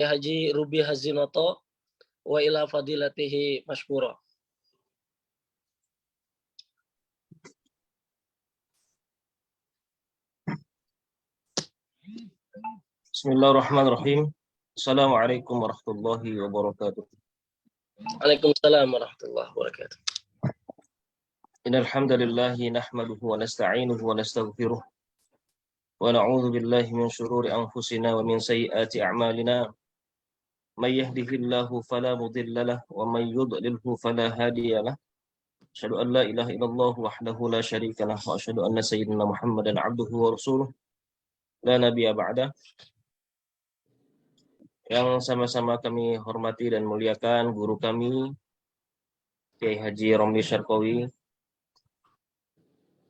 Haji Ruby Hazinoto wa ila fadilatihi mashkura. Bismillahirrahmanirrahim. Assalamualaikum warahmatullahi wabarakatuh. Waalaikumsalam warahmatullahi wabarakatuh. Innal hamdalillahi nahmaduhu wa nasta'inuhu wa nastaghfiruh wa na'udzu billahi min shururi anfusina wa min sayyiati a'malina. May yahdihillahu fala mudilla lahu wa may yudlilhu fala hadiya lahu. Asyhadu an la ilaha illallah wahdahu la syarika lahu wa asyhadu anna sayyidina Muhammadan 'abduhu wa rasuluh la nabiyya ba'da. Yang sama-sama kami hormati dan muliakan guru kami Kiai Haji Romli Syarqawi,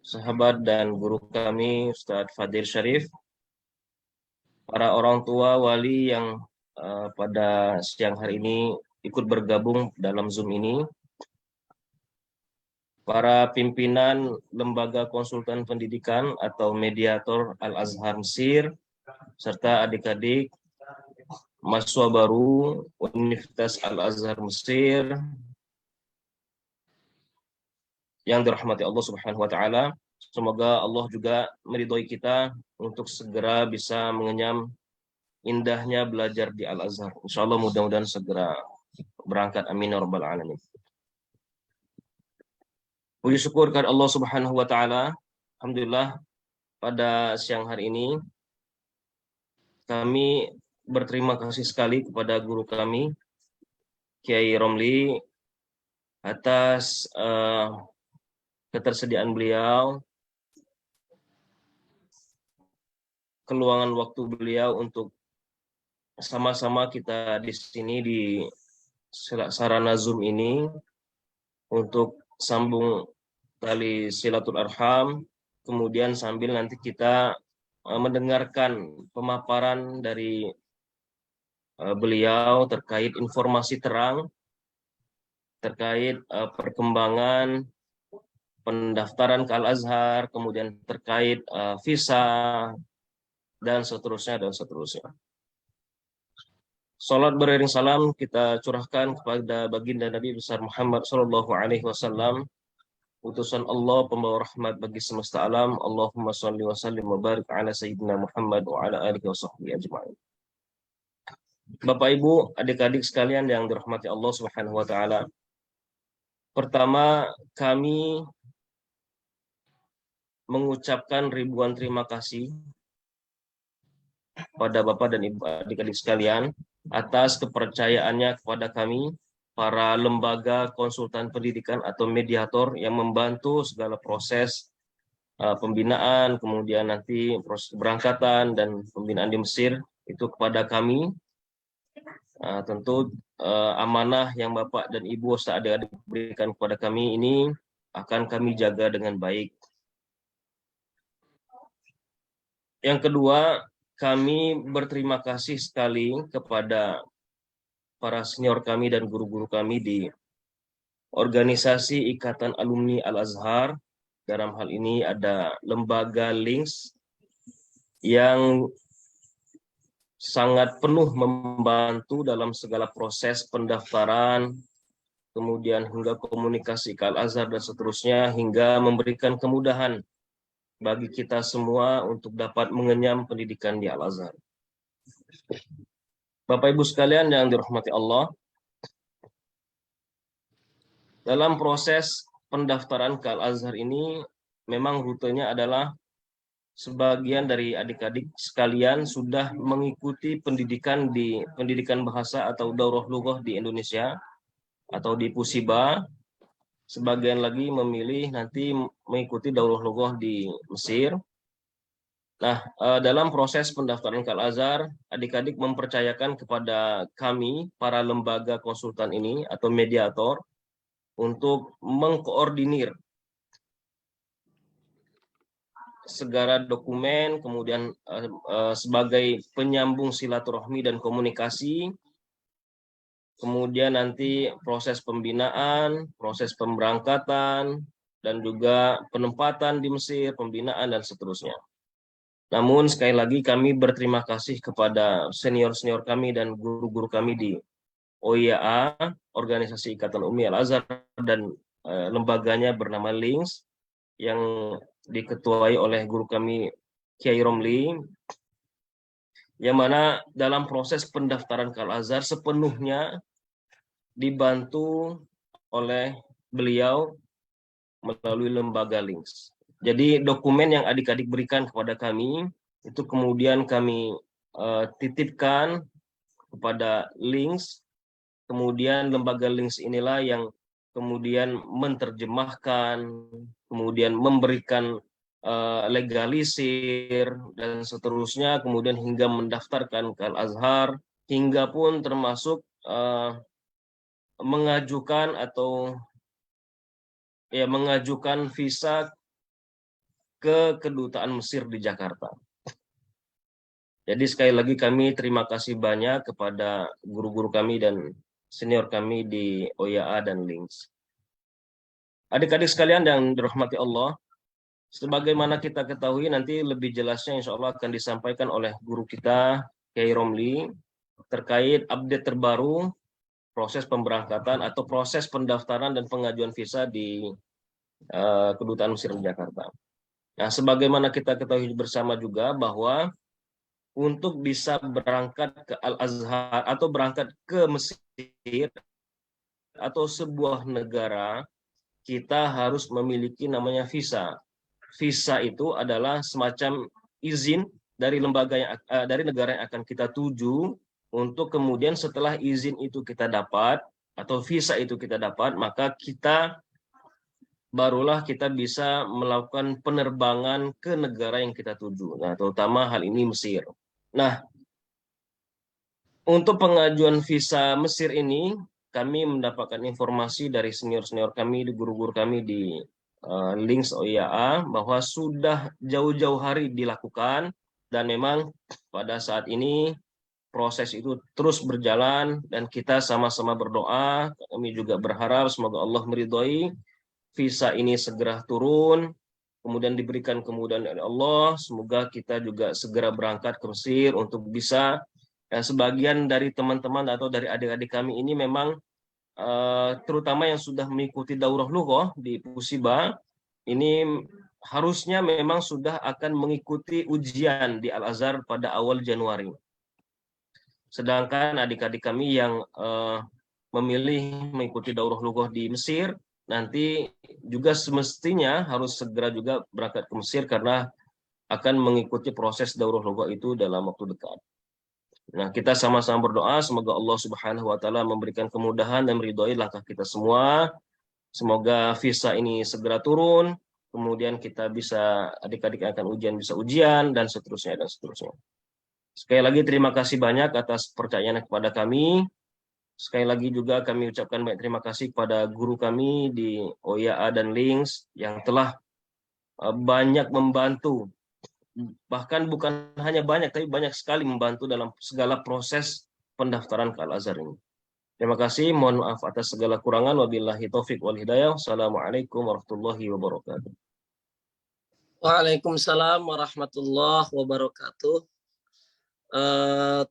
sahabat dan guru kami Ustadz Fadil Syarif, para orang tua wali yang pada siang hari ini ikut bergabung dalam Zoom ini, para pimpinan lembaga konsultan pendidikan atau mediator Al-Azhar Mesir, serta adik-adik mahasiswa baru Universitas Al-Azhar Mesir yang dirahmati Allah Subhanahu wa taala. Semoga Allah juga meridhoi kita untuk segera bisa mengenyam indahnya belajar di Al-Azhar. Insyaallah mudah-mudahan segera berangkat, amin ya rabbal alamin. Puji syukur kepada Allah Subhanahu wa taala. Alhamdulillah pada siang hari ini kami berterima kasih sekali kepada guru kami Kiai Romli atas ketersediaan beliau, keluangan waktu beliau untuk sama-sama kita di sini di sarana Zoom ini untuk sambung tali silatul arham, kemudian sambil nanti kita mendengarkan pemaparan dari beliau terkait informasi terang terkait perkembangan pendaftaran ke Al-Azhar, kemudian terkait visa dan seterusnya dan seterusnya. Salat beriring salam kita curahkan kepada baginda Nabi besar Muhammad sallallahu alaihi wasallam, utusan Allah pembawa rahmat bagi semesta alam. Allahumma shalli wa sallim wa barik ala sayyidina Muhammad wa ala alihi washabbihi ajma'in. Bapak Ibu, adik-adik sekalian yang dirahmati Allah Subhanahu wa taala. Pertama, kami mengucapkan ribuan terima kasih pada Bapak dan Ibu adik-adik sekalian atas kepercayaannya kepada kami, para lembaga konsultan pendidikan atau mediator yang membantu segala proses pembinaan, kemudian nanti proses keberangkatan dan pembinaan di Mesir itu kepada kami. Tentu amanah yang Bapak dan Ibu serta adik-adik berikan kepada kami ini akan kami jaga dengan baik. Yang kedua, kami berterima kasih sekali kepada para senior kami dan guru-guru kami di organisasi Ikatan Alumni Al-Azhar. Dalam hal ini ada lembaga Links yang sangat penuh membantu dalam segala proses pendaftaran, kemudian hingga komunikasi ke Al-Azhar dan seterusnya, hingga memberikan kemudahan bagi kita semua untuk dapat mengenyam pendidikan di Al-Azhar. Bapak Ibu sekalian yang dirahmati Allah, dalam proses pendaftaran ke Al-Azhar ini memang rutenya adalah sebagian dari adik-adik sekalian sudah mengikuti pendidikan di pendidikan bahasa atau daurah lughah di Indonesia atau di Pusiba. Sebagian lagi memilih nanti mengikuti daurah lughah di Mesir. Nah, dalam proses pendaftaran ke Al-Azhar, adik-adik mempercayakan kepada kami, para lembaga konsultan ini atau mediator, untuk mengkoordinir segala dokumen, kemudian sebagai penyambung silaturahmi dan komunikasi, kemudian nanti proses pembinaan, proses pemberangkatan, dan juga penempatan di Mesir, pembinaan, dan seterusnya. Namun sekali lagi kami berterima kasih kepada senior-senior kami dan guru-guru kami di OIAA, Organisasi Ikatan Umi Al-Azhar, dan lembaganya bernama Links, yang diketuai oleh guru kami Kiai Romli, yang mana dalam proses pendaftaran ke Al-Azhar sepenuhnya dibantu oleh beliau melalui lembaga Links. Jadi dokumen yang adik-adik berikan kepada kami itu kemudian kami titipkan kepada Links, kemudian lembaga Links inilah yang kemudian menerjemahkan, kemudian memberikan legalisir dan seterusnya, kemudian hingga mendaftarkan ke Al-Azhar, hingga pun termasuk mengajukan atau mengajukan visa ke kedutaan Mesir di Jakarta. Jadi sekali lagi kami terima kasih banyak kepada guru-guru kami dan senior kami di OIAA dan Links. Adik-adik sekalian yang dirahmati Allah, sebagaimana kita ketahui nanti lebih jelasnya insya Allah akan disampaikan oleh guru kita, Kiai Romli, terkait update terbaru proses pemberangkatan atau proses pendaftaran dan pengajuan visa di Kedutaan Mesir di Jakarta. Nah, sebagaimana kita ketahui bersama juga bahwa untuk bisa berangkat ke Al-Azhar atau berangkat ke Mesir atau sebuah negara, kita harus memiliki namanya visa. Visa itu adalah semacam izin dari lembaga dari negara yang akan kita tuju, untuk kemudian setelah izin itu kita dapat atau visa itu kita dapat, maka barulah kita bisa melakukan penerbangan ke negara yang kita tuju. Nah, terutama hal ini Mesir. Nah, untuk pengajuan visa Mesir ini, kami mendapatkan informasi dari senior-senior kami, guru-guru kami di Links OIAA, bahwa sudah jauh-jauh hari dilakukan, dan memang pada saat ini proses itu terus berjalan, dan kita sama-sama berdoa, kami juga berharap semoga Allah meridhoi visa ini segera turun, kemudian diberikan kemudahan oleh Allah, semoga kita juga segera berangkat ke Mesir untuk bisa, sebagian dari teman-teman atau dari adik-adik kami ini memang terutama yang sudah mengikuti daurah lughah di Pusiba, ini harusnya memang sudah akan mengikuti ujian di Al-Azhar pada awal Januari. Sedangkan adik-adik kami yang memilih mengikuti daurah lughah di Mesir, nanti juga semestinya harus segera juga berangkat ke Mesir karena akan mengikuti proses daurah lughah itu dalam waktu dekat. Nah, kita sama-sama berdoa semoga Allah Subhanahu wa taala memberikan kemudahan dan meridhoi langkah kita semua. Semoga visa ini segera turun, kemudian kita bisa, adik-adik akan ujian bisa ujian, dan seterusnya dan seterusnya. Sekali lagi terima kasih banyak atas percayaan kepada kami. Sekali lagi juga kami ucapkan banyak terima kasih kepada guru kami di OIAA dan Links yang telah banyak membantu, bahkan bukan hanya banyak, tapi banyak sekali membantu dalam segala proses pendaftaran ke Al-Azhar ini. Terima kasih, mohon maaf atas segala kurangan. Wabillahi taufik wal hidayah. Assalamualaikum warahmatullahi wabarakatuh. Waalaikumsalam warahmatullahi wabarakatuh.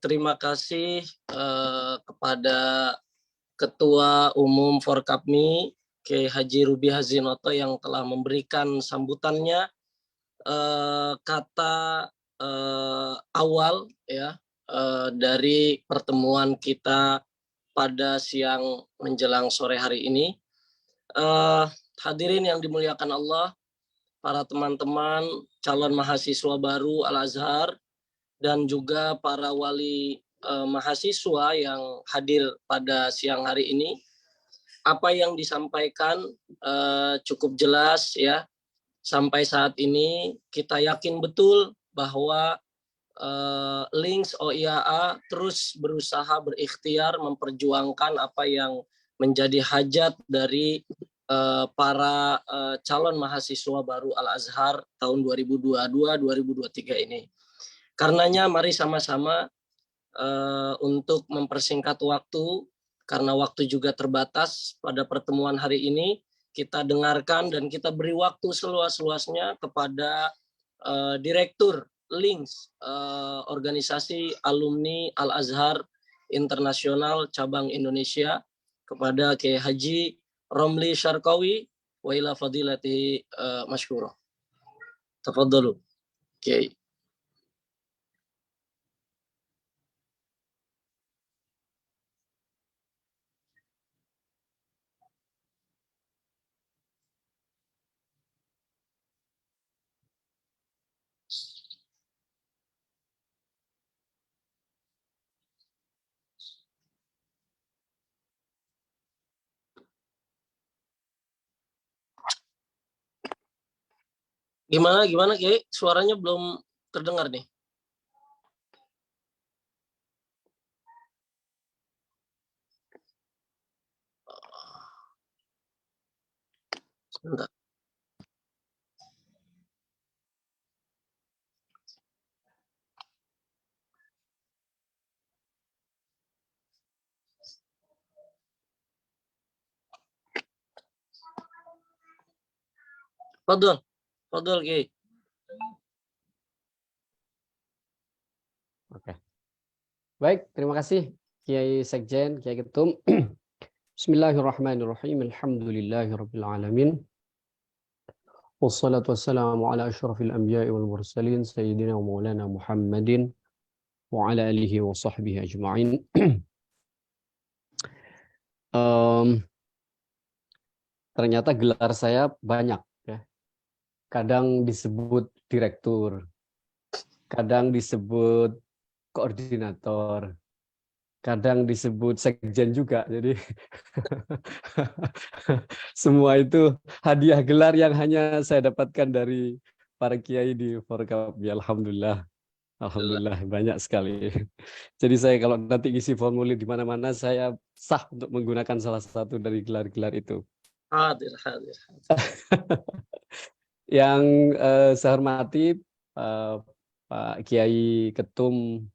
Terima kasih kepada Ketua Umum Forkapmi, Kiai Haji Ruby Hazinoto, yang telah memberikan sambutannya, kata awal ya dari pertemuan kita pada siang menjelang sore hari ini. Hadirin yang dimuliakan Allah, para teman-teman calon mahasiswa baru Al-Azhar, dan juga para wali mahasiswa yang hadir pada siang hari ini. Apa yang disampaikan cukup jelas ya. Sampai saat ini kita yakin betul bahwa Links OIAA terus berusaha berikhtiar memperjuangkan apa yang menjadi hajat dari para calon mahasiswa baru Al-Azhar tahun 2022-2023 ini. Karenanya mari sama-sama untuk mempersingkat waktu, karena waktu juga terbatas pada pertemuan hari ini, kita dengarkan dan kita beri waktu seluas-luasnya kepada Direktur links organisasi alumni Al-Azhar Internasional Cabang Indonesia kepada Kiai Haji Romli Syarqawi wa ila fadilati masykurah. Tafadhalu, Kiai. Gimana Kiai? Suaranya belum terdengar nih. Sebentar. Fadhol Kiai. Oke. Baik, terima kasih Kiai Sekjen, Kiai Ketum. Bismillahirrahmanirrahim. Alhamdulillahirabbil alamin. Wassalatu wassalamu ala asyrafil anbiya'i wal mursalin sayyidina wa maulana Muhammadin wa ala alihi wa sahbihi ajma'in. Ternyata gelar saya banyak ya. Kadang disebut direktur, kadang disebut koordinator, kadang disebut sekjen juga. Jadi semua itu hadiah gelar yang hanya saya dapatkan dari para kiai di Forkapmi. Alhamdulillah. Alhamdulillah banyak sekali. Jadi saya kalau nanti isi formulir di mana-mana saya sah untuk menggunakan salah satu dari gelar-gelar itu. Hadir. Yang saya hormati Pak Kiai Ketum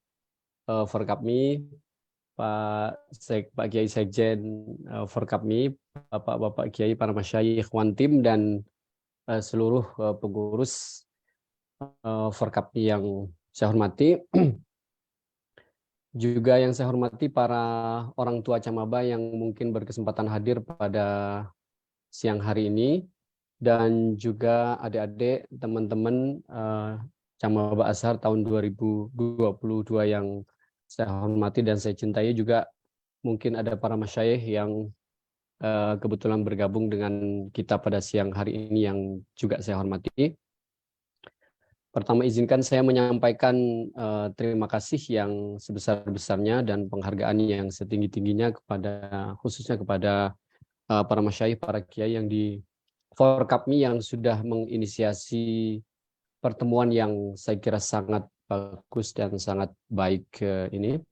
Forkapmi, Pak Kiai Sekjen Forkapmi, Bapak Kiai para masyayikh Wantim dan seluruh pengurus Forkapmi yang saya hormati. Juga yang saya hormati para orang tua Camaba yang mungkin berkesempatan hadir pada siang hari ini, dan juga adik-adik teman-teman Camaba Azhar tahun 2022 yang saya hormati dan saya cintai. Juga mungkin ada para masyayikh yang kebetulan bergabung dengan kita pada siang hari ini yang juga saya hormati. Pertama izinkan saya menyampaikan terima kasih yang sebesar-besarnya dan penghargaan yang setinggi-tingginya khususnya kepada para masyayikh, para kiai yang di Forkapmi yang sudah menginisiasi pertemuan yang saya kira sangat bagus dan sangat baik ini.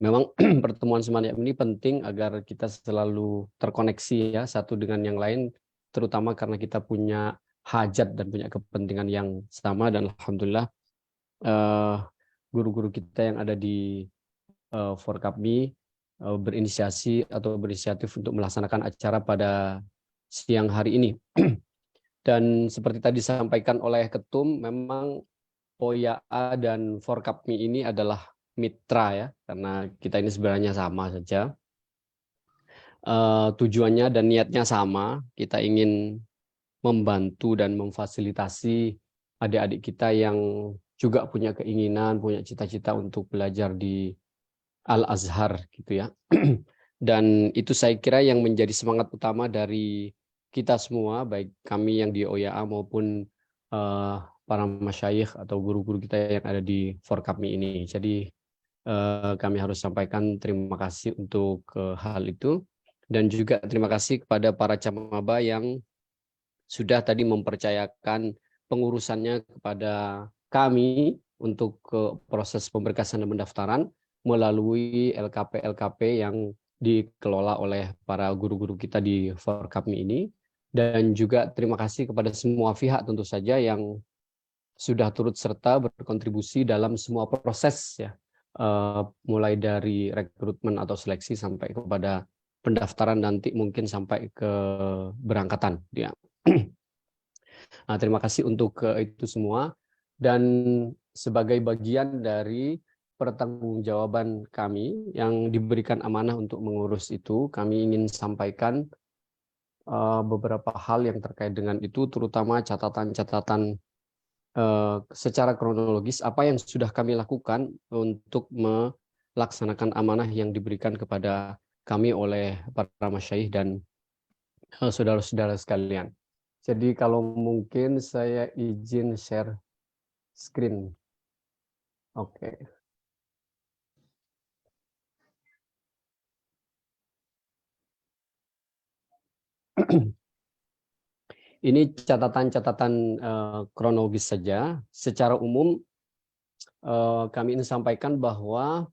Memang pertemuan semacam ini penting agar kita selalu terkoneksi ya satu dengan yang lain, terutama karena kita punya hajat dan punya kepentingan yang sama. Dan alhamdulillah guru-guru kita yang ada di Forkapmi berinisiasi atau berinisiatif untuk melaksanakan acara pada siang hari ini. Dan seperti tadi disampaikan oleh Ketum, memang OYA dan Forkapmi ini adalah mitra ya, karena kita ini sebenarnya sama saja. Tujuannya dan niatnya sama, kita ingin membantu dan memfasilitasi adik-adik kita yang juga punya keinginan, punya cita-cita untuk belajar di Al-Azhar gitu ya. Dan itu saya kira yang menjadi semangat utama dari kita semua, baik kami yang di OYA maupun para masyayikh atau guru-guru kita yang ada di Forkapmi ini. Jadi kami harus sampaikan terima kasih untuk hal itu, dan juga terima kasih kepada para camaba yang sudah tadi mempercayakan pengurusannya kepada kami untuk proses pemberkasan dan pendaftaran melalui LKP-LKP yang dikelola oleh para guru-guru kita di Forkapmi ini. Dan juga terima kasih kepada semua pihak tentu saja yang sudah turut serta berkontribusi dalam semua proses ya, mulai dari rekrutmen atau seleksi sampai kepada pendaftaran nanti mungkin sampai ke berangkatan ya. Nah, terima kasih untuk itu semua. Dan sebagai bagian dari pertanggungjawaban kami yang diberikan amanah untuk mengurus itu, kami ingin sampaikan beberapa hal yang terkait dengan itu, terutama catatan-catatan secara kronologis apa yang sudah kami lakukan untuk melaksanakan amanah yang diberikan kepada kami oleh para masyayikh dan saudara-saudara sekalian. Jadi kalau mungkin saya izin share screen. Oke. Ini catatan-catatan kronologis saja. Secara umum kami ingin sampaikan bahwa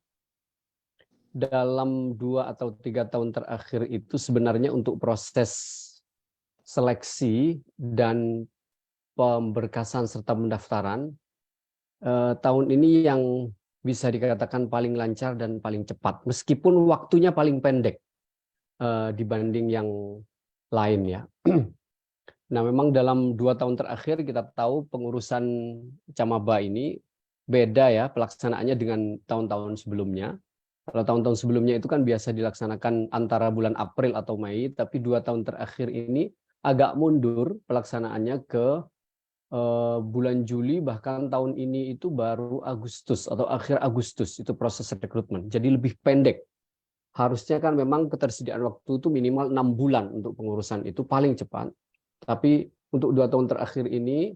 dalam 2 atau 3 tahun terakhir itu sebenarnya untuk proses seleksi dan pemberkasan serta pendaftaran tahun ini yang bisa dikatakan paling lancar dan paling cepat, meskipun waktunya paling pendek dibanding yang lain ya. Nah, memang dalam 2 tahun terakhir kita tahu pengurusan Camaba ini beda ya pelaksanaannya dengan tahun-tahun sebelumnya. Kalau tahun-tahun sebelumnya itu kan biasa dilaksanakan antara bulan April atau Mei, tapi 2 tahun terakhir ini agak mundur pelaksanaannya ke bulan Juli, bahkan tahun ini itu baru Agustus atau akhir Agustus itu proses rekrutmen. Jadi lebih pendek. Harusnya kan memang ketersediaan waktu itu minimal 6 bulan untuk pengurusan itu paling cepat. Tapi untuk 2 tahun terakhir ini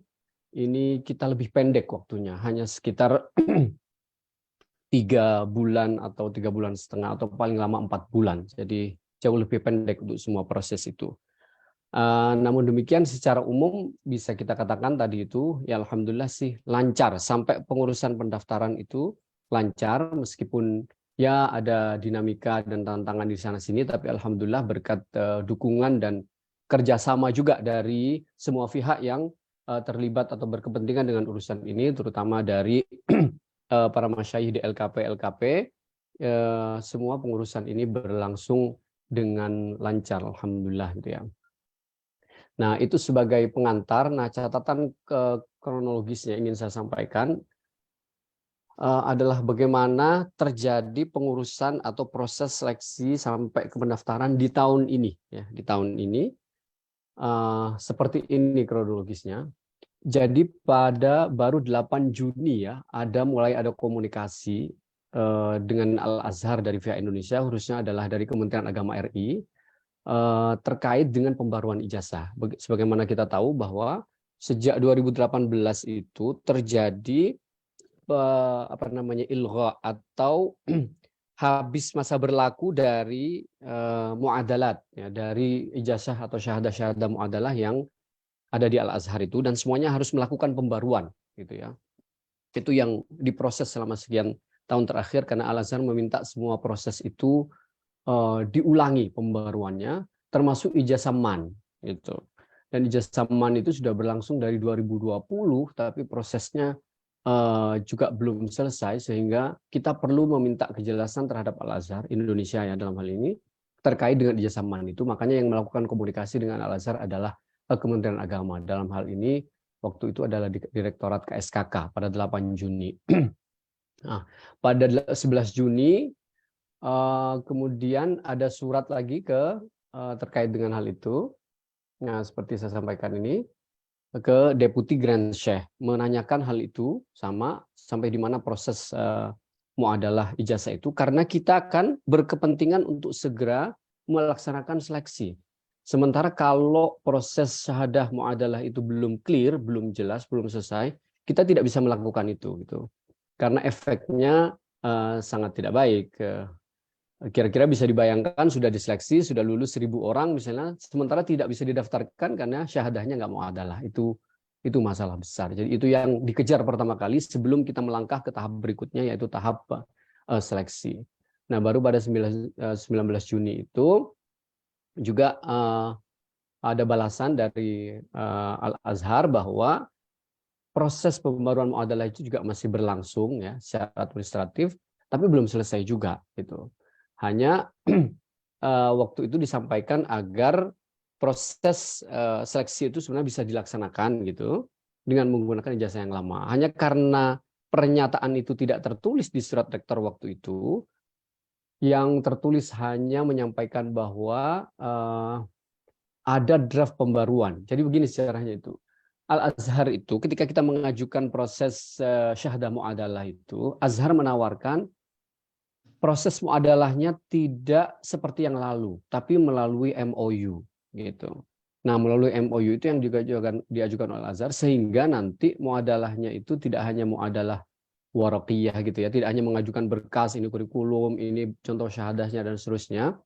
kita lebih pendek waktunya, hanya sekitar 3 bulan atau 3,5 bulan atau paling lama 4 bulan. Jadi jauh lebih pendek untuk semua proses itu. Namun demikian secara umum bisa kita katakan tadi itu ya alhamdulillah sih lancar sampai pengurusan pendaftaran itu lancar, meskipun ya ada dinamika dan tantangan di sana sini, tapi alhamdulillah berkat dukungan dan kerjasama juga dari semua pihak yang terlibat atau berkepentingan dengan urusan ini, terutama dari para masyayikh di LKP, semua pengurusan ini berlangsung dengan lancar alhamdulillah gitu ya. Nah, itu sebagai pengantar. Nah, catatan kronologisnya ingin saya sampaikan adalah bagaimana terjadi pengurusan atau proses seleksi sampai ke pendaftaran di tahun ini ya, di tahun ini seperti ini kronologisnya. Jadi pada baru 8 Juni ya mulai ada komunikasi dengan Al-Azhar dari pihak Indonesia, khususnya adalah dari Kementerian Agama RI terkait dengan pembaruan ijazah. Sebagaimana kita tahu bahwa sejak 2018 itu terjadi ilgha atau habis masa berlaku dari muadalat ya, dari ijazah atau syahadah-syahadah muadalah yang ada di Al-Azhar itu, dan semuanya harus melakukan pembaruan gitu ya. Itu yang diproses selama sekian tahun terakhir karena Al-Azhar meminta semua proses itu diulangi pembaruannya, termasuk ijazah man gitu. Dan ijazah man itu sudah berlangsung dari 2020, tapi prosesnya juga belum selesai, sehingga kita perlu meminta kejelasan terhadap Al-Azhar Indonesia ya dalam hal ini terkait dengan ijazah man itu. Makanya yang melakukan komunikasi dengan Al-Azhar adalah Kementerian Agama. Dalam hal ini waktu itu adalah Direktorat KSKK pada 8 Juni. Nah, pada 11 Juni kemudian ada surat lagi terkait dengan hal itu. Nah, seperti saya sampaikan ini ke Deputi Grand Sheikh menanyakan hal itu sama sampai di mana proses muadalah ijazah itu, karena kita akan berkepentingan untuk segera melaksanakan seleksi. Sementara kalau proses syahadah muadalah itu belum clear, belum jelas, belum selesai, kita tidak bisa melakukan itu gitu. Karena efeknya sangat tidak baik. Kira-kira bisa dibayangkan sudah diseleksi, sudah lulus 1.000 orang misalnya, sementara tidak bisa didaftarkan karena syahadahnya nggak muadalah. Itu masalah besar. Jadi itu yang dikejar pertama kali sebelum kita melangkah ke tahap berikutnya, yaitu tahap seleksi. Nah, baru pada 19 Juni itu juga ada balasan dari Al-Azhar bahwa proses pembaruan muadalah itu juga masih berlangsung ya secara administratif, tapi belum selesai juga gitu. Hanya waktu itu disampaikan agar proses seleksi itu sebenarnya bisa dilaksanakan gitu. dengan menggunakan ijazah yang lama. Hanya karena pernyataan itu tidak tertulis di surat rektor waktu itu, yang tertulis hanya menyampaikan bahwa ada draft pembaruan. Jadi begini sejarahnya itu. Al-Azhar itu ketika kita mengajukan proses syahadah mu'adalah itu, Azhar menawarkan proses muadalahnya tidak seperti yang lalu, tapi melalui MOU gitu. Nah, melalui MOU itu yang juga diajukan oleh Azhar, sehingga nanti muadalahnya itu tidak hanya muadalah waraqiyah gitu ya, tidak hanya mengajukan berkas, ini kurikulum, ini contoh syahadahnya dan seterusnya,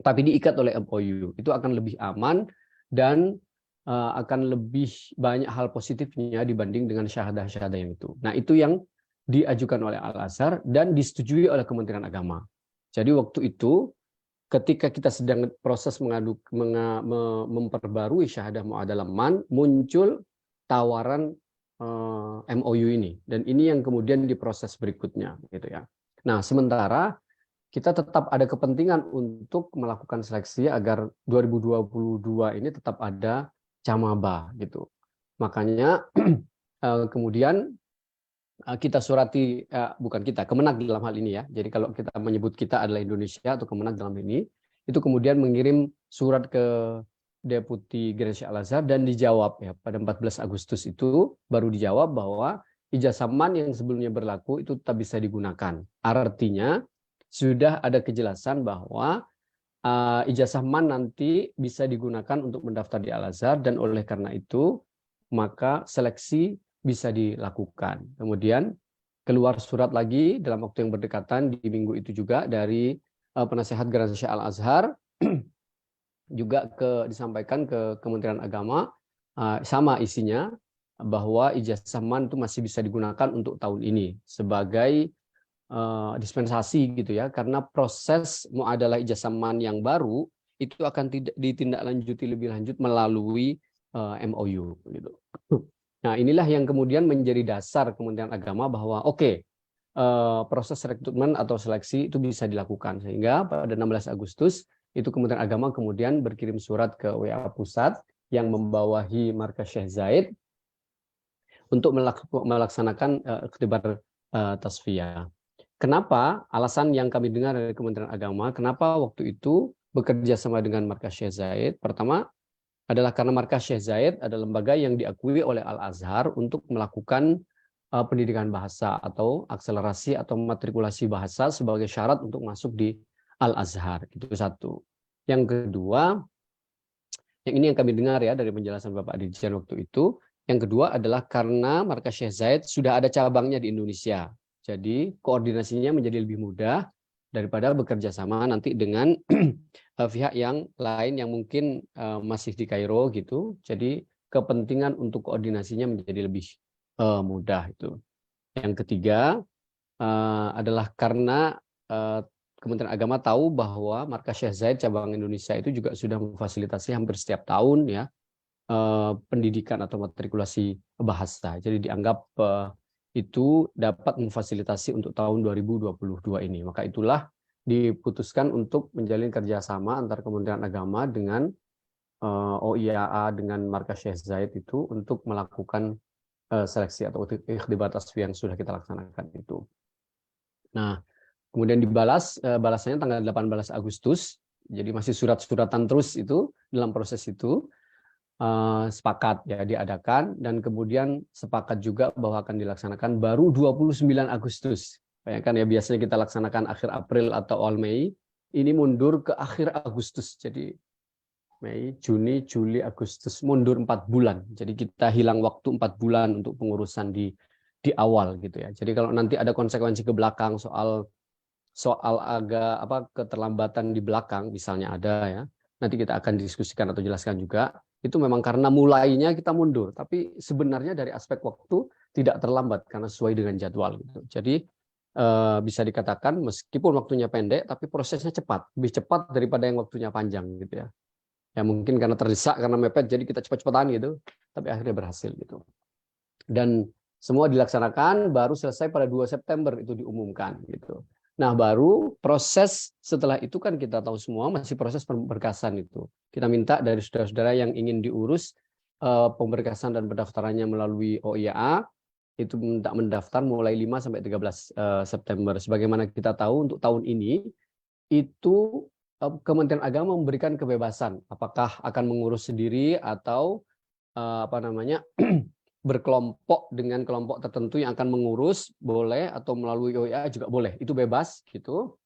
tapi diikat oleh MOU. Itu akan lebih aman dan akan lebih banyak hal positifnya dibanding dengan syahadah-syahadah yang itu. Nah, itu yang diajukan oleh Al-Azhar dan disetujui oleh Kementerian Agama. Jadi waktu itu ketika kita sedang proses memperbarui syahadah mu'adalah man, muncul tawaran MOU ini, dan ini yang kemudian diproses berikutnya gitu ya. Nah, sementara kita tetap ada kepentingan untuk melakukan seleksi agar 2022 ini tetap ada camaba gitu. Makanya kemudian kita surati, bukan kita, Kemenag dalam hal ini ya. Jadi kalau kita menyebut kita adalah Indonesia atau Kemenag dalam ini, itu kemudian mengirim surat ke Deputi Gereja Al-Azhar dan dijawab ya pada 14 Agustus itu baru dijawab bahwa ijazah man yang sebelumnya berlaku itu tetap bisa digunakan. Artinya sudah ada kejelasan bahwa ijazah man nanti bisa digunakan untuk mendaftar di Al-Azhar, dan oleh karena itu maka seleksi bisa dilakukan. Kemudian keluar surat lagi dalam waktu yang berdekatan di minggu itu juga dari penasehat Gereja Al-Azhar juga disampaikan ke Kementerian Agama, sama isinya bahwa ijazah man itu masih bisa digunakan untuk tahun ini sebagai dispensasi gitu ya, karena proses muadalah ijazah man yang baru itu akan ditindaklanjuti lebih lanjut melalui MOU gitu. Nah, inilah yang kemudian menjadi dasar Kementerian Agama bahwa proses rekrutmen atau seleksi itu bisa dilakukan, sehingga pada 16 Agustus itu Kementerian Agama kemudian berkirim surat ke WA Pusat yang membawahi Markas Syekh Zaid untuk melaksanakan ikhtibar tasfiyah. Kenapa? Alasan yang kami dengar dari Kementerian Agama, kenapa waktu itu bekerja sama dengan Markas Syekh Zaid? Pertama adalah karena Markas Syekh Zaid adalah lembaga yang diakui oleh Al-Azhar untuk melakukan pendidikan bahasa atau akselerasi atau matrikulasi bahasa sebagai syarat untuk masuk di Al-Azhar. Itu satu. Yang kedua, yang ini yang kami dengar ya dari penjelasan Bapak Dirjen waktu itu, yang kedua adalah karena Markas Syekh Zaid sudah ada cabangnya di Indonesia. Jadi koordinasinya menjadi lebih mudah daripada bekerja sama nanti dengan pihak yang lain yang mungkin masih di Kairo gitu. Jadi kepentingan untuk koordinasinya menjadi lebih mudah itu. Yang ketiga adalah karena Kementerian Agama tahu bahwa Markas Syekh Zaid cabang Indonesia itu juga sudah memfasilitasi hampir setiap tahun ya pendidikan atau matrikulasi bahasa. Jadi dianggap itu dapat memfasilitasi untuk tahun 2022 ini. Maka itulah diputuskan untuk menjalin kerjasama antar Kementerian Agama dengan OIAA dengan Markas Syekh Zaid itu untuk melakukan seleksi atau ikhtibar tasfiyah yang sudah kita laksanakan itu. Nah, kemudian balasannya tanggal 18 Agustus. Jadi masih surat-suratan terus itu dalam proses itu. Sepakat ya diadakan, dan kemudian sepakat juga bahwa akan dilaksanakan baru 29 Agustus. Bayangkan ya, biasanya kita laksanakan akhir April atau awal Mei, ini mundur ke akhir Agustus. Jadi Mei, Juni, Juli, Agustus, mundur 4 bulan. Jadi kita hilang waktu 4 bulan untuk pengurusan di awal gitu ya. Jadi kalau nanti ada konsekuensi ke belakang soal keterlambatan di belakang misalnya ada ya, nanti kita akan diskusikan atau jelaskan juga. Itu memang karena mulainya kita mundur, tapi sebenarnya dari aspek waktu tidak terlambat karena sesuai dengan jadwal gitu. Jadi bisa dikatakan meskipun waktunya pendek tapi prosesnya cepat, lebih cepat daripada yang waktunya panjang gitu ya. Ya mungkin karena terdesak, karena mepet, jadi kita cepat-cepatan gitu, tapi akhirnya berhasil gitu. Dan semua dilaksanakan, baru selesai pada 2 September itu diumumkan gitu. Nah, baru proses setelah itu kan kita tahu semua masih proses pemberkasan itu. Kita minta dari saudara-saudara yang ingin diurus pemberkasan dan pendaftarannya melalui OIAA itu mendaftar mulai 5 sampai 13 September. Sebagaimana kita tahu untuk tahun ini itu Kementerian Agama memberikan kebebasan apakah akan mengurus sendiri atau berkelompok dengan kelompok tertentu yang akan mengurus, boleh, atau melalui OIAA juga boleh. Itu bebas gitu.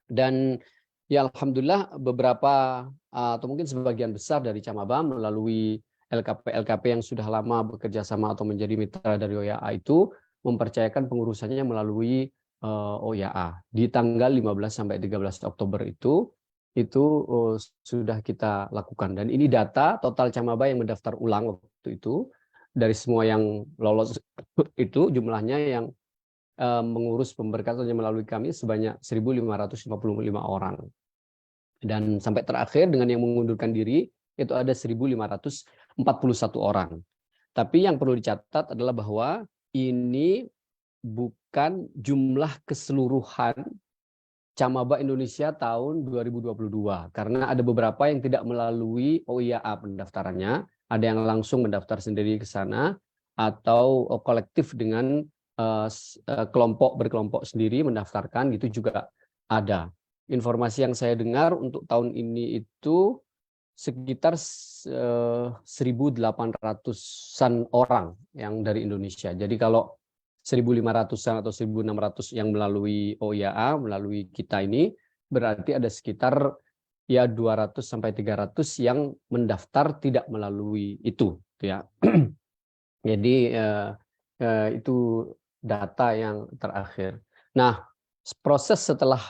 Dan ya alhamdulillah beberapa atau mungkin sebagian besar dari Camaba melalui LKP yang sudah lama bekerja sama atau menjadi mitra dari OIAA itu mempercayakan pengurusannya melalui OIAA. Di tanggal 15 sampai 13 Oktober itu sudah kita lakukan. Dan ini data total Camaba yang mendaftar ulang waktu itu. Dari semua yang lolos itu jumlahnya yang mengurus pemberkasannya melalui kami sebanyak 1.555 orang. Dan sampai terakhir dengan yang mengundurkan diri itu ada 1.541 orang. Tapi yang perlu dicatat adalah bahwa ini bukan jumlah keseluruhan Camaba Indonesia tahun 2022. Karena ada beberapa yang tidak melalui OIAA pendaftarannya, ada yang langsung mendaftar sendiri ke sana, atau kolektif dengan berkelompok sendiri mendaftarkan, gitu juga ada. Informasi yang saya dengar untuk tahun ini itu sekitar 1.800-an orang yang dari Indonesia. Jadi kalau 1.500-an atau 1.600 yang melalui OIAA, melalui kita ini, berarti ada sekitar ya 200 sampai 300 yang mendaftar tidak melalui itu, ya. Jadi itu data yang terakhir. Nah, proses setelah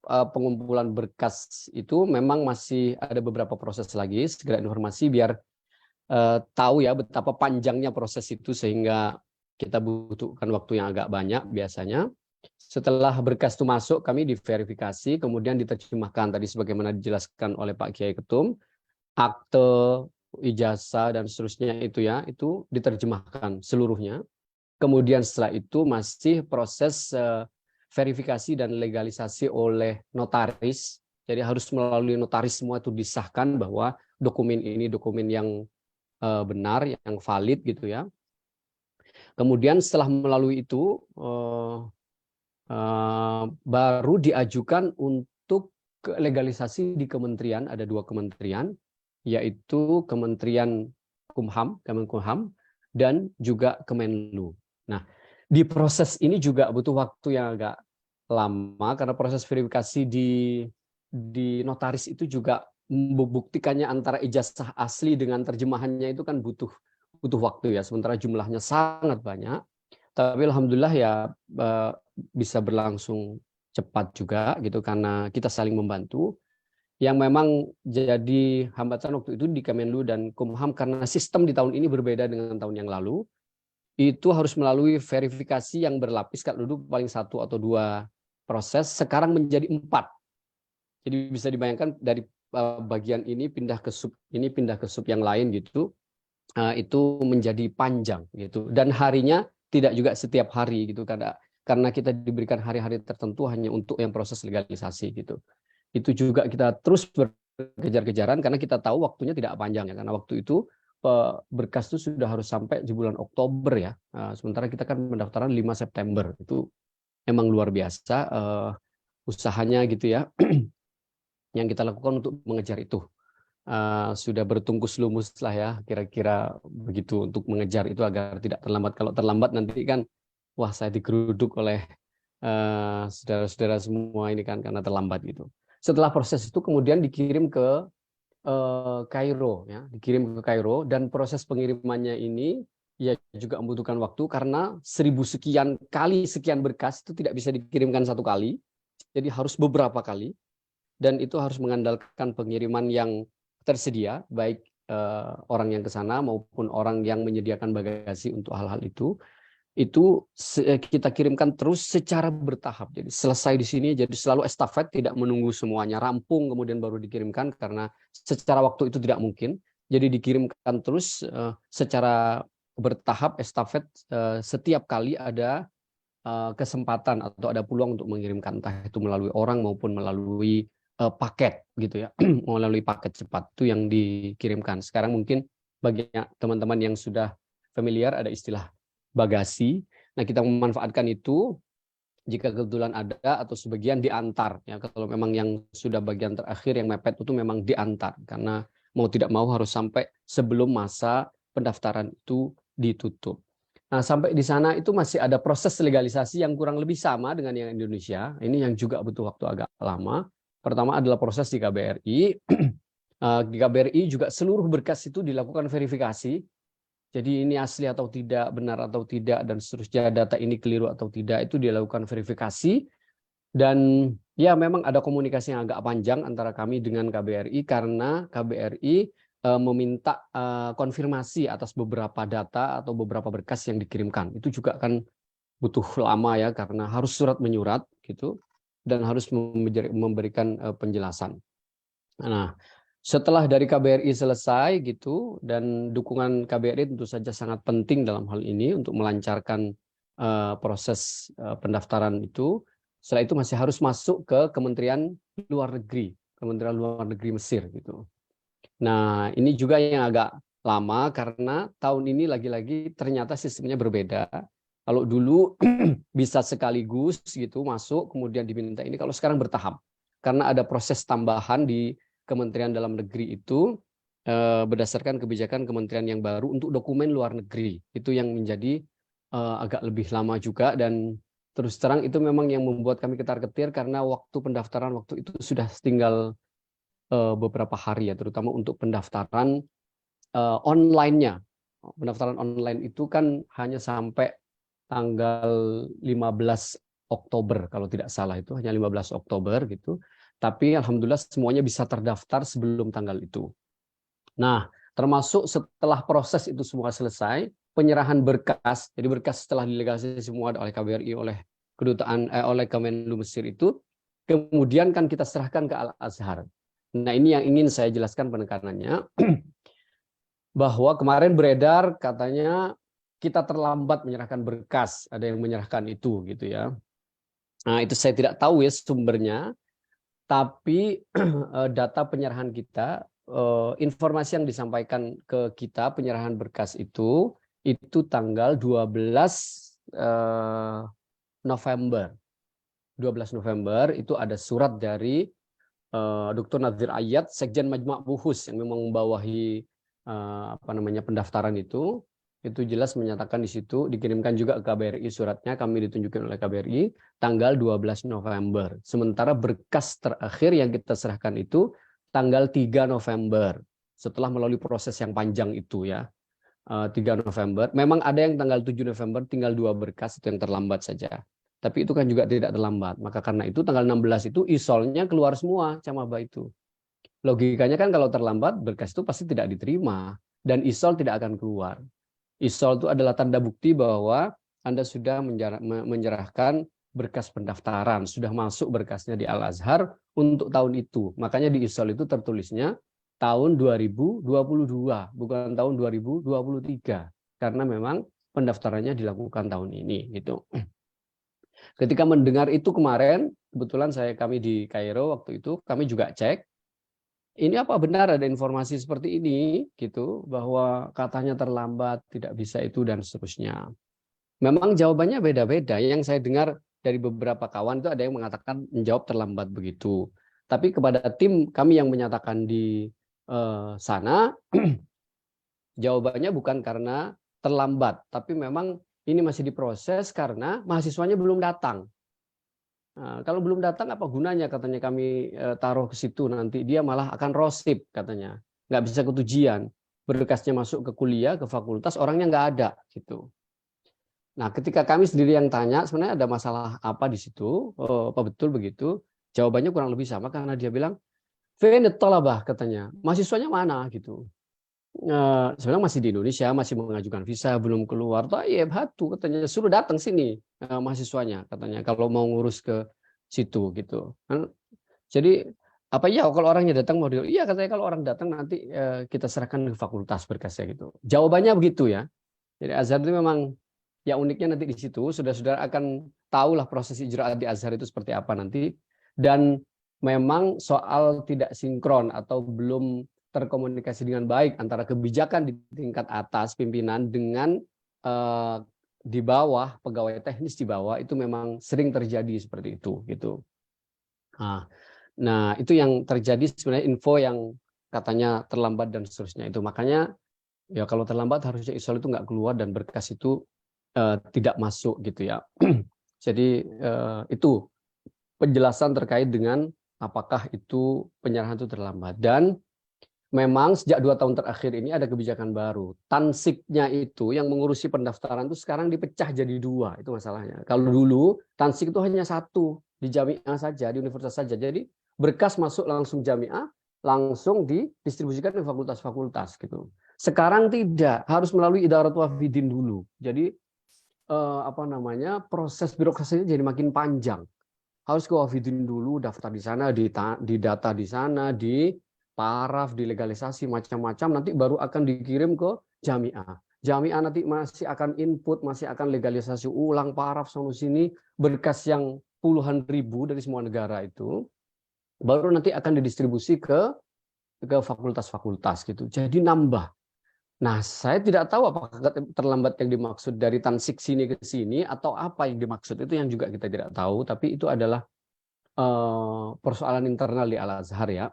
pengumpulan berkas itu memang masih ada beberapa proses lagi. Segera informasi biar tahu ya betapa panjangnya proses itu sehingga kita butuhkan waktu yang agak banyak biasanya. Setelah berkas itu masuk, kami diverifikasi, kemudian diterjemahkan tadi sebagaimana dijelaskan oleh Pak Kiai Ketum, akte, ijazah dan seterusnya itu ya, itu diterjemahkan seluruhnya. Kemudian setelah itu masih proses verifikasi dan legalisasi oleh notaris. Jadi harus melalui notaris semua itu disahkan bahwa dokumen ini dokumen yang benar, yang valid gitu ya. Kemudian setelah melalui itu baru diajukan untuk legalisasi di kementerian. Ada 2 kementerian, yaitu Kementerian Kemenkumham dan juga Kemenlu. Nah, di proses ini juga butuh waktu yang agak lama karena proses verifikasi di notaris itu juga membuktikannya antara ijazah asli dengan terjemahannya itu kan butuh waktu ya, sementara jumlahnya sangat banyak. Tapi alhamdulillah ya bisa berlangsung cepat juga gitu karena kita saling membantu. Yang memang jadi hambatan waktu itu di Kemenlu dan Kumham karena sistem di tahun ini berbeda dengan tahun yang lalu. Itu harus melalui verifikasi yang berlapis. Kalau dulu paling 1 atau 2 proses, sekarang menjadi 4. Jadi bisa dibayangkan dari bagian ini pindah ke sub ini, pindah ke sub yang lain gitu. Itu menjadi panjang gitu. Dan harinya tidak juga setiap hari gitu karena kita diberikan hari-hari tertentu hanya untuk yang proses legalisasi gitu. Itu juga kita terus berkejar-kejaran karena kita tahu waktunya tidak panjang ya, karena waktu itu berkas itu sudah harus sampai di bulan Oktober ya. Sementara kita kan pendaftaran 5 September. Itu emang luar biasa usahanya gitu ya. Yang kita lakukan untuk mengejar itu. Sudah bertungkus lumus lah ya, kira-kira begitu untuk mengejar itu agar tidak terlambat. Kalau terlambat nanti kan, wah saya digeruduk oleh saudara-saudara semua ini kan karena terlambat gitu. Setelah proses itu kemudian dikirim ke Kairo ya, dikirim ke Kairo dan proses pengirimannya ini ya juga membutuhkan waktu karena 1000 sekian berkas itu tidak bisa dikirimkan satu kali, jadi harus beberapa kali dan itu harus mengandalkan pengiriman yang tersedia baik orang yang ke sana maupun orang yang menyediakan bagasi untuk hal-hal itu kita kirimkan terus secara bertahap. Jadi selesai di sini, jadi selalu estafet, tidak menunggu semuanya rampung kemudian baru dikirimkan karena secara waktu itu tidak mungkin. Jadi dikirimkan terus secara bertahap estafet, setiap kali ada kesempatan atau ada peluang untuk mengirimkan entah itu melalui orang maupun melalui paket gitu ya, melalui paket cepat itu yang dikirimkan. Sekarang mungkin bagi teman-teman yang sudah familiar ada istilah bagasi. Nah, kita memanfaatkan itu jika kebetulan ada atau sebagian diantar ya. Kalau memang yang sudah bagian terakhir yang mepet itu memang diantar karena mau tidak mau harus sampai sebelum masa pendaftaran itu ditutup. Nah, sampai di sana itu masih ada proses legalisasi yang kurang lebih sama dengan yang Indonesia. Ini yang juga butuh waktu agak lama. Pertama adalah proses di KBRI. Di KBRI juga seluruh berkas itu dilakukan verifikasi. Jadi ini asli atau tidak, benar atau tidak, dan seterusnya data ini keliru atau tidak, itu dilakukan verifikasi. Dan ya memang ada komunikasi yang agak panjang antara kami dengan KBRI karena KBRI meminta konfirmasi atas beberapa data atau beberapa berkas yang dikirimkan. Itu juga kan butuh lama ya karena harus surat menyurat gitu dan harus memberikan penjelasan. Nah, setelah dari KBRI selesai gitu dan dukungan KBRI tentu saja sangat penting dalam hal ini untuk melancarkan proses pendaftaran itu. Setelah itu masih harus masuk ke Kementerian Luar Negeri, Kementerian Luar Negeri Mesir gitu. Nah, ini juga yang agak lama karena tahun ini lagi-lagi ternyata sistemnya berbeda. Kalau dulu bisa sekaligus gitu masuk kemudian diminta ini, kalau sekarang bertahap. Karena ada proses tambahan di Kementerian Dalam Negeri itu berdasarkan kebijakan kementerian yang baru untuk dokumen luar negeri. Itu yang menjadi agak lebih lama juga dan terus terang itu memang yang membuat kami ketar-ketir karena waktu pendaftaran waktu itu sudah tinggal beberapa hari ya, terutama untuk pendaftaran online-nya. Pendaftaran online itu kan hanya sampai tanggal 15 Oktober kalau tidak salah, itu hanya 15 Oktober gitu. Tapi alhamdulillah semuanya bisa terdaftar sebelum tanggal itu. Nah, termasuk setelah proses itu semua selesai, penyerahan berkas. Jadi berkas setelah delegasi semua oleh KBRI, oleh kedutaan oleh Kemenlu Mesir itu, kemudian kan kita serahkan ke Al-Azhar. Nah, ini yang ingin saya jelaskan penekanannya bahwa kemarin beredar katanya kita terlambat menyerahkan berkas, ada yang menyerahkan itu gitu ya. Nah, itu saya tidak tahu ya sumbernya, tapi data penyerahan kita, informasi yang disampaikan ke kita penyerahan berkas itu tanggal 12 November. 12 November itu ada surat dari Dr. Nazir Ayat, Sekjen Majma' Buhus yang memang membawahi pendaftaran itu jelas menyatakan di situ, dikirimkan juga ke KBRI suratnya, kami ditunjukkan oleh KBRI tanggal 12 November. Sementara berkas terakhir yang kita serahkan itu tanggal 3 November. Setelah melalui proses yang panjang itu ya. 3 November. Memang ada yang tanggal 7 November tinggal 2 berkas itu yang terlambat saja. Tapi itu kan juga tidak terlambat. Maka karena itu tanggal 16 itu isolnya keluar semua camaba itu. Logikanya kan kalau terlambat berkas itu pasti tidak diterima dan isol tidak akan keluar. Isol itu adalah tanda bukti bahwa Anda sudah menyerahkan berkas pendaftaran, sudah masuk berkasnya di Al-Azhar untuk tahun itu. Makanya di isol itu tertulisnya tahun 2022, bukan tahun 2023. Karena memang pendaftarannya dilakukan tahun ini gitu. Ketika mendengar itu kemarin, kebetulan kami di Kairo waktu itu, kami juga cek ini apa benar ada informasi seperti ini gitu bahwa katanya terlambat, tidak bisa itu dan seterusnya. Memang jawabannya beda-beda. Yang saya dengar dari beberapa kawan itu ada yang mengatakan menjawab terlambat begitu. Tapi kepada tim kami yang menyatakan di sana jawabannya bukan karena terlambat, tapi memang ini masih diproses karena mahasiswanya belum datang. Nah, kalau belum datang apa gunanya katanya kami taruh ke situ, nanti dia malah akan rosip katanya, nggak bisa ketujian, berkasnya masuk ke kuliah ke fakultas orangnya nggak ada gitu. Nah, ketika kami sendiri yang tanya sebenarnya ada masalah apa di situ, apa betul begitu, jawabannya kurang lebih sama karena dia bilang Venet tolabah katanya, mahasiswanya mana gitu. Sebenarnya masih di Indonesia, masih mengajukan visa, belum keluar. Tayyib hatu katanya, suruh datang sini mahasiswanya katanya kalau mau ngurus ke situ gitu. Jadi apa ya kalau orangnya datang mau iya katanya kalau orang datang nanti kita serahkan ke fakultas berkasnya gitu. Jawabannya begitu ya. Jadi Azhar itu memang ya uniknya nanti di situ saudara-saudara akan tahulah proses ijraat di Azhar itu seperti apa nanti, dan memang soal tidak sinkron atau belum terkomunikasi dengan baik antara kebijakan di tingkat atas pimpinan dengan di bawah, pegawai teknis di bawah, itu memang sering terjadi seperti itu gitu. Nah, itu yang terjadi sebenarnya, info yang katanya terlambat dan seterusnya itu. Makanya ya kalau terlambat harusnya ISOL itu nggak keluar dan berkas itu tidak masuk gitu ya. Jadi itu penjelasan terkait dengan apakah itu penyerahan itu terlambat. Dan memang sejak 2 tahun terakhir ini ada kebijakan baru. Tansiknya itu yang mengurusi pendaftaran itu sekarang dipecah jadi 2, itu masalahnya. Kalau dulu tansik itu hanya 1 di Jamiah saja, di universitas saja. Jadi berkas masuk langsung Jamiah, langsung didistribusikan ke fakultas-fakultas gitu. Sekarang tidak, harus melalui Idarat Wafidin dulu. Jadi proses birokrasinya jadi makin panjang. Harus ke Wafidin dulu, daftar di sana, di data di sana, di paraf, dilegalisasi macam-macam, nanti baru akan dikirim ke Jamiah. Jamiah nanti masih akan input, masih akan legalisasi ulang paraf sana sini, berkas yang puluhan ribu dari semua negara itu, baru nanti akan didistribusi ke fakultas-fakultas gitu. Jadi nambah. Nah, saya tidak tahu apakah terlambat yang dimaksud dari tansik sini ke sini atau apa yang dimaksud, itu yang juga kita tidak tahu, tapi itu adalah persoalan internal di Al-Azhar ya.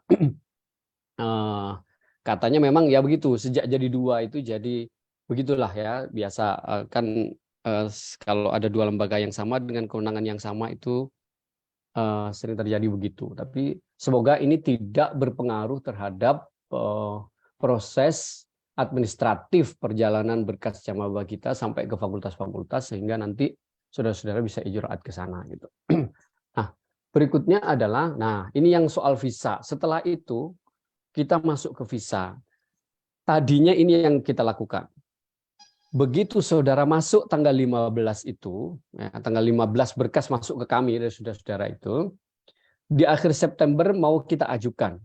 Katanya memang ya begitu, sejak jadi 2 itu jadi begitulah ya, biasa kan kalau ada 2 lembaga yang sama dengan kewenangan yang sama itu sering terjadi begitu. Tapi semoga ini tidak berpengaruh terhadap proses administratif perjalanan berkas jamabah kita sampai ke fakultas-fakultas, sehingga nanti saudara-saudara bisa ijraat ke sana gitu. Nah, berikutnya adalah, nah ini yang soal visa. Setelah itu kita masuk ke visa. Tadinya ini yang kita lakukan. Begitu saudara masuk tanggal 15 itu, ya, tanggal 15 berkas masuk ke kami dari saudara-saudara itu, di akhir September mau kita ajukan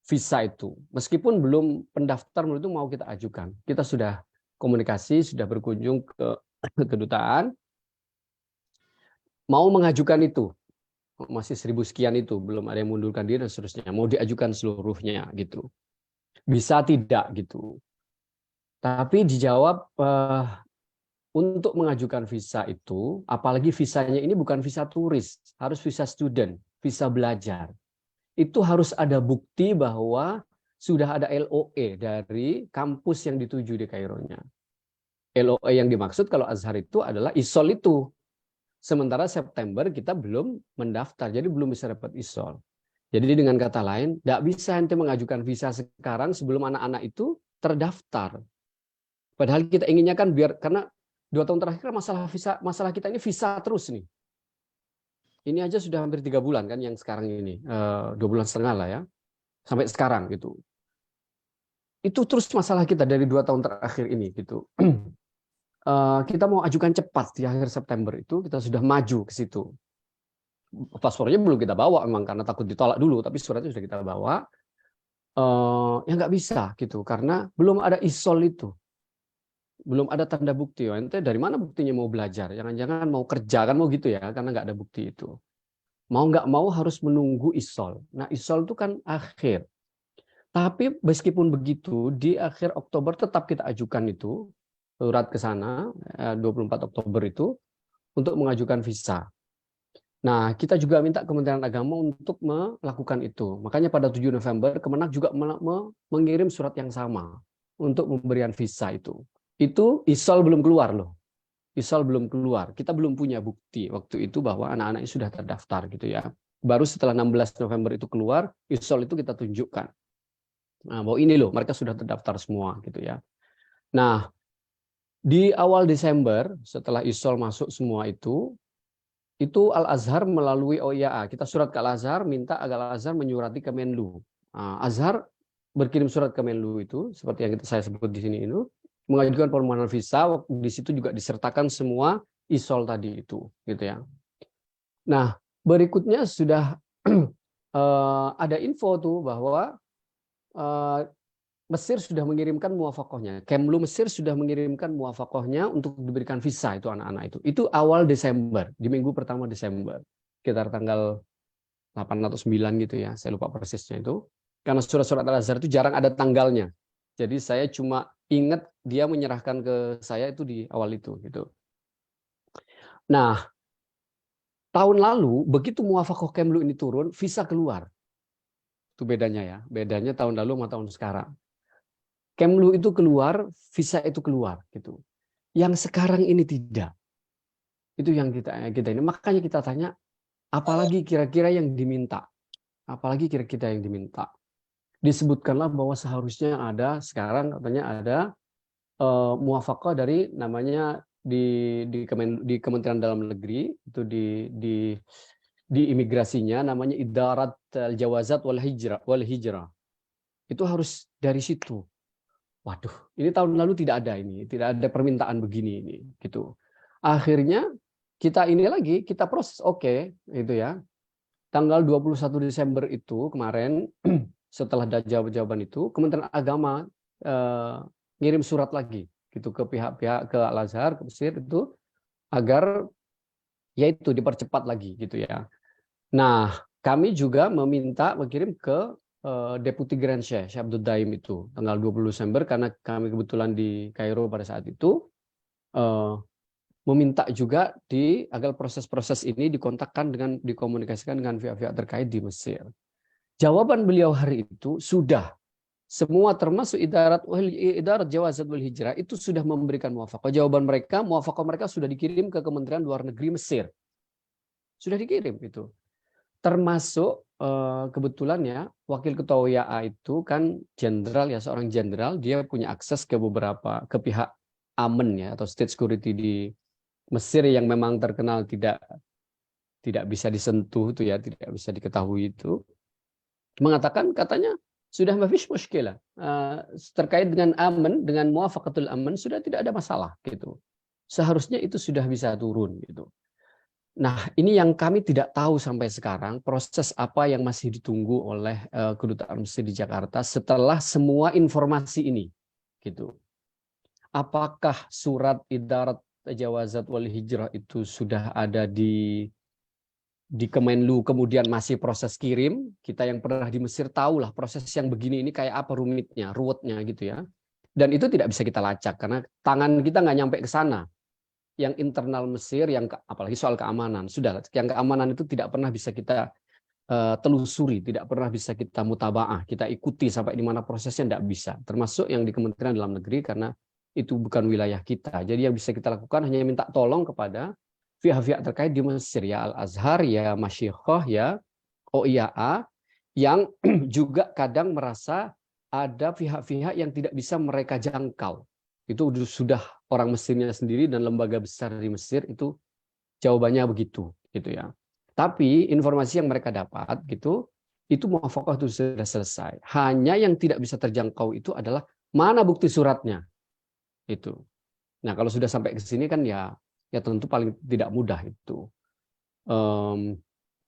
visa itu. Meskipun belum pendaftar itu mau kita ajukan. Kita sudah komunikasi, sudah berkunjung ke kedutaan, mau mengajukan itu. Masih 1000 sekian itu, belum ada yang mundurkan diri dan seterusnya. Mau diajukan seluruhnya gitu. Bisa tidak gitu. Tapi dijawab untuk mengajukan visa itu, apalagi visanya ini bukan visa turis, harus visa student, visa belajar. Itu harus ada bukti bahwa sudah ada LOE dari kampus yang dituju di Kaironya. LOE yang dimaksud kalau Azhar itu adalah ISOL itu. Sementara September kita belum mendaftar, jadi belum bisa dapat ISOL. Jadi dengan kata lain, tidak bisa ente mengajukan visa sekarang sebelum anak-anak itu terdaftar. Padahal kita inginnya kan biar, karena 2 tahun terakhir masalah kita ini visa terus nih. Ini aja sudah hampir 3 bulan kan yang sekarang ini, 2,5 bulan lah ya, sampai sekarang gitu. Itu terus masalah kita dari 2 tahun terakhir ini gitu. Kita mau ajukan cepat di akhir September itu, kita sudah maju ke situ. Paspornya belum kita bawa memang karena takut ditolak dulu, tapi suratnya sudah kita bawa. Ya nggak bisa gitu, karena belum ada ISOL itu. Belum ada tanda bukti. Ente dari mana buktinya mau belajar? Jangan-jangan mau kerja kan mau gitu ya, karena nggak ada bukti itu. Mau nggak mau harus menunggu ISOL. Nah ISOL itu kan akhir. Tapi meskipun begitu, di akhir Oktober tetap kita ajukan itu, surat ke sana, 24 Oktober itu, untuk mengajukan visa. Nah, kita juga minta Kementerian Agama untuk melakukan itu. Makanya pada 7 November, Kemenak juga mengirim surat yang sama untuk pemberian visa itu. Itu ISOL belum keluar loh. ISOL belum keluar. Kita belum punya bukti waktu itu bahwa anak-anak sudah terdaftar gitu ya. Baru setelah 16 November itu keluar, ISOL itu kita tunjukkan. Nah, bahwa ini loh, mereka sudah terdaftar semua gitu ya. Nah, di awal Desember, setelah ISOL masuk semua itu Al-Azhar melalui OIAA. Kita surat ke Al-Azhar, minta agar Al-Azhar menyurati ke Menlu. Nah, Azhar berkirim surat ke Menlu itu, seperti yang saya sebut di sini ini, mengajukan permohonan visa. Di situ juga disertakan semua ISOL tadi itu, gitu ya. Nah, berikutnya sudah ada info tuh bahwa Mesir sudah mengirimkan muafakohnya. Kemlu Mesir sudah mengirimkan muafakohnya untuk diberikan visa itu anak-anak itu. Itu awal Desember, di minggu pertama Desember. Sekitar tanggal 8 atau 9 gitu ya, saya lupa persisnya itu. Karena surat-surat Al-Azhar itu jarang ada tanggalnya. Jadi saya cuma ingat dia menyerahkan ke saya itu di awal itu gitu. Nah, tahun lalu begitu muwafaqah Kemlu ini turun, visa keluar. Itu bedanya ya. Bedanya tahun lalu sama tahun sekarang. Kemlu itu keluar, visa itu keluar gitu. Yang sekarang ini tidak. Itu yang kita ini. Makanya kita tanya, apalagi kira-kira yang diminta? Apalagi kira-kira yang diminta? Disebutkanlah bahwa seharusnya ada sekarang katanya ada muwafaqah dari namanya di Kementerian Dalam Negeri itu di imigrasinya namanya Idarat Al-Jawazat wal Hijrah. Itu harus dari situ. Waduh, ini tahun lalu tidak ada permintaan begini ini gitu. Akhirnya kita proses itu ya. Tanggal 21 Desember itu kemarin setelah ada jawaban itu, Kementerian Agama ngirim surat lagi gitu ke pihak-pihak ke Al-Azhar, ke Mesir itu agar yaitu dipercepat lagi gitu ya. Nah, kami juga mengirim ke Deputi Grand Syekh Abdul Daim itu tanggal 20 Desember karena kami kebetulan di Kairo pada saat itu meminta juga agar proses-proses ini dikomunikasikan dengan pihak-pihak terkait di Mesir. Jawaban beliau hari itu sudah semua termasuk Idarat Jawazat wal Hijrah itu sudah memberikan muwafaqah. Muwafaqah mereka sudah dikirim ke Kementerian Luar Negeri Mesir. Sudah dikirim itu. Termasuk kebetulan ya Wakil Ketua WIA itu kan jenderal ya, seorang jenderal, dia punya akses ke pihak Amen ya atau State Security di Mesir yang memang terkenal tidak bisa disentuh itu ya, tidak bisa diketahui itu. Mengatakan katanya sudah mafish mushkilah terkait dengan aman, dengan muwafaqatul aman sudah tidak ada masalah gitu. Seharusnya itu sudah bisa turun gitu. Nah, ini yang kami tidak tahu sampai sekarang proses apa yang masih ditunggu oleh kedutaan Mesir di Jakarta setelah semua informasi ini gitu. Apakah surat Idarat Jawazat wal Hijrah itu sudah ada di Kemenlu kemudian masih proses kirim? Kita yang pernah di Mesir tahulah proses yang begini ini kayak apa ruwetnya gitu ya. Dan itu tidak bisa kita lacak karena tangan kita nggak nyampe ke sana. Yang internal Mesir, apalagi soal keamanan, yang keamanan itu tidak pernah bisa kita telusuri, tidak pernah bisa kita mutabaah, kita ikuti sampai di mana prosesnya tidak bisa. Termasuk yang di Kementerian Dalam Negeri karena itu bukan wilayah kita. Jadi yang bisa kita lakukan hanya minta tolong kepada pihak-pihak terkait di Mesir, ya Al-Azhar, ya Masyikhah, ya OIAA, yang juga kadang merasa ada pihak-pihak yang tidak bisa mereka jangkau. Itu sudah orang Mesirnya sendiri dan lembaga besar di Mesir itu jawabannya begitu gitu ya. Tapi informasi yang mereka dapat gitu, itu muwafaqah itu sudah selesai. Hanya yang tidak bisa terjangkau itu adalah mana bukti suratnya. Itu. Nah, kalau sudah sampai ke sini kan ya tentu paling tidak mudah itu.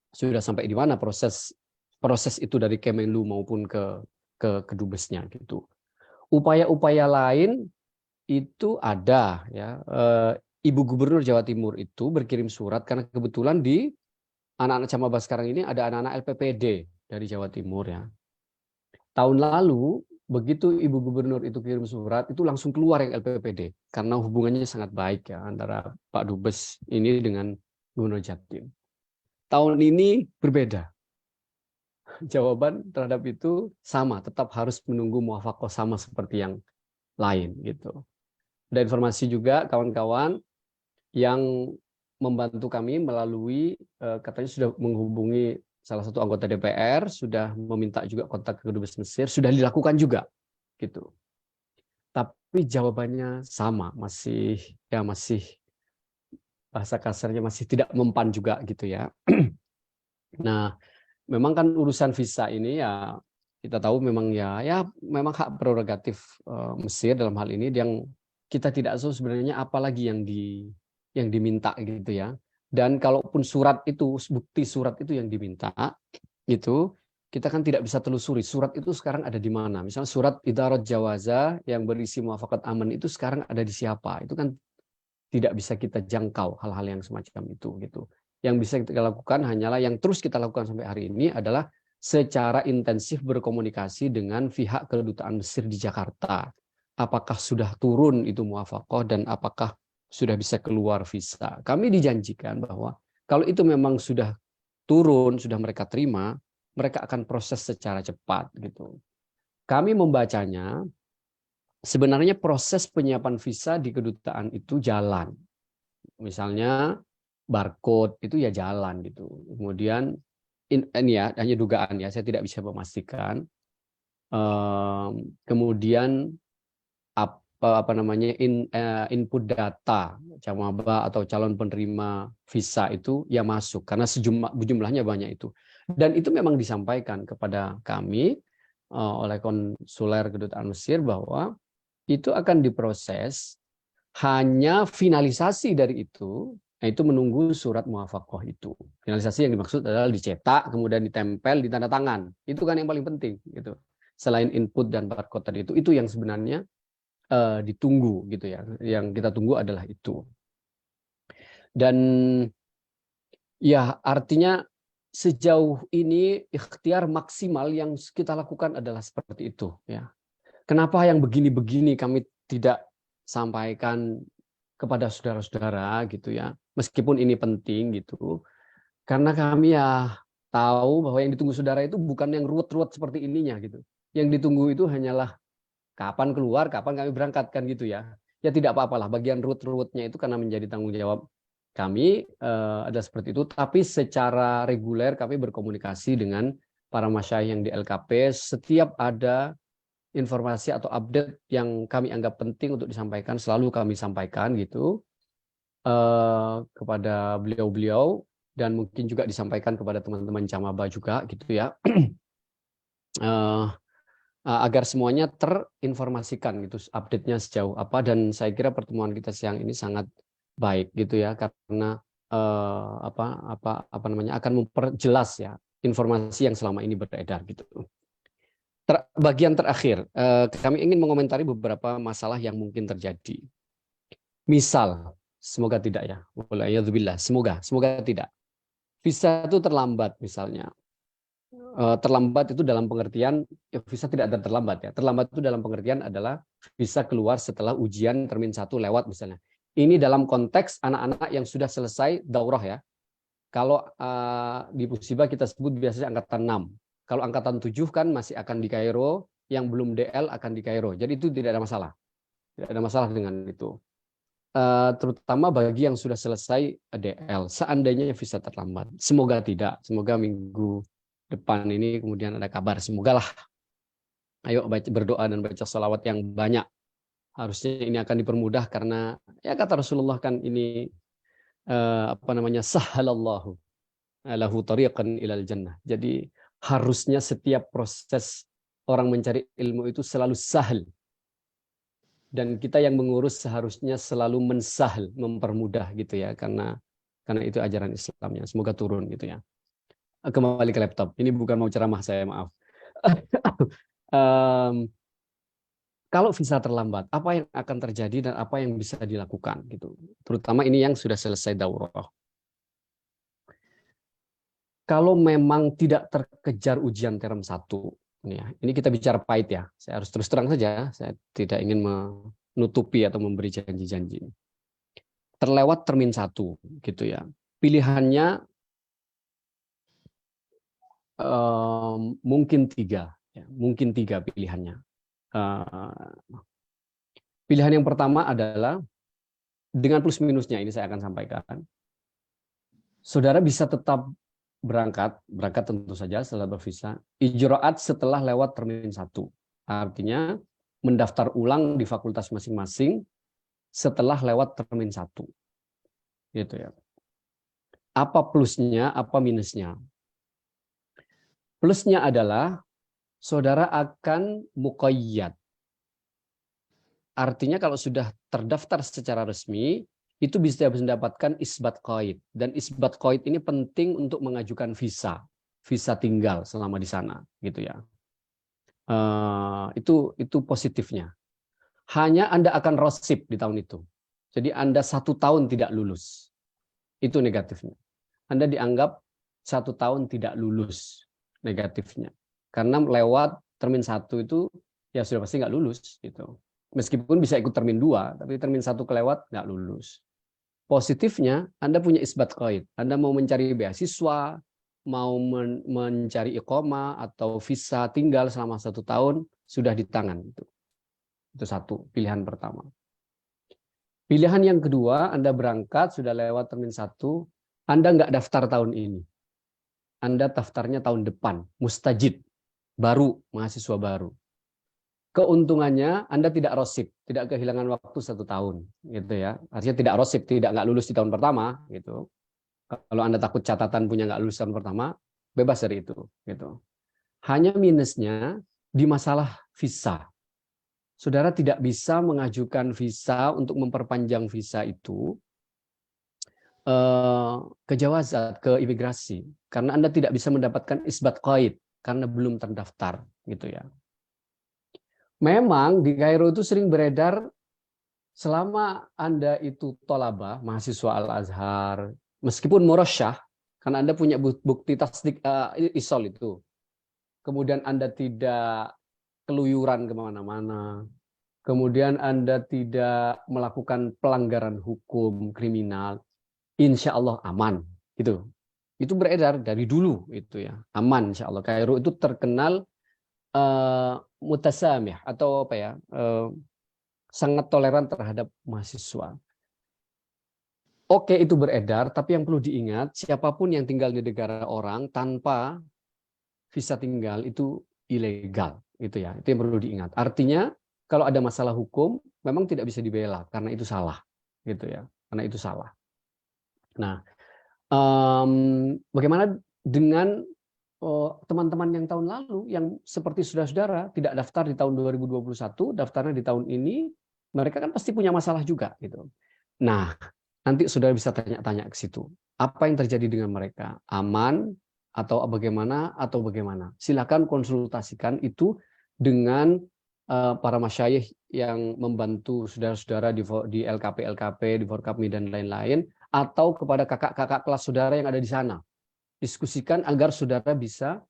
Sudah sampai di mana proses itu dari Kemenlu maupun ke kedubesnya gitu. Upaya-upaya lain itu ada ya. Ibu Gubernur Jawa Timur itu berkirim surat karena kebetulan di anak-anak Camabas sekarang ini ada anak-anak LPPD dari Jawa Timur ya. Tahun lalu begitu Ibu Gubernur itu kirim surat itu langsung keluar yang LPPD karena hubungannya sangat baik ya antara Pak Dubes ini dengan Gubernur Jatim. Tahun ini berbeda. Jawaban terhadap itu sama, tetap harus menunggu muwafaqah sama seperti yang lain gitu. Ada informasi juga kawan-kawan yang membantu kami melalui katanya sudah menghubungi salah satu anggota DPR, sudah meminta juga kontak ke Kedubes Mesir, sudah dilakukan juga gitu. Tapi jawabannya sama, masih bahasa kasarnya masih tidak mempan juga gitu ya. Nah, memang kan urusan visa ini ya kita tahu memang ya memang hak prerogatif Mesir dalam hal ini, yang kita tidak tahu sebenarnya apa lagi yang diminta gitu ya. Dan kalaupun bukti surat itu yang diminta itu kita kan tidak bisa telusuri surat itu sekarang ada di mana. Misalnya surat Idarat Jawaza yang berisi muwafaqat aman itu sekarang ada di siapa? Itu kan tidak bisa kita jangkau hal-hal yang semacam itu gitu. Yang bisa kita lakukan hanyalah yang terus kita lakukan sampai hari ini adalah secara intensif berkomunikasi dengan pihak kedutaan Mesir di Jakarta. Apakah sudah turun itu muwafaqah dan apakah sudah bisa keluar visa. Kami dijanjikan bahwa kalau itu memang sudah turun, sudah mereka terima, mereka akan proses secara cepat gitu. Kami membacanya, sebenarnya proses penyiapan visa di kedutaan itu jalan. Misalnya barcode itu ya jalan gitu. Kemudian ini ya hanya dugaan ya, saya tidak bisa memastikan. Kemudian apa namanya input data camaba atau calon penerima visa itu ya masuk karena jumlahnya banyak itu, dan itu memang disampaikan kepada kami oleh konsuler kedutaan Mesir bahwa itu akan diproses, hanya finalisasi dari itu yaitu menunggu surat muwafaqah itu. Finalisasi yang dimaksud adalah dicetak kemudian ditempel di tanda tangan, itu kan yang paling penting gitu. Selain input dan barcode tadi itu yang sebenarnya ditunggu gitu ya. Yang kita tunggu adalah itu. Dan ya artinya sejauh ini ikhtiar maksimal yang kita lakukan adalah seperti itu ya. Kenapa yang begini-begini kami tidak sampaikan kepada saudara-saudara gitu ya. Meskipun ini penting gitu. Karena kami ya tahu bahwa yang ditunggu saudara itu bukan yang ruwet-ruwet seperti ininya gitu. Yang ditunggu itu hanyalah kapan keluar, kapan kami berangkat kan gitu ya. Ya tidak apa-apalah, bagian ruwet-ruwetnya itu karena menjadi tanggung jawab kami ada seperti itu. Tapi secara reguler kami berkomunikasi dengan para masyayikh yang di LKP. Setiap ada informasi atau update yang kami anggap penting untuk disampaikan, selalu kami sampaikan gitu kepada beliau-beliau, dan mungkin juga disampaikan kepada teman-teman Camaba juga gitu ya. Agar semuanya terinformasikan gitu update-nya sejauh apa, dan saya kira pertemuan kita siang ini sangat baik gitu ya karena apa namanya akan memperjelas ya informasi yang selama ini beredar gitu. Bagian terakhir kami ingin mengomentari beberapa masalah yang mungkin terjadi. Misal, semoga tidak ya, wala'iyadzubillah, semoga tidak. Visa itu terlambat misalnya. Terlambat itu dalam pengertian visa tidak ada terlambat ya. Terlambat itu dalam pengertian adalah visa keluar setelah ujian termin 1 lewat misalnya. Ini dalam konteks anak-anak yang sudah selesai daurah ya. Kalau di Musibah kita sebut biasanya angkatan 6. Kalau angkatan 7 kan masih akan di Kairo, yang belum DL akan di Kairo. Jadi itu tidak ada masalah. Tidak ada masalah dengan itu. Terutama bagi yang sudah selesai DL. Seandainya visa terlambat. Semoga tidak. Semoga minggu depan ini kemudian ada kabar. Semoga lah. Ayo berdoa dan baca sholawat yang banyak. Harusnya ini akan dipermudah karena ya kata Rasulullah kan ini sahhalallahu lahu tariqan ilal jannah. Jadi harusnya setiap proses orang mencari ilmu itu selalu sahal. Dan kita yang mengurus seharusnya selalu mensahal, mempermudah gitu ya, karena itu ajaran Islamnya. Semoga turun gitu ya. Kembali ke laptop. Ini bukan mau ceramah saya, maaf. Kalau visa terlambat, apa yang akan terjadi dan apa yang bisa dilakukan gitu. Terutama ini yang sudah selesai daurah. Kalau memang tidak terkejar ujian term 1, ini kita bicara pahit ya. Saya harus terus terang saja, saya tidak ingin menutupi atau memberi janji-janji. Terlewat termin 1 gitu ya. Pilihannya mungkin 3 ya, mungkin 3 pilihannya. Pilihan yang pertama adalah dengan plus minusnya, ini saya akan sampaikan. Saudara bisa tetap berangkat tentu saja setelah bervisa, ijraat setelah lewat termin 1. Artinya mendaftar ulang di fakultas masing-masing setelah lewat termin 1. Gitu ya. Apa plusnya, apa minusnya? Plusnya adalah saudara akan muqayyad. Artinya kalau sudah terdaftar secara resmi, itu bisa mendapatkan isbat qaid. Dan isbat qaid ini penting untuk mengajukan visa tinggal selama di sana, gitu ya. Itu positifnya. Hanya Anda akan rosip di tahun itu. Jadi Anda 1 tahun tidak lulus. Itu negatifnya. Anda dianggap 1 tahun tidak lulus, negatifnya. Karena lewat termin 1 itu ya sudah pasti nggak lulus gitu. Meskipun bisa ikut termin 2, tapi termin 1 kelewat nggak lulus. Positifnya, Anda punya isbat qaid. Anda mau mencari beasiswa, mau mencari iqamah atau visa tinggal selama 1 tahun, sudah di tangan. Itu satu, pilihan pertama. Pilihan yang kedua, Anda berangkat, sudah lewat termin 1, Anda nggak daftar tahun ini. Anda daftarnya tahun depan, mustajid, baru, mahasiswa baru. Keuntungannya Anda tidak rosip, tidak kehilangan waktu 1 tahun, gitu ya. Artinya tidak rosip, tidak nggak lulus di tahun pertama, gitu. Kalau Anda takut catatan punya nggak lulus tahun pertama, bebas dari itu, gitu. Hanya minusnya di masalah visa. Saudara tidak bisa mengajukan visa untuk memperpanjang visa itu ke jawazat, ke imigrasi, karena Anda tidak bisa mendapatkan isbat qaid karena belum terdaftar, gitu ya. Memang di Kairo itu sering beredar selama Anda itu tolabah, mahasiswa Al-Azhar, meskipun murasyah, karena Anda punya bukti tasdik isol itu, kemudian Anda tidak keluyuran kemana-mana, kemudian Anda tidak melakukan pelanggaran hukum kriminal, insya Allah aman, gitu. Itu beredar dari dulu itu ya, aman insya Allah. Kairo itu terkenal mutasamih atau apa ya, sangat toleran terhadap mahasiswa. Oke, itu beredar, tapi yang perlu diingat, siapapun yang tinggal di negara orang tanpa visa tinggal itu ilegal, gitu ya. Itu yang perlu diingat. Artinya kalau ada masalah hukum memang tidak bisa dibela karena itu salah, gitu ya. Karena itu salah. Nah, bagaimana dengan teman-teman yang tahun lalu yang seperti saudara-saudara tidak daftar di tahun 2021, daftarnya di tahun ini, mereka kan pasti punya masalah juga gitu. Nah, nanti saudara bisa tanya-tanya ke situ. Apa yang terjadi dengan mereka? Aman atau bagaimana atau bagaimana? Silakan konsultasikan itu dengan para masyayikh yang membantu saudara-saudara di LKP, di Forkapmi dan lain-lain, atau kepada kakak-kakak kelas saudara yang ada di sana. Diskusikan agar saudara bisa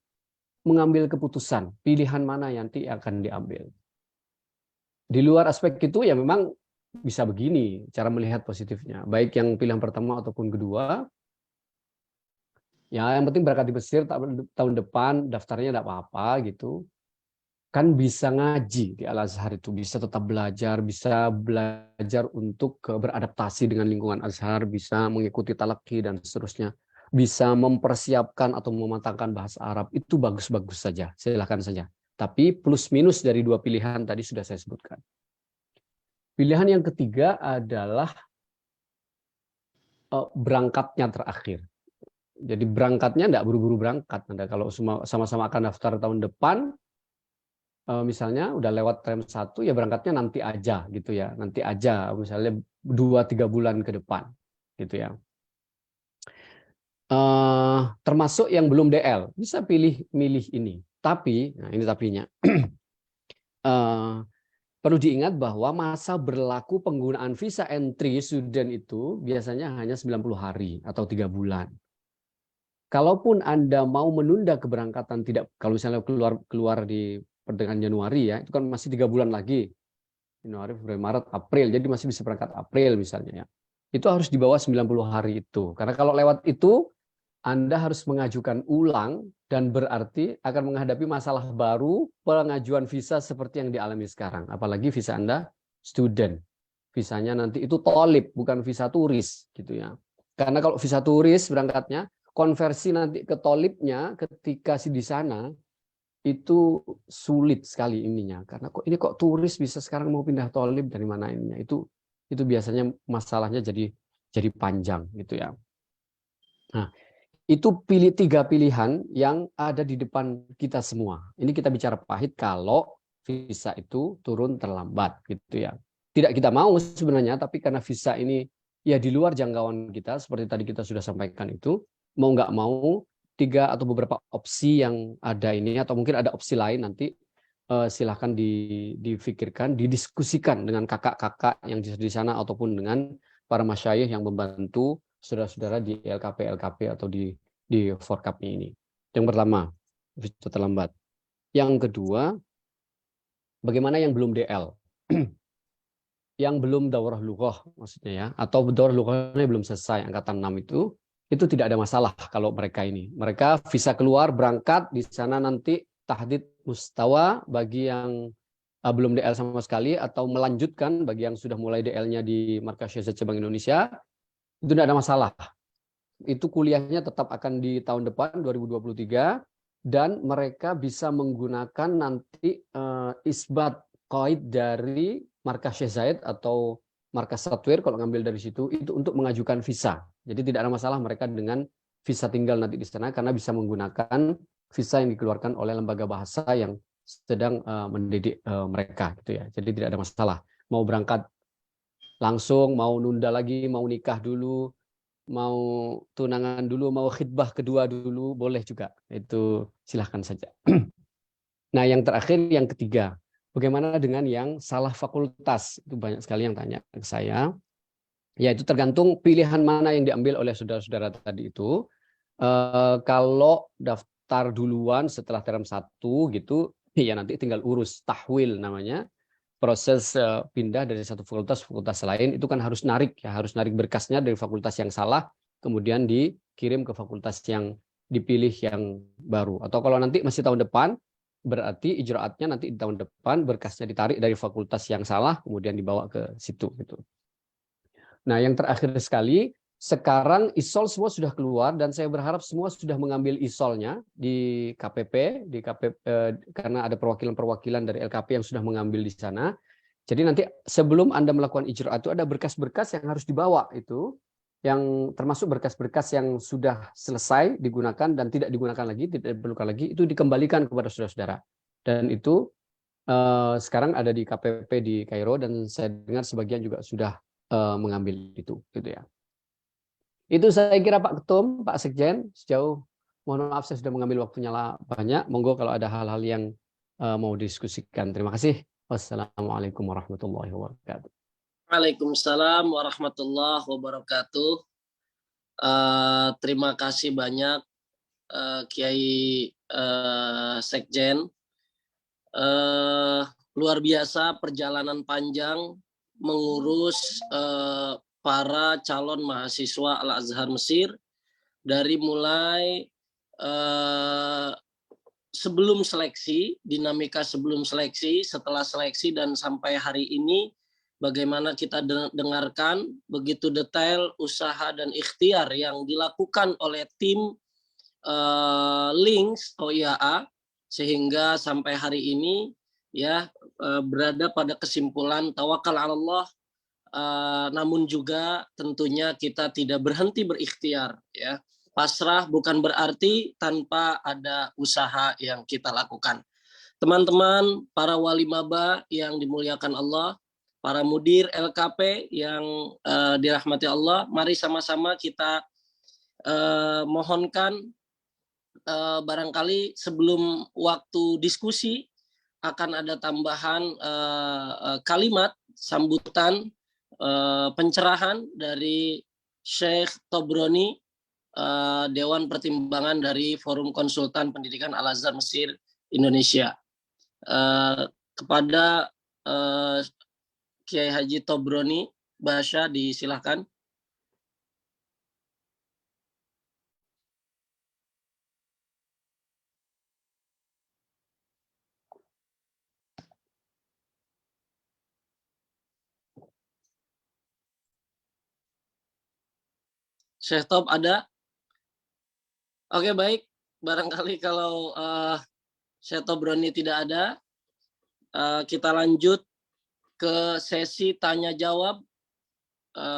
mengambil keputusan pilihan mana yang nanti akan diambil. Di luar aspek itu ya memang bisa begini cara melihat positifnya, baik yang pilihan pertama ataupun kedua. Ya yang penting berangkat di Mesir tahun depan, daftarnya tidak apa-apa gitu. Kan bisa ngaji di Al-Azhar itu, bisa tetap belajar, bisa belajar untuk beradaptasi dengan lingkungan Azhar, bisa mengikuti talaqi dan seterusnya. Bisa mempersiapkan atau mematangkan bahasa Arab, itu bagus-bagus saja, silakan saja. Tapi plus minus dari 2 pilihan tadi sudah saya sebutkan. Pilihan yang ketiga adalah berangkatnya terakhir. Jadi berangkatnya tidak buru-buru berangkat. Anda kalau sama-sama akan daftar tahun depan, misalnya udah lewat term 1, ya berangkatnya nanti aja gitu ya. Nanti aja, misalnya 2-3 bulan ke depan gitu ya. Termasuk yang belum DL bisa milih ini, tapi nah ini tapinya perlu diingat bahwa masa berlaku penggunaan visa entry student itu biasanya hanya 90 hari atau 3 bulan. Kalaupun Anda mau menunda keberangkatan, tidak, kalau misalnya keluar di pertengahan Januari ya, itu kan masih 3 bulan lagi, Januari, Februari, Maret, April, jadi masih bisa berangkat April misalnya ya. Itu harus di bawah 90 hari itu, karena kalau lewat itu Anda harus mengajukan ulang dan berarti akan menghadapi masalah baru pengajuan visa seperti yang dialami sekarang. Apalagi visa Anda student. Visanya nanti itu tolib, bukan visa turis gitu ya. Karena kalau visa turis berangkatnya, konversi nanti ke tolibnya ketika di sana itu sulit sekali ininya. Karena kok turis bisa sekarang mau pindah tolib dari mana ininya. Itu biasanya masalahnya jadi panjang gitu ya. Nah, itu 3 pilihan yang ada di depan kita semua. Ini kita bicara pahit kalau visa itu turun terlambat gitu ya. Tidak kita mau sebenarnya, tapi karena visa ini ya di luar jangkauan kita, seperti tadi kita sudah sampaikan itu, mau nggak mau 3 atau beberapa opsi yang ada ini, atau mungkin ada opsi lain nanti silahkan difikirkan, didiskusikan dengan kakak-kakak yang di sana ataupun dengan para masyayikh yang membantu saudara-saudara di LKP atau di Forkapmi ini. Yang pertama, visa terlambat. Yang kedua, bagaimana yang belum DL? Yang belum daurah lughah maksudnya ya, atau daurah lughahnya belum selesai angkatan 6 itu tidak ada masalah kalau mereka ini. Mereka visa keluar, berangkat di sana nanti tahdid mustawa bagi yang belum DL sama sekali, atau melanjutkan bagi yang sudah mulai DL-nya di Markas Syekh Bank Indonesia, itu tidak ada masalah. Itu kuliahnya tetap akan di tahun depan 2023, dan mereka bisa menggunakan nanti isbat qaid dari Markas Syekh Zayed atau Markas Satwir kalau ngambil dari situ, itu untuk mengajukan visa. Jadi tidak ada masalah mereka dengan visa tinggal nanti di sana, karena bisa menggunakan visa yang dikeluarkan oleh lembaga bahasa yang sedang mendidik mereka gitu ya. Jadi tidak ada masalah. Mau berangkat langsung, mau nunda lagi, mau nikah dulu, mau tunangan dulu, mau khidbah kedua dulu, boleh juga. Itu silahkan saja. Nah, yang terakhir, yang ketiga, bagaimana dengan yang salah fakultas? Itu banyak sekali yang tanya ke saya. Ya, itu tergantung pilihan mana yang diambil oleh saudara-saudara tadi itu. Kalau daftar duluan setelah term 1 gitu, ya nanti tinggal urus tahwil namanya. Proses pindah dari satu fakultas lain itu kan harus narik ya, harus narik berkasnya dari fakultas yang salah, kemudian dikirim ke fakultas yang dipilih yang baru. Atau kalau nanti masih tahun depan, berarti ijraatnya nanti di tahun depan berkasnya ditarik dari fakultas yang salah, kemudian dibawa ke situ gitu. Nah, yang terakhir sekali, sekarang ISOL semua sudah keluar, dan saya berharap semua sudah mengambil ISOL-nya di KPP, karena ada perwakilan-perwakilan dari LKP yang sudah mengambil di sana. Jadi nanti sebelum Anda melakukan ijraat itu ada berkas-berkas yang harus dibawa itu, yang termasuk berkas-berkas yang sudah selesai digunakan dan tidak digunakan lagi, tidak diperlukan lagi, itu dikembalikan kepada saudara-saudara. Dan itu sekarang ada di KPP di Kairo, dan saya dengar sebagian juga sudah mengambil itu, gitu ya. Itu saya kira Pak Ketum, Pak Sekjen, sejauh mohon maaf saya sudah mengambil waktunya banyak. Monggo kalau ada hal-hal yang mau diskusikan. Terima kasih. Wassalamualaikum warahmatullahi wabarakatuh. Waalaikumsalam warahmatullahi wabarakatuh. Terima kasih banyak Kiai Sekjen. Luar biasa perjalanan panjang mengurus para calon mahasiswa Al-Azhar Mesir, dari mulai sebelum seleksi, dinamika sebelum seleksi, setelah seleksi, dan sampai hari ini bagaimana kita dengarkan begitu detail usaha dan ikhtiar yang dilakukan oleh tim Links OIAA, sehingga sampai hari ini ya berada pada kesimpulan tawakal 'ala Allah. Namun juga tentunya kita tidak berhenti berikhtiar ya. Pasrah bukan berarti tanpa ada usaha yang kita lakukan. Teman-teman para wali maba yang dimuliakan Allah, para mudir LKP yang dirahmati Allah, mari sama-sama kita mohonkan barangkali sebelum waktu diskusi akan ada tambahan kalimat sambutan pencerahan dari Syekh Tobroni, Dewan Pertimbangan dari Forum Konsultan Pendidikan Al-Azhar Mesir Indonesia. Kepada Kiai Haji Tobroni Basya, disilahkan. Syekh Top ada? Oke, baik. Barangkali kalau Syekh Tobroni tidak ada, kita lanjut ke sesi tanya jawab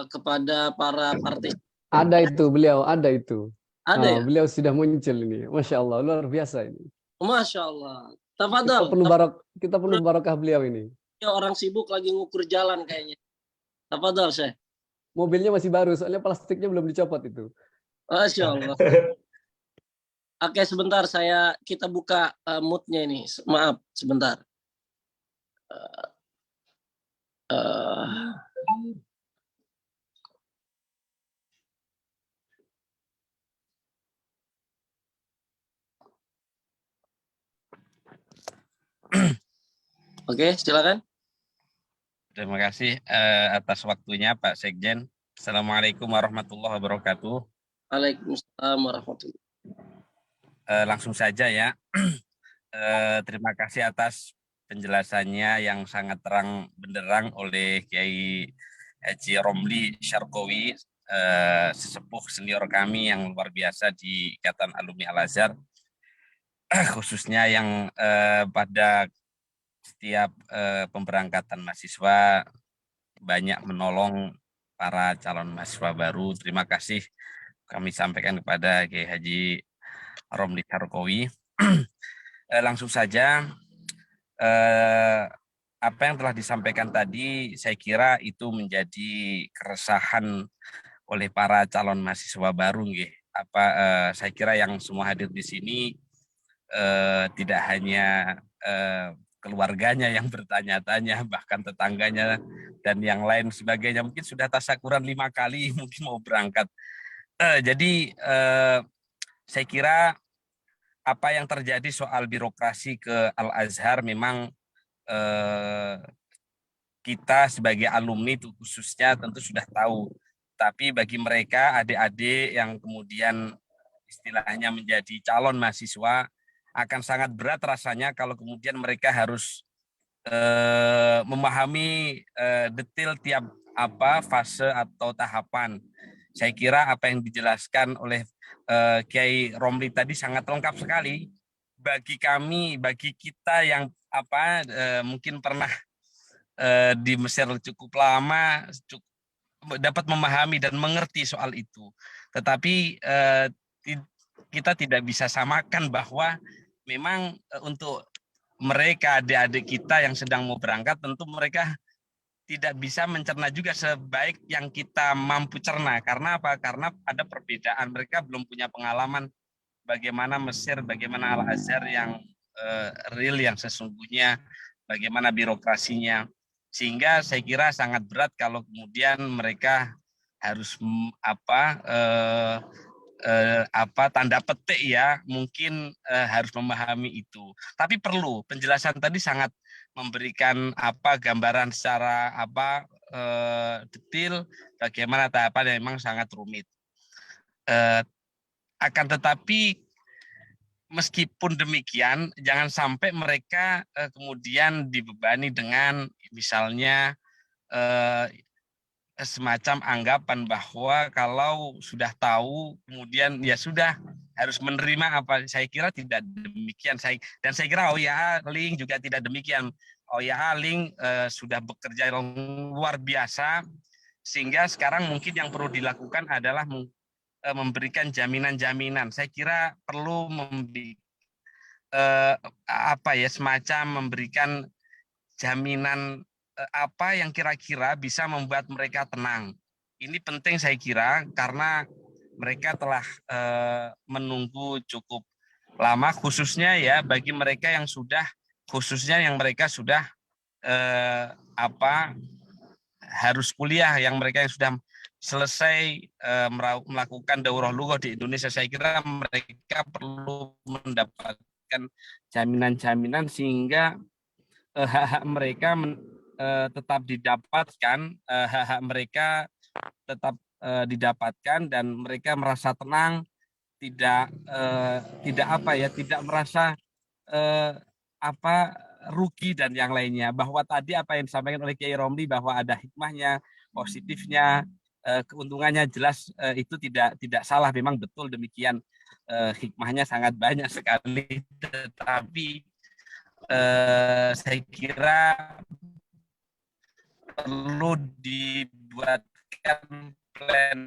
kepada para partisipan. Ada itu beliau, ada itu. Ada ya? Beliau sudah muncul ini. Masya Allah, luar biasa ini. Masya Allah. Kita Tafadhol. perlu barokah beliau ini. Orang sibuk lagi ngukur jalan kayaknya. Tafadhol, Syekh. Mobilnya masih baru, soalnya plastiknya belum dicopot itu. Masya Allah. Oke, sebentar kita buka mood-nya ini. Maaf, sebentar. Oke, silakan. Terima kasih atas waktunya Pak Sekjen. Assalamualaikum warahmatullahi wabarakatuh. Waalaikumsalam warahmatullahi. Langsung saja ya. Terima kasih atas penjelasannya yang sangat terang benderang oleh Kiai Haji Romli Syarqawi, sesepuh senior kami yang luar biasa di Ikatan Alumni Al-Azhar, khususnya yang pada setiap pemberangkatan mahasiswa banyak menolong para calon mahasiswa baru. Terima kasih kami sampaikan kepada Kiai Haji Romli Syarqawi. Langsung saja, apa yang telah disampaikan tadi saya kira itu menjadi keresahan oleh para calon mahasiswa baru. Saya kira yang semua hadir di sini tidak hanya keluarganya yang bertanya-tanya, bahkan tetangganya dan yang lain sebagainya mungkin sudah tasyakuran 5 kali mungkin mau berangkat. Jadi saya kira apa yang terjadi soal birokrasi ke Al-Azhar memang kita sebagai alumni itu khususnya tentu sudah tahu. Tapi bagi mereka adik-adik yang kemudian istilahnya menjadi calon mahasiswa akan sangat berat rasanya kalau kemudian mereka harus memahami detail tiap fase atau tahapan. Saya kira apa yang dijelaskan oleh Kiai Romli tadi sangat lengkap sekali bagi kami, bagi kita yang mungkin pernah di Mesir cukup lama, dapat memahami dan mengerti soal itu. Tetapi kita tidak bisa samakan bahwa memang untuk mereka adik-adik kita yang sedang mau berangkat tentu mereka tidak bisa mencerna juga sebaik yang kita mampu cerna. Karena apa? Karena ada perbedaan. Mereka belum punya pengalaman bagaimana Mesir, bagaimana Al-Azhar yang real, yang sesungguhnya, bagaimana birokrasinya. Sehingga saya kira sangat berat kalau kemudian mereka harus tanda petik ya, mungkin harus memahami itu. Tapi perlu penjelasan tadi sangat memberikan gambaran secara detail bagaimana tahapan yang memang sangat rumit. Akan tetapi meskipun demikian jangan sampai mereka kemudian dibebani dengan misalnya semacam anggapan bahwa kalau sudah tahu kemudian ya sudah harus menerima apa. Saya kira tidak demikian. Saya kira OYA Link juga tidak demikian. OYA Link sudah bekerja luar biasa sehingga sekarang mungkin yang perlu dilakukan adalah memberikan jaminan-jaminan. Saya kira perlu semacam memberikan jaminan apa yang kira-kira bisa membuat mereka tenang. Ini penting saya kira karena mereka telah menunggu cukup lama, khususnya ya bagi mereka yang sudah harus kuliah, yang mereka yang sudah selesai melakukan daurah lughah di Indonesia. Saya kira mereka perlu mendapatkan jaminan-jaminan sehingga hak-hak mereka tetap didapatkan, hak-hak mereka tetap didapatkan dan mereka merasa tenang, tidak merasa rugi dan yang lainnya. Bahwa tadi apa yang disampaikan oleh Kiai Romli bahwa ada hikmahnya, positifnya, keuntungannya jelas, itu tidak salah, memang betul demikian. Hikmahnya sangat banyak sekali, tetapi saya kira perlu dibuatkan plan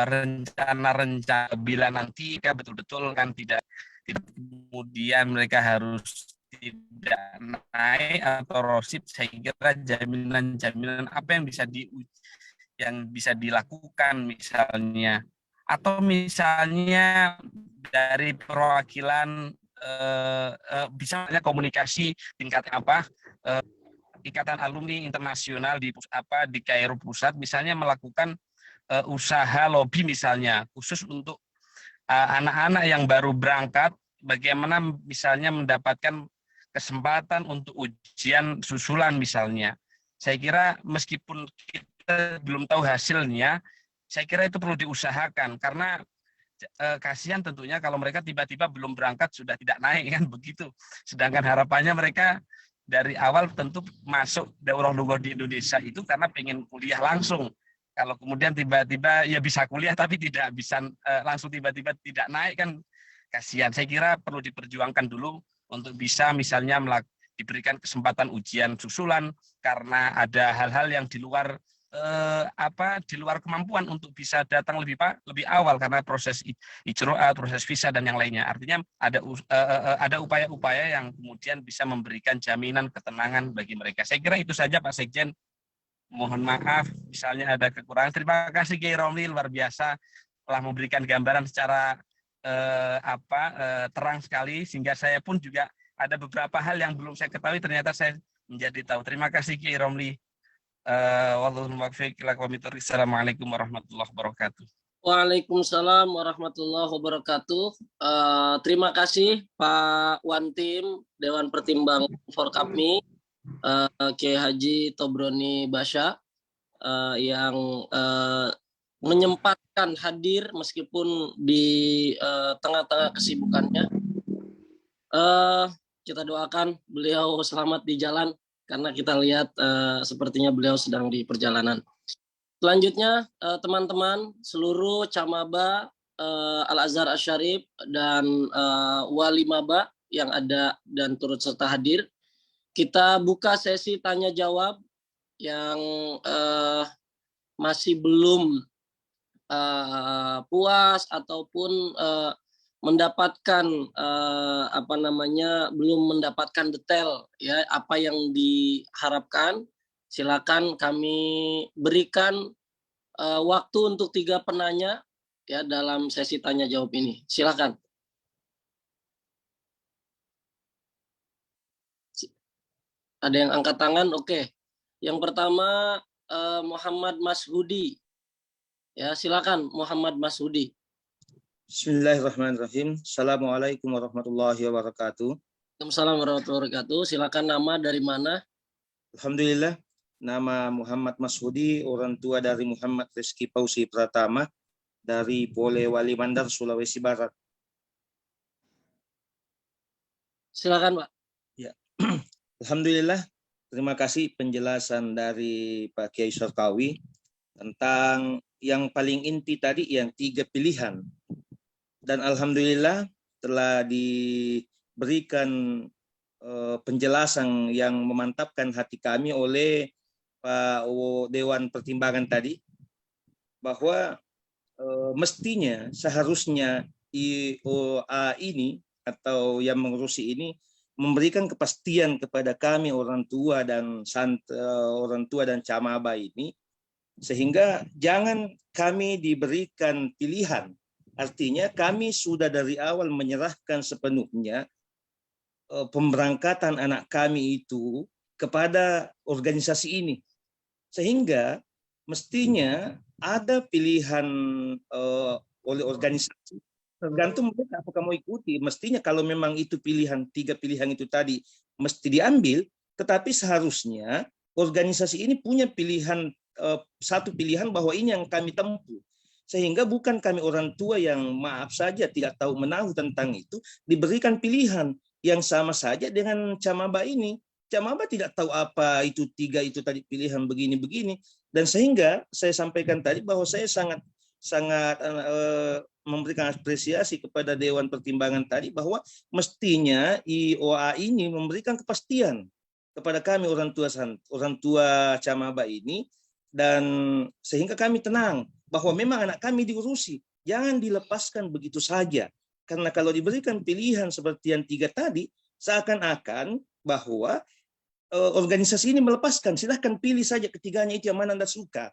rencana-rencana bila nanti betul-betul kan tidak kemudian mereka harus tidak naik atau rosip. Saya kira jaminan-jaminan apa yang bisa dilakukan misalnya, atau misalnya dari perwakilan bisa komunikasi tingkat Ikatan Alumni Internasional di Kairo Pusat misalnya melakukan usaha lobby misalnya khusus untuk anak-anak yang baru berangkat, bagaimana misalnya mendapatkan kesempatan untuk ujian susulan misalnya. Saya kira meskipun kita belum tahu hasilnya, saya kira itu perlu diusahakan karena kasihan tentunya kalau mereka tiba-tiba belum berangkat sudah tidak naik kan begitu. Sedangkan harapannya mereka dari awal tentu masuk daurah lugah di Indonesia itu karena pengen kuliah langsung. Kalau kemudian tiba-tiba ya bisa kuliah tapi tidak bisa langsung tiba-tiba tidak naik kan kasihan. Saya kira perlu diperjuangkan dulu untuk bisa misalnya diberikan kesempatan ujian susulan karena ada hal-hal yang di luar di luar kemampuan untuk bisa datang lebih awal karena proses ijro'at, proses visa dan yang lainnya. Artinya ada upaya-upaya yang kemudian bisa memberikan jaminan ketenangan bagi mereka. Saya kira itu saja Pak Sekjen. Mohon maaf misalnya ada kekurangan. Terima kasih Kiai Romli, luar biasa telah memberikan gambaran secara terang sekali sehingga saya pun juga ada beberapa hal yang belum saya ketahui ternyata saya menjadi tahu. Terima kasih Kiai Romli. Assalamualaikum warahmatullahi wabarakatuh. Waalaikumsalam warahmatullahi wabarakatuh. Terima kasih Pak Wantim Dewan Pertimbangan Forkapmi, Kiai Haji Tobroni Basya yang menyempatkan hadir meskipun di tengah-tengah kesibukannya. Kita doakan beliau selamat di jalan karena kita lihat sepertinya beliau sedang di perjalanan. Selanjutnya teman-teman seluruh camaba Al-Azhar Asy-Syarif dan wali maba yang ada dan turut serta hadir, kita buka sesi tanya jawab yang masih belum puas ataupun mendapatkan belum mendapatkan detail ya apa yang diharapkan, silakan kami berikan waktu untuk 3 penanya ya dalam sesi tanya jawab ini. Silakan. Ada yang angkat tangan? Oke. Yang pertama Muhammad Mashudi. Ya, silakan Muhammad Mashudi. Bismillahirrahmanirrahim. Assalamualaikum warahmatullahi wabarakatuh. Waalaikumsalam warahmatullahi wabarakatuh. Silakan nama dari mana? Alhamdulillah, nama Muhammad Mashudi, orang tua dari Muhammad Rizky Pausi Pratama dari Polewali Mandar, Sulawesi Barat. Silakan, Pak. Ya. Alhamdulillah, terima kasih penjelasan dari Pak Kiai Sarkawi tentang yang paling inti tadi yang 3 pilihan. Dan alhamdulillah telah diberikan penjelasan yang memantapkan hati kami oleh Pak Dewan Pertimbangan tadi bahwa mestinya seharusnya IOA ini atau yang mengurusi ini memberikan kepastian kepada kami orang tua dan camaba ini sehingga jangan kami diberikan pilihan. Artinya kami sudah dari awal menyerahkan sepenuhnya pemberangkatan anak kami itu kepada organisasi ini. Sehingga mestinya ada pilihan oleh organisasi. Tergantung mereka apakah mau ikuti. Mestinya kalau memang itu pilihan, 3 pilihan itu tadi mesti diambil. Tetapi seharusnya organisasi ini punya pilihan, satu pilihan bahwa ini yang kami tempuh. Sehingga bukan kami orang tua yang maaf saja tidak tahu menahu tentang itu, diberikan pilihan yang sama saja dengan camaba ini. Camaba tidak tahu apa itu 3 itu tadi pilihan begini-begini. Dan sehingga saya sampaikan tadi bahwa saya sangat memberikan apresiasi kepada Dewan Pertimbangan tadi bahwa mestinya IOA ini memberikan kepastian kepada kami orang tua camaba ini, dan sehingga kami tenang bahwa memang anak kami diurusi, jangan dilepaskan begitu saja. Karena kalau diberikan pilihan seperti yang 3 tadi, seakan-akan bahwa organisasi ini melepaskan, silahkan pilih saja ketiganya itu yang mana Anda suka.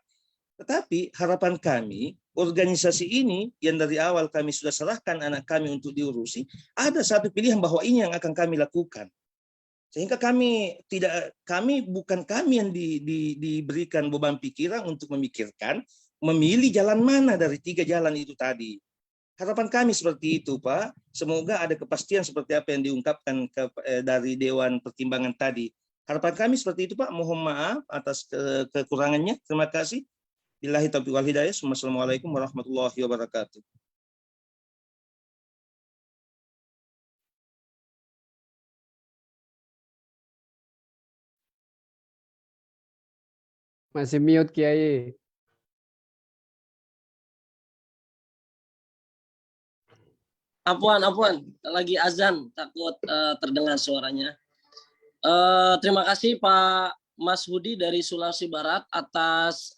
Tetapi harapan kami, organisasi ini yang dari awal kami sudah serahkan anak kami untuk diurusi, ada satu pilihan bahwa ini yang akan kami lakukan. Sehingga bukan kami yang diberikan beban pikiran untuk memikirkan memilih jalan mana dari 3 jalan itu tadi. Harapan kami seperti itu, Pak. Semoga ada kepastian seperti apa yang diungkapkan dari Dewan Pertimbangan tadi. Harapan kami seperti itu, Pak. Mohon maaf atas kekurangannya. Terima kasih. Billahi taufiq wal hidayah. Wassalamualaikum warahmatullahi wabarakatuh. Masih mute Kiai. Apuan, lagi azan, takut terdengar suaranya. Terima kasih Pak Mas Hudi dari Sulawesi Barat atas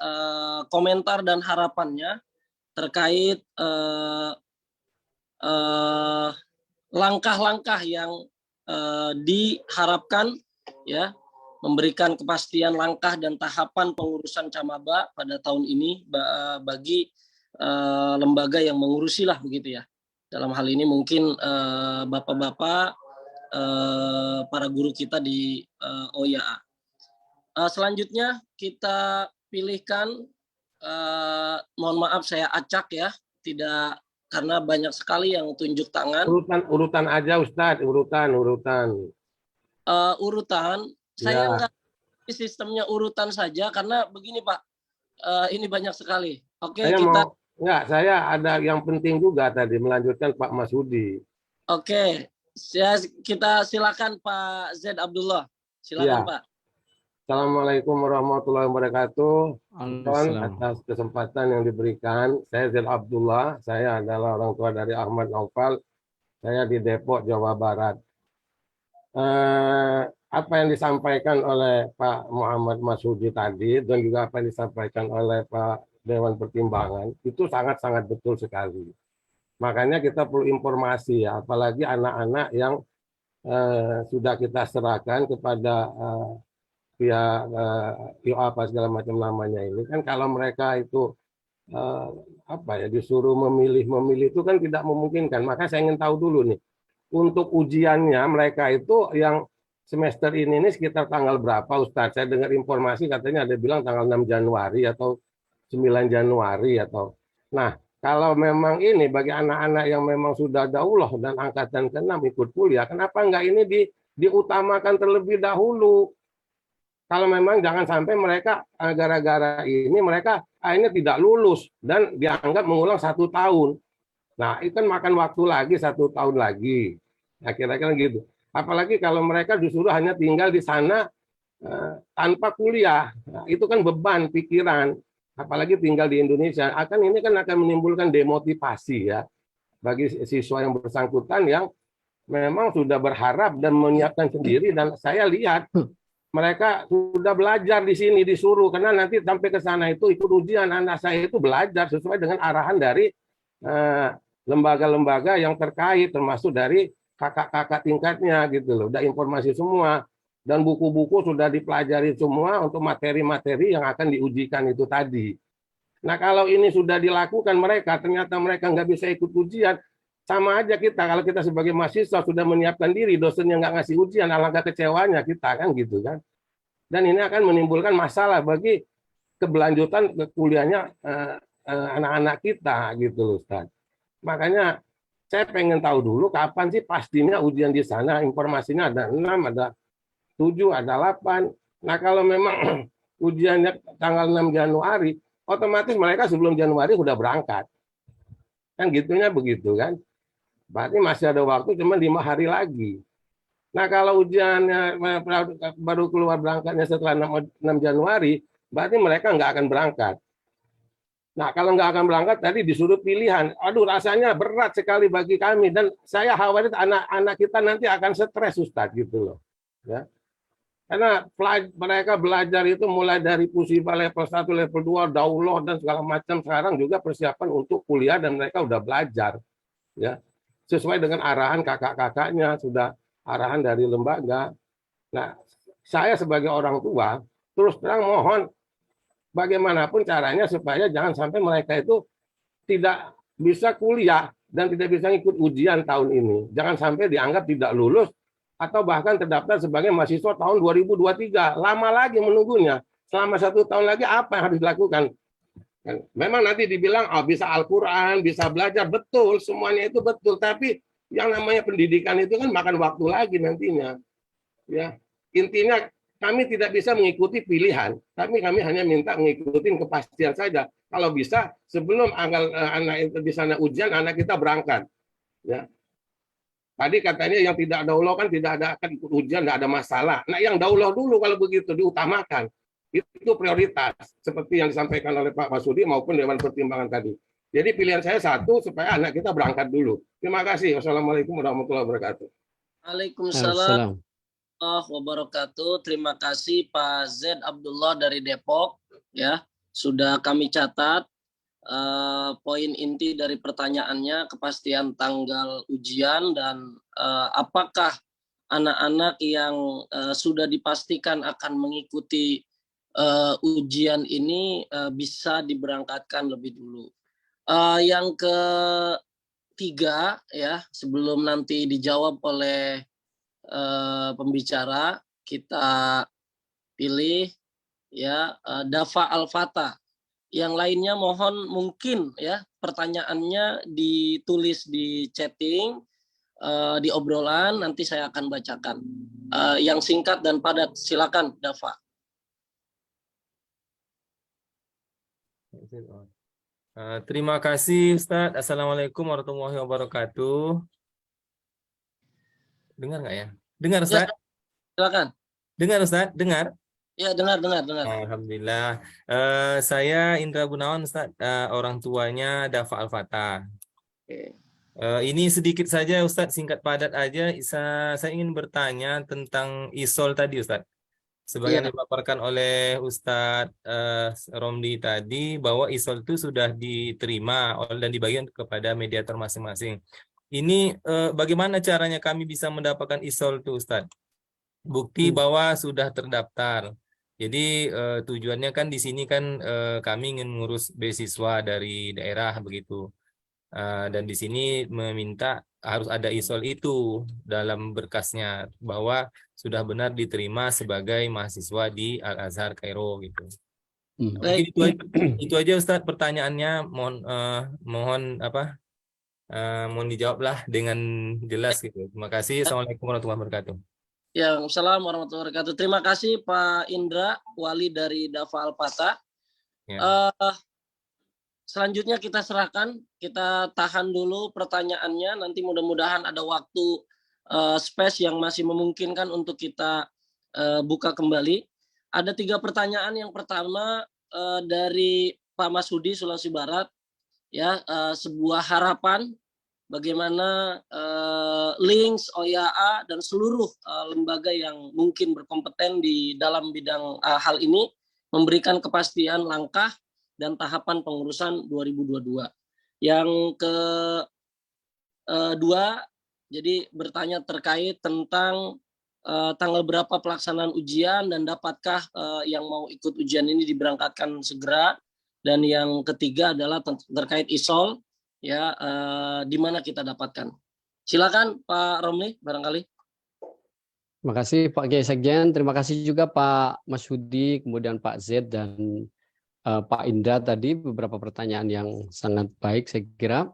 komentar dan harapannya terkait langkah-langkah yang diharapkan, ya, memberikan kepastian langkah dan tahapan pengurusan Camaba pada tahun ini bagi lembaga yang mengurusilah begitu ya. Dalam hal ini mungkin bapak-bapak para guru kita di OYA. Selanjutnya kita pilihkan, mohon maaf saya acak ya, tidak, karena banyak sekali yang tunjuk tangan. Urutan aja Ustadz, urutan. Urutan, saya Ya. enggak sistemnya urutan saja karena begini Pak, ini banyak sekali. Oke, Saya ada yang penting juga tadi, melanjutkan Pak Mas Hudi. Oke, kita silakan Pak Z Abdullah. Silakan Ya. Pak. Assalamualaikum warahmatullahi wabarakatuh. Waalaikumsalam. Atas kesempatan yang diberikan. Saya Z Abdullah, saya adalah orang tua dari Ahmad Naufal. Saya di Depok, Jawa Barat. Apa yang disampaikan oleh Pak Muhammad Masudi tadi dan juga apa yang disampaikan oleh Pak Dewan Pertimbangan itu sangat-sangat betul sekali. Makanya kita perlu informasi ya, apalagi anak-anak yang sudah kita serahkan kepada pihak apa segala macam namanya ini kan, kalau mereka itu disuruh memilih itu kan tidak memungkinkan. Maka saya ingin tahu dulu nih, untuk ujiannya mereka itu yang semester ini sekitar tanggal berapa Ustadz? Saya dengar informasi katanya ada bilang tanggal 6 Januari atau 9 Januari atau. Nah, kalau memang ini bagi anak-anak yang memang sudah daulah dan angkatan ke-6 ikut kuliah, kenapa enggak ini diutamakan terlebih dahulu? Kalau memang jangan sampai mereka gara-gara ini mereka akhirnya tidak lulus dan dianggap mengulang 1 tahun. Nah, itu kan makan waktu lagi 1 tahun lagi. Nah, kira-kira gitu. Apalagi kalau mereka disuruh hanya tinggal di sana tanpa kuliah. Nah, itu kan beban pikiran. Apalagi tinggal di Indonesia, ini kan akan menimbulkan demotivasi ya bagi siswa yang bersangkutan yang memang sudah berharap dan menyiapkan sendiri. Dan saya lihat mereka sudah belajar di sini disuruh, karena nanti sampai ke sana itu ikut ujian, anak saya itu belajar sesuai dengan arahan dari lembaga-lembaga yang terkait, termasuk dari kakak-kakak tingkatnya gitu loh. Udah informasi semua. Dan buku-buku sudah dipelajari semua untuk materi-materi yang akan diujikan itu tadi. Nah, kalau ini sudah dilakukan mereka, ternyata mereka nggak bisa ikut ujian, sama aja kita, kalau kita sebagai mahasiswa sudah menyiapkan diri, dosennya nggak ngasih ujian, alangkah kecewanya kita kan gitu kan. Dan ini akan menimbulkan masalah bagi keberlanjutan ke kuliahnya anak-anak kita gitu loh Ustaz. Makanya saya pengen tahu dulu kapan sih pastinya ujian di sana, informasinya ada 6, ada 7, ada 8. Nah, kalau memang ujiannya tanggal 6 Januari, otomatis mereka sebelum Januari sudah berangkat. Kan gitunya begitu kan. Berarti masih ada waktu cuma 5 hari lagi. Nah, kalau ujiannya baru keluar berangkatnya setelah 6 Januari, berarti mereka nggak akan berangkat. Nah, kalau nggak akan berangkat, tadi disuruh pilihan. Aduh, rasanya berat sekali bagi kami. Dan saya khawatir anak-anak kita nanti akan stres, Ustadz, gitu loh. Ya. Karena mereka belajar itu mulai dari Pusibah level 1, level 2, daulah dan segala macam. Sekarang juga persiapan untuk kuliah dan mereka udah belajar. Ya. Sesuai dengan arahan kakak-kakaknya, sudah arahan dari lembaga. Nah, saya sebagai orang tua, terus terang mohon bagaimanapun caranya supaya jangan sampai mereka itu tidak bisa kuliah dan tidak bisa ikut ujian tahun ini. Jangan sampai dianggap tidak lulus atau bahkan terdaftar sebagai mahasiswa tahun 2023. Lama lagi menunggunya. Selama 1 tahun lagi apa yang harus dilakukan? Memang nanti dibilang bisa Al-Quran, bisa belajar, betul, semuanya itu betul. Tapi yang namanya pendidikan itu kan makan waktu lagi nantinya. Ya, intinya kami tidak bisa mengikuti pilihan, tapi kami hanya minta mengikuti kepastian saja. Kalau bisa sebelum anak itu di sana ujian, anak kita berangkat. Ya, tadi katanya yang tidak daulah kan tidak ada akan ikut ujian, tidak ada masalah. Nah, yang daulah dulu kalau begitu diutamakan. Itu prioritas seperti yang disampaikan oleh Pak Masudi maupun Dewan Pertimbangan tadi. Jadi pilihan saya satu supaya anak kita berangkat dulu. Terima kasih. Wassalamualaikum warahmatullahi wabarakatuh. Waalaikumsalam warahmatullahi wabarakatuh. Terima kasih Pak Z Abdullah dari Depok, ya, sudah kami catat poin inti dari pertanyaannya, kepastian tanggal ujian dan apakah anak-anak yang sudah dipastikan akan mengikuti ujian ini bisa diberangkatkan lebih dulu. Yang ketiga, ya, sebelum nanti dijawab oleh pembicara, kita pilih ya Dafa Al-Fata. Yang lainnya mohon mungkin ya pertanyaannya ditulis di chatting, di obrolan, nanti saya akan bacakan. Yang singkat dan padat, silakan Dafa. Terima kasih Ustadz. Assalamualaikum warahmatullahi wabarakatuh. Dengar nggak ya? Dengar Ustadz? Ya, silakan. Dengar Ustadz? Dengar? Ya, dengar. Alhamdulillah. Saya Indra Gunawan Ustadz, orang tuanya Dafa Al-Fatah. Oke. Ini sedikit saja Ustadz, singkat padat aja. Saya ingin bertanya tentang ISOL tadi Ustadz. Sebagaimana dipaparkan oleh Ustadz Romli tadi, bahwa ISOL itu sudah diterima dan dibagikan kepada mediator masing-masing. Ini bagaimana caranya kami bisa mendapatkan ISOL itu Ustadz? Bukti bahwa sudah terdaftar. Jadi tujuannya kan di sini kan kami ingin ngurus beasiswa dari daerah begitu. Dan di sini meminta harus ada ISOL itu dalam berkasnya bahwa sudah benar diterima sebagai mahasiswa di Al-Azhar Kairo gitu. Mungkin itu aja Ustadz pertanyaannya. Mohon dijawablah dengan jelas gitu. Terima kasih. Assalamualaikum warahmatullahi wabarakatuh. Ya, Assalamualaikum warahmatullahi wabarakatuh. Terima kasih Pak Indra, wali dari Dafa Al-Fatah. Ya. Selanjutnya kita serahkan, kita tahan dulu pertanyaannya. Nanti mudah-mudahan ada waktu space yang masih memungkinkan untuk kita buka kembali. Ada 3 pertanyaan. Yang pertama dari Pak Masudi, Sulawesi Barat. Ya, sebuah harapan bagaimana Links, OYA, dan seluruh lembaga yang mungkin berkompeten di dalam bidang hal ini memberikan kepastian langkah dan tahapan pengurusan 2022. Yang kedua, jadi bertanya terkait tentang tanggal berapa pelaksanaan ujian dan dapatkah yang mau ikut ujian ini diberangkatkan segera. Dan yang ketiga adalah terkait ISOL, ya, di mana kita dapatkan. Silakan Pak Romli barangkali. Terima kasih Pak Kiai Sekjen, terima kasih juga Pak Masudi, kemudian Pak Z dan Pak Indra tadi, beberapa pertanyaan yang sangat baik saya kira.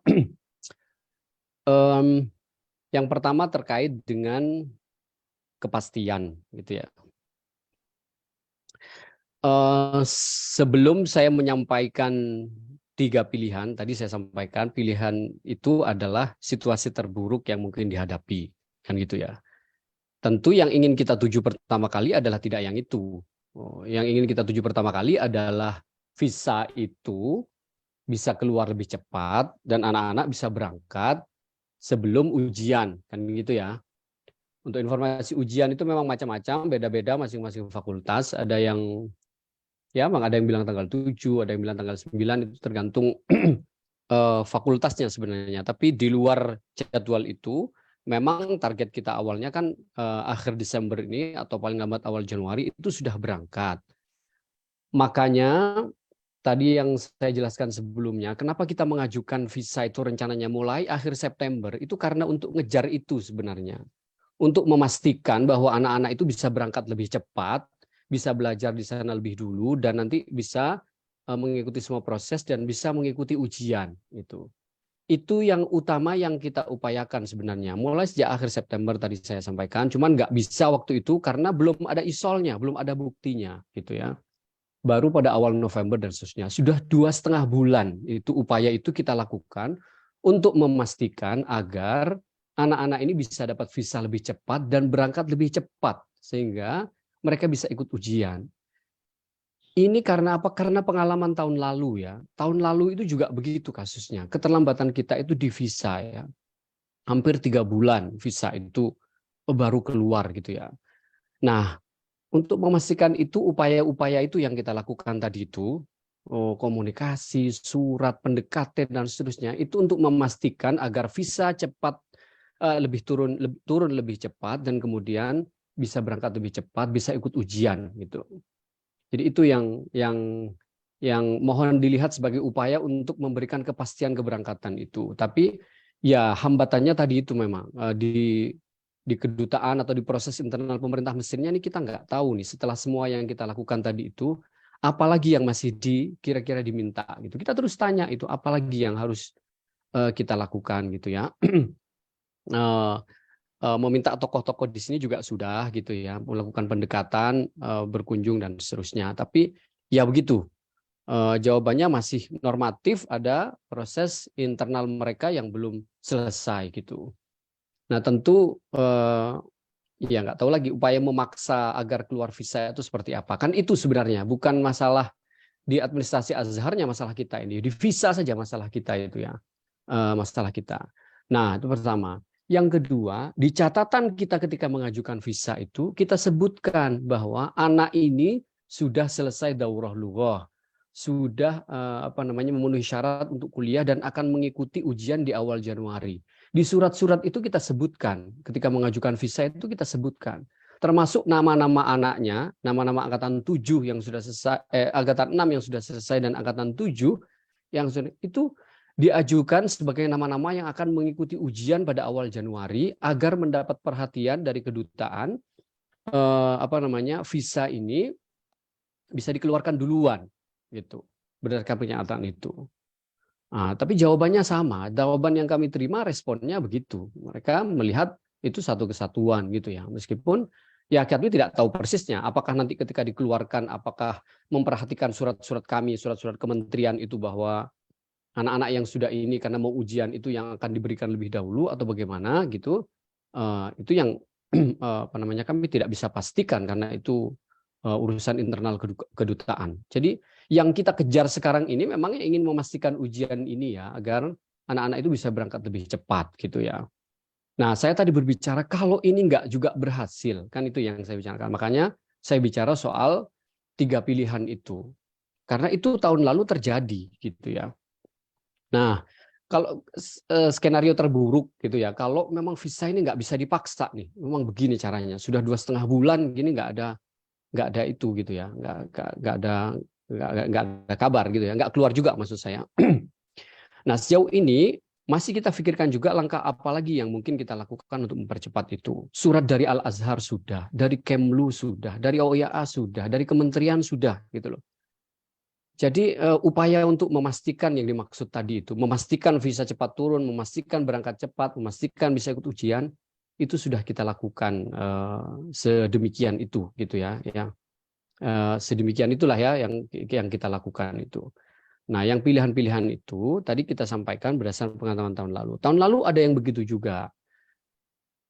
Yang pertama terkait dengan kepastian gitu ya. Sebelum saya menyampaikan 3 pilihan, tadi saya sampaikan pilihan itu adalah situasi terburuk yang mungkin dihadapi, kan gitu ya. Tentu yang ingin kita tuju pertama kali adalah tidak yang itu. Yang ingin kita tuju pertama kali adalah visa itu bisa keluar lebih cepat dan anak-anak bisa berangkat sebelum ujian, kan gitu ya. Untuk informasi ujian itu memang macam-macam, beda-beda masing-masing fakultas. Ada yang ya, memang ada yang bilang tanggal 7, ada yang bilang tanggal 9, itu tergantung fakultasnya sebenarnya. Tapi di luar jadwal itu, memang target kita awalnya kan akhir Desember ini atau paling lambat awal Januari itu sudah berangkat. Makanya tadi yang saya jelaskan sebelumnya, kenapa kita mengajukan visa itu rencananya mulai akhir September, itu karena untuk ngejar itu sebenarnya. Untuk memastikan bahwa anak-anak itu bisa berangkat lebih cepat, bisa belajar di sana lebih dulu, dan nanti bisa mengikuti semua proses dan bisa mengikuti ujian itu. Itu yang utama yang kita upayakan sebenarnya. Mulai sejak akhir September tadi saya sampaikan, cuman nggak bisa waktu itu karena belum ada isolnya, belum ada buktinya, gitu ya. Baru pada awal November dan seterusnya. Sudah 2,5 bulan itu upaya itu kita lakukan untuk memastikan agar anak-anak ini bisa dapat visa lebih cepat dan berangkat lebih cepat sehingga mereka bisa ikut ujian. Ini karena apa? Karena pengalaman tahun lalu ya. Tahun lalu itu juga begitu kasusnya. Keterlambatan kita itu di visa ya. Hampir 3 bulan visa itu baru keluar gitu ya. Nah, untuk memastikan itu upaya-upaya itu yang kita lakukan tadi itu, komunikasi, surat, pendekatan dan seterusnya itu untuk memastikan agar visa cepat turun lebih cepat dan kemudian bisa berangkat lebih cepat, bisa ikut ujian gitu. Jadi itu yang mohon dilihat sebagai upaya untuk memberikan kepastian keberangkatan itu. Tapi ya hambatannya tadi itu memang di kedutaan atau di proses internal pemerintah Mesirnya ini kita nggak tahu nih setelah semua yang kita lakukan tadi itu apalagi yang masih kira-kira diminta gitu. Kita terus tanya itu apalagi yang harus kita lakukan gitu ya. Meminta tokoh-tokoh di sini juga sudah gitu ya, melakukan pendekatan, berkunjung dan seterusnya. Tapi ya begitu, jawabannya masih normatif, ada proses internal mereka yang belum selesai gitu. Nah tentu ya nggak tahu lagi upaya memaksa agar keluar visa itu seperti apa. Kan itu sebenarnya bukan masalah di administrasi Azharnya masalah kita ini, di visa saja masalah kita itu ya, masalah kita. Nah itu pertama. Yang kedua, di catatan kita ketika mengajukan visa itu, kita sebutkan bahwa anak ini sudah selesai daurah lughah, sudah memenuhi syarat untuk kuliah dan akan mengikuti ujian di awal Januari. Di surat-surat itu kita sebutkan, ketika mengajukan visa itu kita sebutkan, termasuk nama-nama anaknya, nama-nama angkatan 7 yang sudah selesai, angkatan 6 yang sudah selesai dan angkatan 7 yang sudah itu diajukan sebagai nama-nama yang akan mengikuti ujian pada awal Januari agar mendapat perhatian dari kedutaan visa ini bisa dikeluarkan duluan gitu berdasarkan pernyataan itu. Nah, tapi jawabannya sama, jawaban yang kami terima responnya begitu. Mereka melihat itu satu kesatuan gitu ya. Meskipun ya kami tidak tahu persisnya apakah nanti ketika dikeluarkan apakah memperhatikan surat-surat kami, surat-surat kementerian itu bahwa anak-anak yang sudah ini karena mau ujian itu yang akan diberikan lebih dahulu atau bagaimana gitu, itu yang kami tidak bisa pastikan karena itu urusan internal kedutaan. Jadi yang kita kejar sekarang ini memang ingin memastikan ujian ini ya agar anak-anak itu bisa berangkat lebih cepat gitu ya. Nah saya tadi berbicara kalau ini nggak juga berhasil kan itu yang saya bicarakan. Makanya saya bicara soal 3 pilihan itu karena itu tahun lalu terjadi gitu ya. Nah, kalau skenario terburuk gitu ya, kalau memang visa ini nggak bisa dipaksa nih, memang begini caranya, sudah 2,5 bulan gini nggak ada itu gitu ya, nggak ada kabar gitu ya, nggak keluar juga maksud saya. Nah sejauh ini masih kita pikirkan juga langkah apa lagi yang mungkin kita lakukan untuk mempercepat itu. Surat dari Al Azhar sudah, dari Kemlu sudah, dari OYA sudah, dari kementerian sudah gitu loh. Jadi upaya untuk memastikan yang dimaksud tadi itu, memastikan visa cepat turun, memastikan berangkat cepat, memastikan bisa ikut ujian, itu sudah kita lakukan sedemikian itu, gitu ya. Sedemikian itulah ya yang kita lakukan itu. Nah, yang pilihan-pilihan itu tadi kita sampaikan berdasarkan pengalaman tahun lalu. Tahun lalu ada yang begitu juga.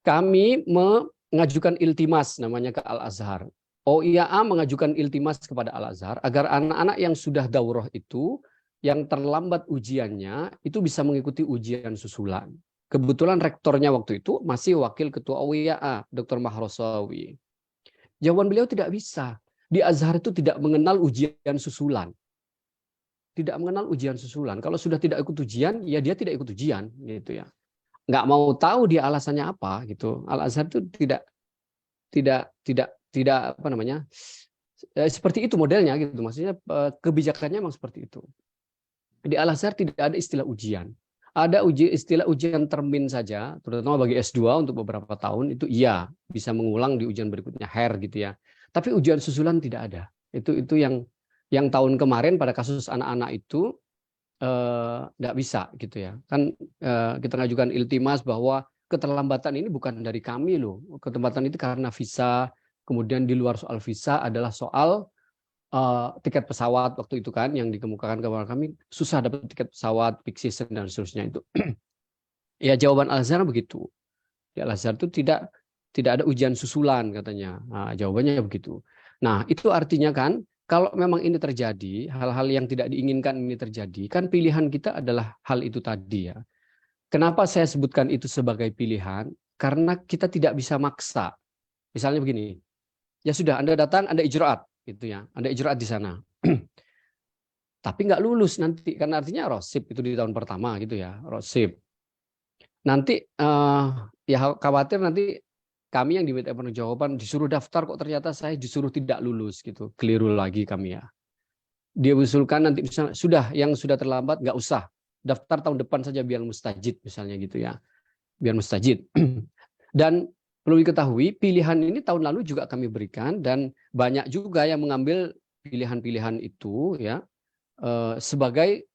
Kami mengajukan iltimas namanya ke Al Azhar. OIAA mengajukan iltimas kepada Al Azhar agar anak-anak yang sudah daurah itu yang terlambat ujiannya itu bisa mengikuti ujian susulan. Kebetulan rektornya waktu itu masih wakil ketua OIAA, Dr. Mahrosawi. Jawaban beliau tidak bisa. Di Azhar itu tidak mengenal ujian susulan. Tidak mengenal ujian susulan. Kalau sudah tidak ikut ujian, ya dia tidak ikut ujian gitu ya. Nggak mau tahu dia alasannya apa gitu. Al Azhar itu tidak seperti itu modelnya gitu, maksudnya kebijakannya memang seperti itu. Di Al Azhar tidak ada istilah ujian, ada istilah ujian termin saja, terutama bagi S2 untuk beberapa tahun itu iya bisa mengulang di ujian berikutnya gitu ya. Tapi ujian susulan tidak ada. Itu yang Yang tahun kemarin pada kasus anak-anak itu nggak bisa gitu ya. Kan kita ngajukan iltimas bahwa keterlambatan ini bukan dari kami loh. Keterlambatan itu karena visa, kemudian di luar soal visa adalah soal tiket pesawat waktu itu kan yang dikemukakan kepada kami, susah dapat tiket pesawat, peak season dan seterusnya itu. Ya jawaban Al-Azhar begitu. Di Al-Azhar itu tidak ada ujian susulan katanya. Nah, jawabannya begitu. Nah, itu artinya kan kalau memang ini terjadi, hal-hal yang tidak diinginkan ini terjadi, kan pilihan kita adalah hal itu tadi ya. Kenapa saya sebutkan itu sebagai pilihan? Karena kita tidak bisa maksa. Misalnya begini, ya sudah Anda datang, Anda ijraat gitu ya. Anda ijraat di sana. Tapi nggak lulus nanti, karena artinya rosip itu di tahun pertama gitu ya, rosip. Nanti ya khawatir nanti kami yang diminta pertanggungjawaban disuruh daftar kok ternyata saya disuruh tidak lulus gitu, keliru lagi kami ya. Dia usulkan nanti misalnya sudah yang sudah terlambat nggak usah daftar tahun depan saja biar mustajid misalnya gitu ya, biar mustajid. Dan perlu diketahui pilihan ini tahun lalu juga kami berikan dan banyak juga yang mengambil pilihan-pilihan itu ya sebagai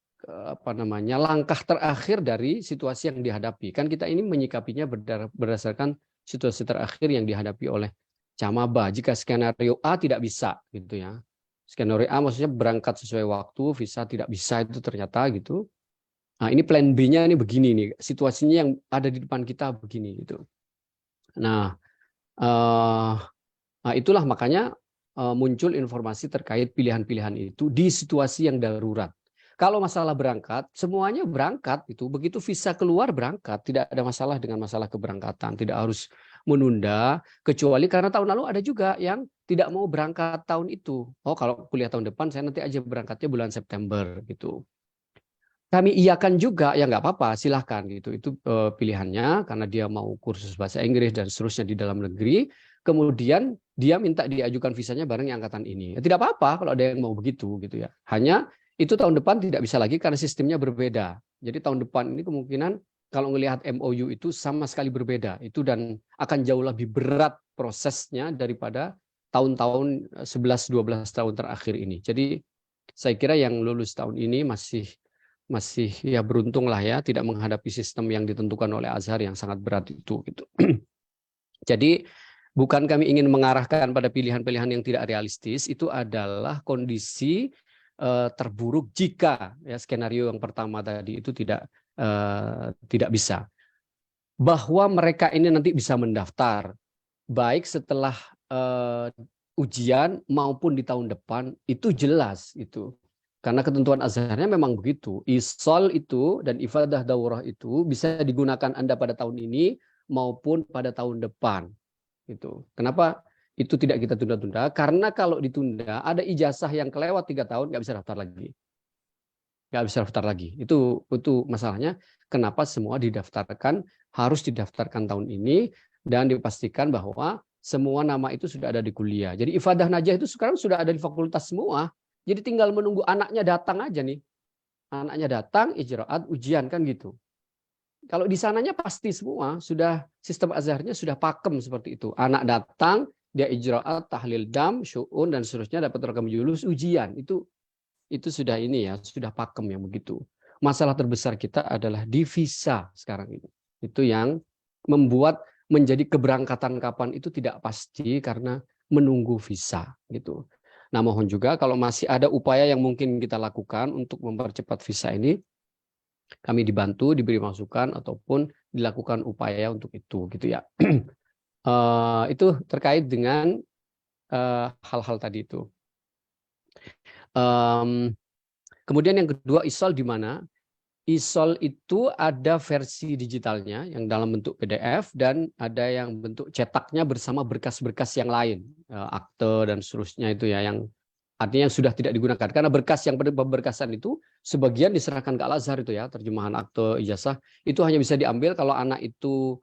langkah terakhir dari situasi yang dihadapi. Kan kita ini menyikapinya berdasarkan situasi terakhir yang dihadapi oleh Camaba. Jika skenario A tidak bisa gitu ya. Skenario A maksudnya berangkat sesuai waktu, visa tidak bisa itu ternyata gitu. Nah, ini plan B-nya ini begini nih, situasinya yang ada di depan kita begini gitu. Nah, itulah makanya muncul informasi terkait pilihan-pilihan itu di situasi yang darurat. Kalau masalah berangkat, semuanya berangkat itu. Begitu visa keluar berangkat, tidak ada masalah dengan masalah keberangkatan, tidak harus menunda, kecuali karena tahun lalu ada juga yang tidak mau berangkat tahun itu. Oh, kalau kuliah tahun depan saya nanti aja berangkatnya bulan September gitu. Kami iyakan juga, ya nggak apa-apa, silahkan gitu. Itu pilihannya karena dia mau kursus bahasa Inggris dan seterusnya di dalam negeri. Kemudian dia minta diajukan visanya bareng yang angkatan ini. Ya, tidak apa-apa kalau ada yang mau begitu gitu ya. Hanya itu tahun depan tidak bisa lagi karena sistemnya berbeda. Jadi tahun depan ini kemungkinan kalau melihat MOU itu sama sekali berbeda. Itu dan akan jauh lebih berat prosesnya daripada tahun-tahun 11-12 tahun terakhir ini. Jadi saya kira yang lulus tahun ini masih ya beruntung lah ya, tidak menghadapi sistem yang ditentukan oleh Azhar yang sangat berat itu gitu. Jadi bukan kami ingin mengarahkan pada pilihan-pilihan yang tidak realistis, itu adalah kondisi terburuk jika ya skenario yang pertama tadi itu tidak bisa. Bahwa mereka ini nanti bisa mendaftar baik setelah ujian maupun di tahun depan itu jelas itu. Karena ketentuan Azharnya memang begitu. ISOL itu dan ifadah daurah itu bisa digunakan Anda pada tahun ini maupun pada tahun depan. Gitu. Kenapa itu tidak kita tunda-tunda? Karena kalau ditunda ada ijazah yang kelewat 3 tahun nggak bisa daftar lagi. Nggak bisa daftar lagi. Itu masalahnya. Kenapa semua harus didaftarkan tahun ini dan dipastikan bahwa semua nama itu sudah ada di kuliah. Jadi ifadah najah itu sekarang sudah ada di fakultas semua. Jadi tinggal menunggu anaknya datang aja nih. Anaknya datang, ijraat, ujian kan gitu. Kalau di sananya pasti semua sudah sistem Azharnya sudah pakem seperti itu. Anak datang, dia ijraat, tahlil dam, syu'un dan seterusnya dapat rekam julus, ujian. Itu sudah ini ya, sudah pakem yang begitu. Masalah terbesar kita adalah di visa sekarang ini. Itu yang membuat menjadi keberangkatan kapan itu tidak pasti karena menunggu visa gitu. Nah, mohon juga kalau masih ada upaya yang mungkin kita lakukan untuk mempercepat visa ini, kami dibantu, diberi masukan ataupun dilakukan upaya untuk itu gitu ya. Itu terkait dengan hal-hal tadi itu. Kemudian yang kedua, ISOL di mana? ISOL itu ada versi digitalnya yang dalam bentuk PDF dan ada yang bentuk cetaknya bersama berkas-berkas yang lain, akte dan seterusnya itu ya, yang artinya sudah tidak digunakan. Karena berkas yang pemberkasan itu sebagian diserahkan ke Al-Azhar itu ya, terjemahan akte, ijazah, itu hanya bisa diambil kalau anak itu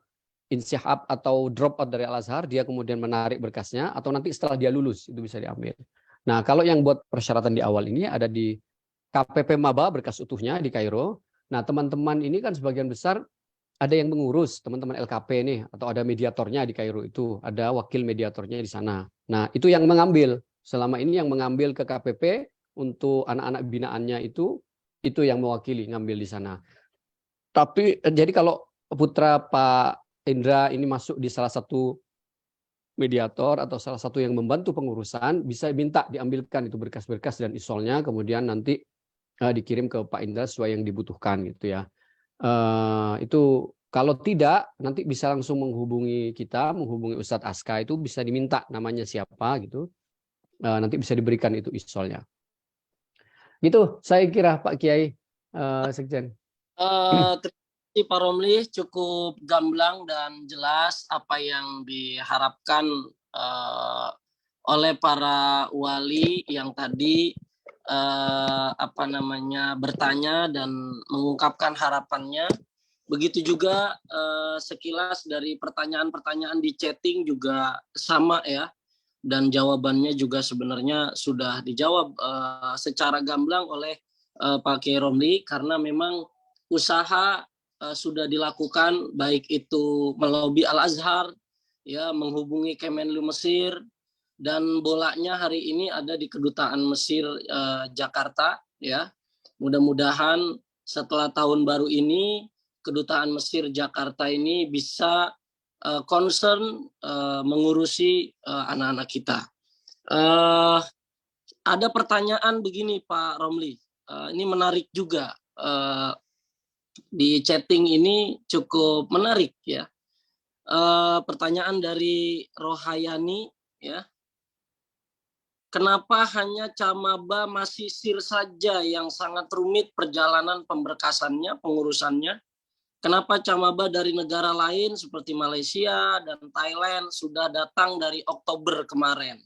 insyahab atau drop out dari Al-Azhar, dia kemudian menarik berkasnya, atau nanti setelah dia lulus itu bisa diambil. Nah, kalau yang buat persyaratan di awal ini ada di KPP Maba berkas utuhnya di Kairo. Nah, teman-teman ini kan sebagian besar ada yang mengurus, teman-teman LKP nih, atau ada mediatornya di Kairo itu, ada wakil mediatornya di sana. Nah, itu yang mengambil. Selama ini yang mengambil ke KPP untuk anak-anak binaannya itu yang mewakili ngambil di sana. Tapi jadi kalau putra Pak Indra ini masuk di salah satu mediator atau salah satu yang membantu pengurusan, bisa minta diambilkan itu berkas-berkas dan isolnya, kemudian nanti dikirim ke Pak Indra sesuai yang dibutuhkan gitu ya. Itu kalau tidak nanti bisa langsung menghubungi kita, menghubungi Ustadz Aska, itu bisa diminta namanya siapa gitu, nanti bisa diberikan itu isolnya. Gitu saya kira Pak Kiai Sekjen. Terima kasih Pak Romli, cukup gamblang dan jelas apa yang diharapkan oleh para wali yang tadi bertanya dan mengungkapkan harapannya. Begitu juga sekilas dari pertanyaan-pertanyaan di chatting juga sama ya, dan jawabannya juga sebenarnya sudah dijawab secara gamblang oleh Pak Kiai Romli, karena memang usaha sudah dilakukan, baik itu melobi Al-Azhar, ya, menghubungi Kemenlu Mesir, dan bolanya hari ini ada di Kedutaan Mesir Jakarta, ya. Mudah-mudahan setelah tahun baru ini Kedutaan Mesir Jakarta ini bisa concern mengurusi anak-anak kita. Ada pertanyaan begini Pak Romli, ini menarik juga. Di chatting ini cukup menarik ya. Pertanyaan dari Rohayani ya. Kenapa hanya Camaba Masisir saja yang sangat rumit perjalanan pemberkasannya, pengurusannya? Kenapa Camaba dari negara lain seperti Malaysia dan Thailand sudah datang dari Oktober kemarin?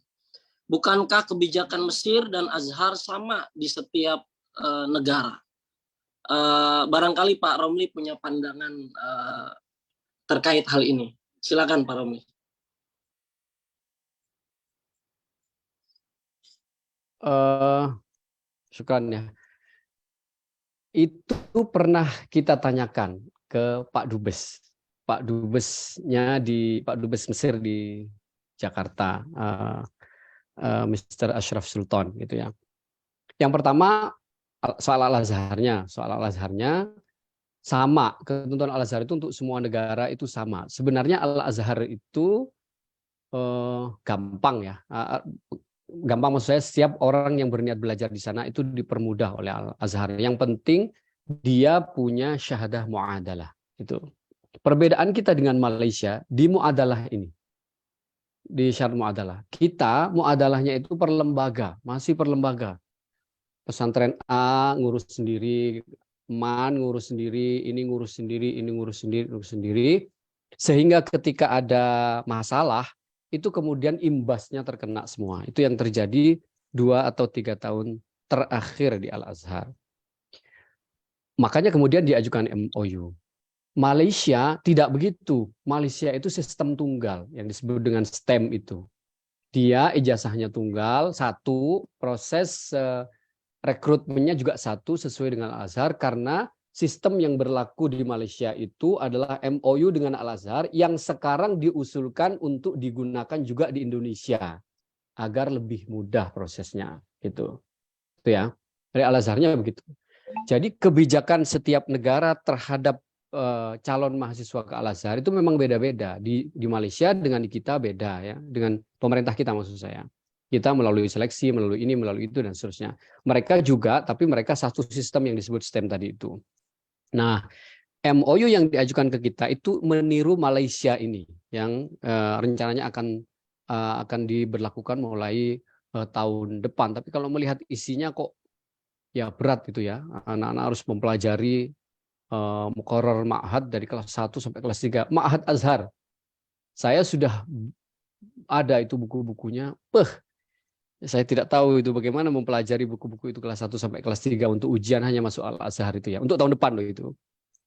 Bukankah kebijakan Mesir dan Azhar sama di setiap negara? Barangkali Pak Romli punya pandangan terkait hal ini. Silakan Pak Romli. Syukran ya. Itu pernah kita tanyakan ke Pak Dubes. Pak Dubes Mesir di Jakarta, Mr. Ashraf Sultan gitu ya. Yang pertama soal Al-Azharnya sama, ketentuan Al-Azhar itu untuk semua negara itu sama. Sebenarnya Al-Azhar itu gampang ya. Gampang maksud saya, setiap orang yang berniat belajar di sana itu dipermudah oleh Al-Azhar. Yang penting dia punya syahadah mu'adalah. Itu. Perbedaan kita dengan Malaysia di mu'adalah ini. Di syarat mu'adalah. Kita mu'adalahnya itu per lembaga, masih per lembaga. Pesantren A ngurus sendiri, MAN ngurus sendiri, ini ngurus sendiri, ini ngurus sendiri. Sehingga ketika ada masalah, itu kemudian imbasnya terkena semua. Itu yang terjadi 2 atau 3 tahun terakhir di Al-Azhar. Makanya kemudian diajukan MOU. Malaysia tidak begitu. Malaysia itu sistem tunggal yang disebut dengan STEM itu. Dia ijazahnya tunggal, satu, proses rekrutmennya juga satu sesuai dengan Al-Azhar, karena sistem yang berlaku di Malaysia itu adalah MOU dengan Al-Azhar yang sekarang diusulkan untuk digunakan juga di Indonesia agar lebih mudah prosesnya gitu. Itu ya. Dari Al-Azharnya begitu. Jadi kebijakan setiap negara terhadap calon mahasiswa ke Al-Azhar itu memang beda-beda. Di Malaysia dengan di kita beda ya, dengan pemerintah kita maksud saya. Kita melalui seleksi, melalui ini, melalui itu, dan seterusnya. Mereka juga, tapi mereka satu sistem yang disebut STEM tadi itu. Nah, MOU yang diajukan ke kita itu meniru Malaysia ini, yang rencananya akan diberlakukan mulai tahun depan. Tapi kalau melihat isinya kok ya berat gitu ya. Anak-anak harus mempelajari muqarrar ma'had dari kelas 1 sampai kelas 3. Ma'had Azhar. Saya sudah ada itu buku-bukunya. Saya tidak tahu itu bagaimana mempelajari buku-buku itu kelas 1 sampai kelas 3 untuk ujian hanya masuk Al-Azhar itu ya. Untuk tahun depan loh itu.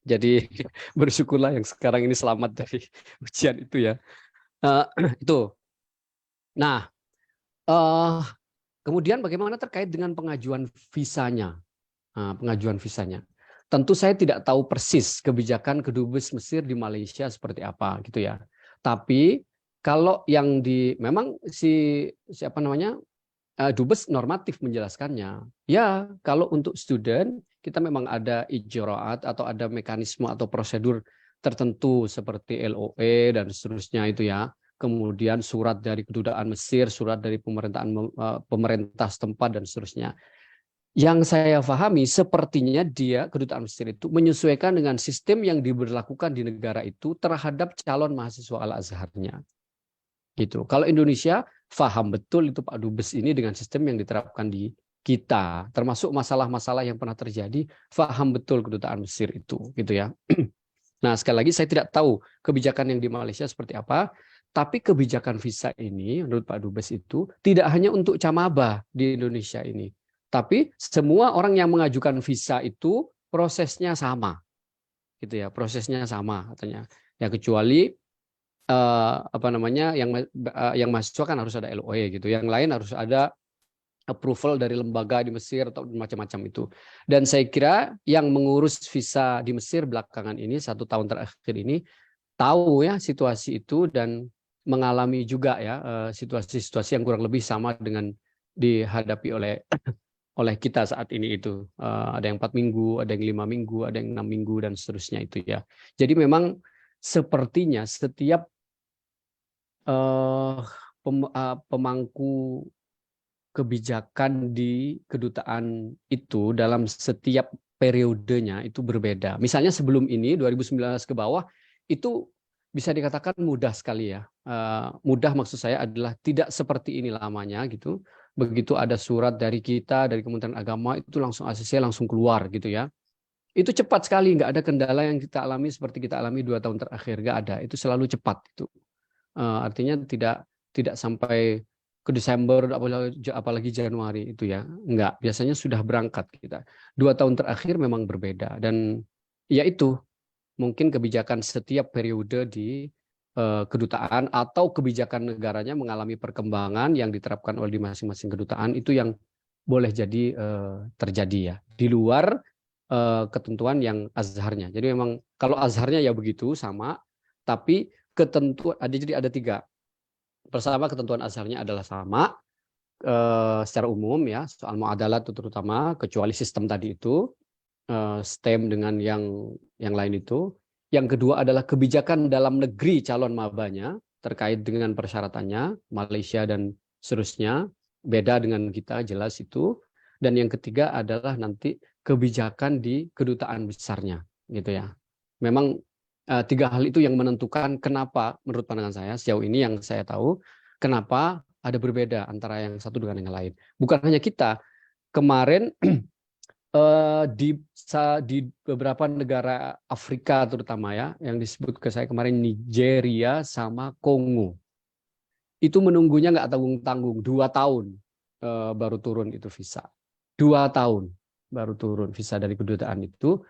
Jadi bersyukurlah yang sekarang ini selamat dari ujian itu ya. Itu. Nah, kemudian bagaimana terkait dengan pengajuan visanya? Pengajuan visanya. Tentu saya tidak tahu persis kebijakan Kedubes Mesir di Malaysia seperti apa gitu ya. Tapi kalau yang memang siapa namanya? Dubes normatif menjelaskannya. Ya, kalau untuk student kita memang ada ijraat atau ada mekanisme atau prosedur tertentu seperti LOE dan seterusnya itu ya. Kemudian surat dari kedutaan Mesir, surat dari pemerintah setempat dan seterusnya. Yang saya pahami sepertinya kedutaan Mesir itu menyesuaikan dengan sistem yang diberlakukan di negara itu terhadap calon mahasiswa Al-Azharnya. Gitu. Kalau Indonesia paham betul itu Pak Dubes ini dengan sistem yang diterapkan di kita, termasuk masalah-masalah yang pernah terjadi, paham betul kedutaan Mesir itu, gitu ya. Nah, sekali lagi saya tidak tahu kebijakan yang di Malaysia seperti apa, tapi kebijakan visa ini menurut Pak Dubes itu tidak hanya untuk camaba di Indonesia ini, tapi semua orang yang mengajukan visa itu prosesnya sama, gitu ya, prosesnya sama katanya. Ya kecuali yang mahasiswa kan harus ada LOE gitu, yang lain harus ada approval dari lembaga di Mesir atau macam-macam itu. Dan saya kira yang mengurus visa di Mesir belakangan ini 1 tahun terakhir ini tahu ya situasi itu dan mengalami juga ya situasi-situasi yang kurang lebih sama dengan dihadapi oleh kita saat ini itu. Ada yang 4 minggu, ada yang 5 minggu, ada yang 6 minggu dan seterusnya itu ya. Jadi memang sepertinya setiap pemangku kebijakan di kedutaan itu dalam setiap periodenya itu berbeda. Misalnya sebelum ini 2019 ke bawah itu bisa dikatakan mudah sekali ya. Mudah maksud saya adalah tidak seperti ini lamanya gitu. Begitu ada surat dari kita, dari Kementerian Agama itu langsung ACC langsung keluar gitu ya. Itu cepat sekali, nggak ada kendala yang kita alami seperti kita alami 2 tahun terakhir, nggak ada. Itu selalu cepat itu. Artinya tidak sampai ke Desember apalagi Januari itu ya, enggak, biasanya sudah berangkat kita. 2 tahun terakhir memang berbeda dan ya itu mungkin kebijakan setiap periode di kedutaan atau kebijakan negaranya mengalami perkembangan yang diterapkan oleh masing-masing kedutaan itu yang boleh jadi terjadi ya di luar ketentuan yang azharnya. Jadi memang kalau azharnya ya begitu sama, tapi ketentuan jadi ada 3. Pertama ketentuan azharnya adalah sama secara umum ya soal muadalat terutama kecuali sistem tadi itu STEM dengan yang lain itu. Yang kedua adalah kebijakan dalam negeri calon mabanya terkait dengan persyaratannya Malaysia dan seterusnya beda dengan kita jelas itu. Dan yang ketiga adalah nanti kebijakan di kedutaan besarnya gitu ya. Memang 3 hal itu yang menentukan kenapa menurut pandangan saya sejauh ini yang saya tahu kenapa ada berbeda antara yang satu dengan yang lain. Bukan hanya kita, kemarin di beberapa negara Afrika terutama ya yang disebut ke saya kemarin Nigeria sama Kongo itu menunggunya nggak tanggung-tanggung 2 tahun baru turun itu visa. 2 tahun baru turun visa dari kedutaan itu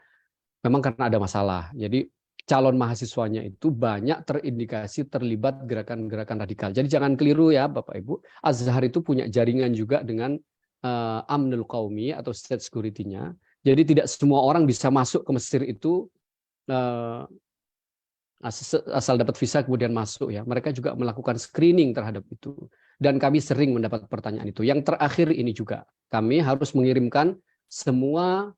memang karena ada masalah. Jadi calon mahasiswanya itu banyak terindikasi terlibat gerakan-gerakan radikal. Jadi jangan keliru ya Bapak Ibu, Azhar itu punya jaringan juga dengan Amnul Qaumi atau state security-nya. Jadi tidak semua orang bisa masuk ke Mesir itu asal dapat visa kemudian masuk ya. Mereka juga melakukan screening terhadap itu. Dan kami sering mendapat pertanyaan itu. Yang terakhir ini juga, kami harus mengirimkan semua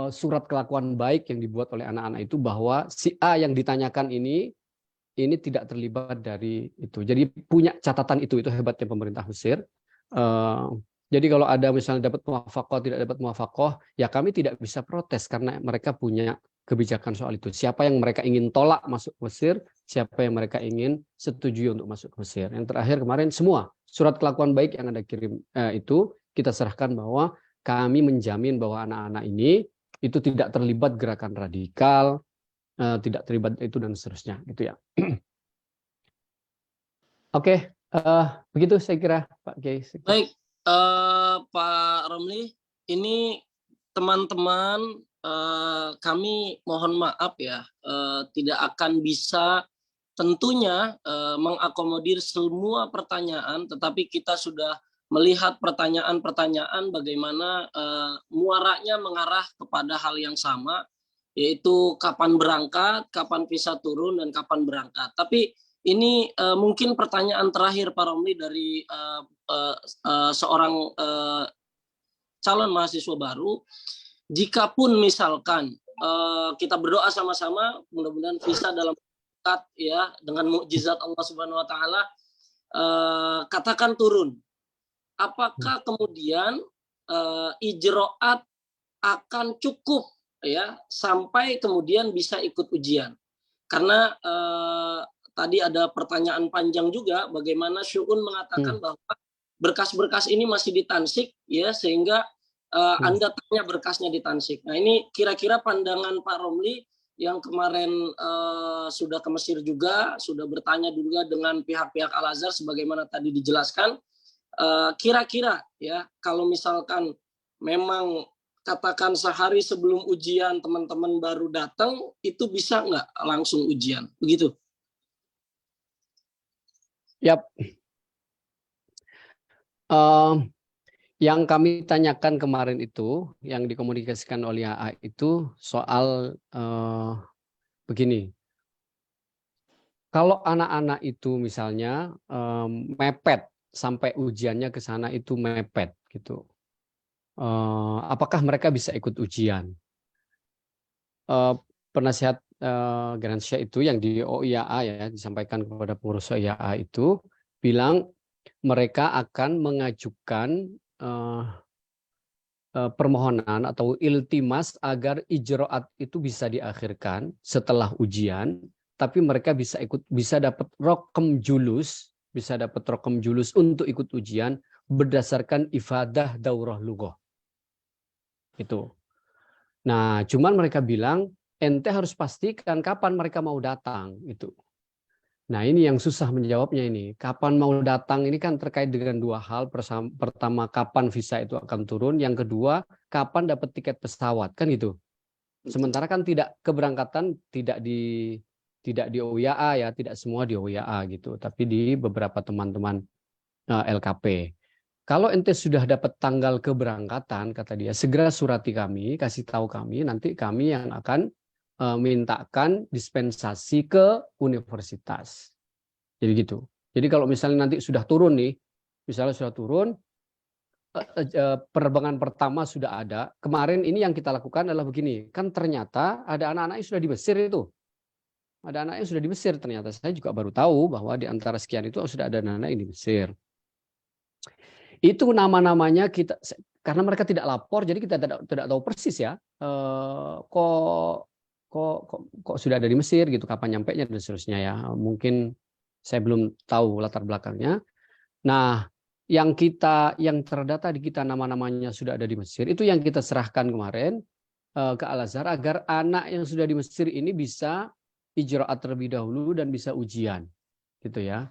surat kelakuan baik yang dibuat oleh anak-anak itu bahwa si A yang ditanyakan ini tidak terlibat dari itu. Jadi punya catatan itu hebatnya pemerintah Mesir. Jadi kalau ada misalnya dapat muwafaqah, tidak dapat muwafaqah, ya kami tidak bisa protes karena mereka punya kebijakan soal itu. Siapa yang mereka ingin tolak masuk ke Mesir, siapa yang mereka ingin setujui untuk masuk ke Mesir. Yang terakhir kemarin semua surat kelakuan baik yang Anda kirim itu kita serahkan bahwa kami menjamin bahwa anak-anak ini itu tidak terlibat gerakan radikal, tidak terlibat itu dan seterusnya, gitu ya. Oke, begitu saya kira Pak Kiai. Baik, Pak Romli, ini teman-teman kami mohon maaf ya, tidak akan bisa tentunya mengakomodir semua pertanyaan, tetapi kita sudah melihat pertanyaan-pertanyaan bagaimana muaranya mengarah kepada hal yang sama, yaitu kapan berangkat, kapan visa turun, dan kapan berangkat. Tapi ini mungkin pertanyaan terakhir Pak Romli dari seorang calon mahasiswa baru. Jikapun misalkan kita berdoa sama-sama, mudah-mudahan visa dalam dekat ya dengan mukjizat Allah Subhanahu Wa Taala, katakan turun. Apakah kemudian ijroat akan cukup ya sampai kemudian bisa ikut ujian? Karena tadi ada pertanyaan panjang juga, bagaimana Syu'un mengatakan bahwa berkas-berkas ini masih ditansik ya, sehingga Anda tanya berkasnya ditansik. Nah, ini kira-kira pandangan Pak Romli yang kemarin sudah ke Mesir juga, sudah bertanya juga dengan pihak-pihak Al-Azhar sebagaimana tadi dijelaskan. Kira-kira ya, kalau misalkan memang katakan sehari sebelum ujian teman-teman baru datang, itu bisa nggak langsung ujian? Begitu. Yap. Yang kami tanyakan kemarin itu, yang dikomunikasikan oleh AA itu soal begini. Kalau anak-anak itu misalnya mepet sampai ujiannya ke sana itu mepet gitu. Apakah mereka bisa ikut ujian? Penasihat Gransyah itu yang di OIAA ya disampaikan kepada pengurus OIAA itu bilang mereka akan mengajukan permohonan atau iltimas agar ijroat itu bisa diakhirkan setelah ujian, tapi mereka bisa dapat rokem julus, untuk ikut ujian berdasarkan ifadah daurah lughah. Itu. Nah, cuman mereka bilang ente harus pastikan kapan mereka mau datang itu. Nah, ini yang susah menjawabnya ini. Kapan mau datang ini kan terkait dengan dua hal. Pertama, kapan visa itu akan turun. Yang kedua, kapan dapat tiket pesawat kan gitu. Sementara kan keberangkatan tidak di OIAA ya, tidak semua di OIAA gitu, tapi di beberapa teman-teman LKP. Kalau ente sudah dapat tanggal keberangkatan, kata dia, segera surati kami, kasih tahu kami, nanti kami yang akan mintakan dispensasi ke universitas. Jadi gitu. Jadi kalau misalnya nanti sudah turun nih, misalnya sudah turun, penerbangan pertama sudah ada. Kemarin ini yang kita lakukan adalah begini, kan ternyata ada anak-anak yang sudah di Mesir itu. Ada anak yang sudah di Mesir ternyata. Saya juga baru tahu bahwa di antara sekian itu sudah ada anak-anak yang di Mesir. Itu nama-namanya kita, karena mereka tidak lapor, jadi kita tidak tahu persis ya. Kok sudah ada di Mesir gitu, kapan nyampainya dan seterusnya ya. Mungkin saya belum tahu latar belakangnya. Nah, yang terdata di kita nama-namanya sudah ada di Mesir, itu yang kita serahkan kemarin ke Al-Azhar agar anak yang sudah di Mesir ini bisa ijroat terlebih dahulu dan bisa ujian gitu ya.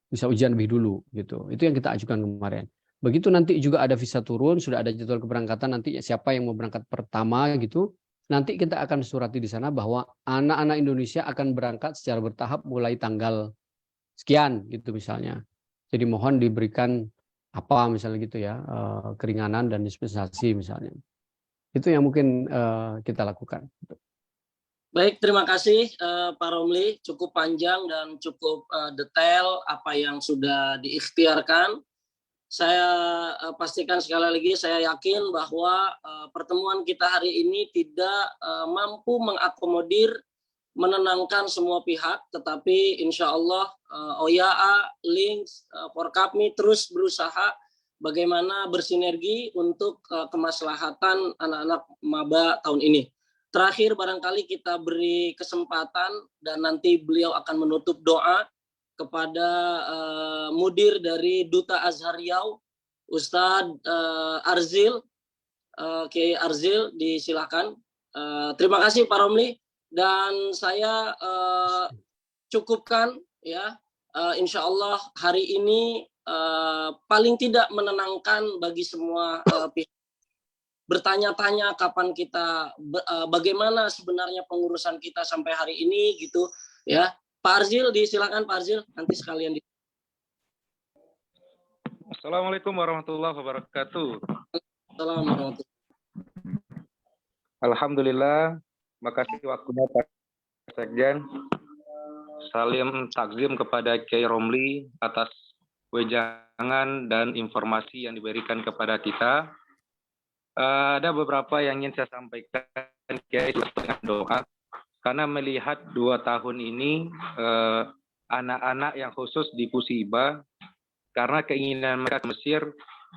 Bisa ujian lebih dulu gitu. Itu yang kita ajukan kemarin. Begitu nanti juga ada visa turun, sudah ada jadwal keberangkatan, nanti siapa yang mau berangkat pertama gitu. Nanti kita akan surati di sana bahwa anak-anak Indonesia akan berangkat secara bertahap mulai tanggal sekian gitu misalnya. Jadi mohon diberikan apa misalnya gitu ya, keringanan dan dispensasi misalnya. Itu yang mungkin kita lakukan. Baik, terima kasih Pak Romli. Cukup panjang dan cukup detail apa yang sudah diikhtiarkan. Saya pastikan sekali lagi, saya yakin bahwa pertemuan kita hari ini tidak mampu mengakomodir, menenangkan semua pihak, tetapi insya Allah OIAA, Links, Forkapmi terus berusaha bagaimana bersinergi untuk kemaslahatan anak-anak maba tahun ini. Terakhir barangkali kita beri kesempatan dan nanti beliau akan menutup doa kepada mudir dari Duta Azhar Riau, Ustadz Arzil, Kiai Arzil, disilakan. Terima kasih Pak Romli, dan saya cukupkan ya. Insya Allah hari ini paling tidak menenangkan bagi semua pihak. Bertanya-tanya kapan kita, bagaimana sebenarnya pengurusan kita sampai hari ini gitu ya. Pak Arzil, disilakan Pak Arzil, nanti sekalian. Assalamualaikum warahmatullahi wabarakatuh. Assalamualaikum. Alhamdulillah, makasih waktunya Pak Sekjen. salim takzim kepada Kiai Romli atas wejangan dan informasi yang diberikan kepada kita. Ada beberapa yang ingin saya sampaikan, Kiai, dengan doa. Karena melihat 2 tahun ini anak-anak yang khusus di Pusiba, karena keinginan mereka ke Mesir,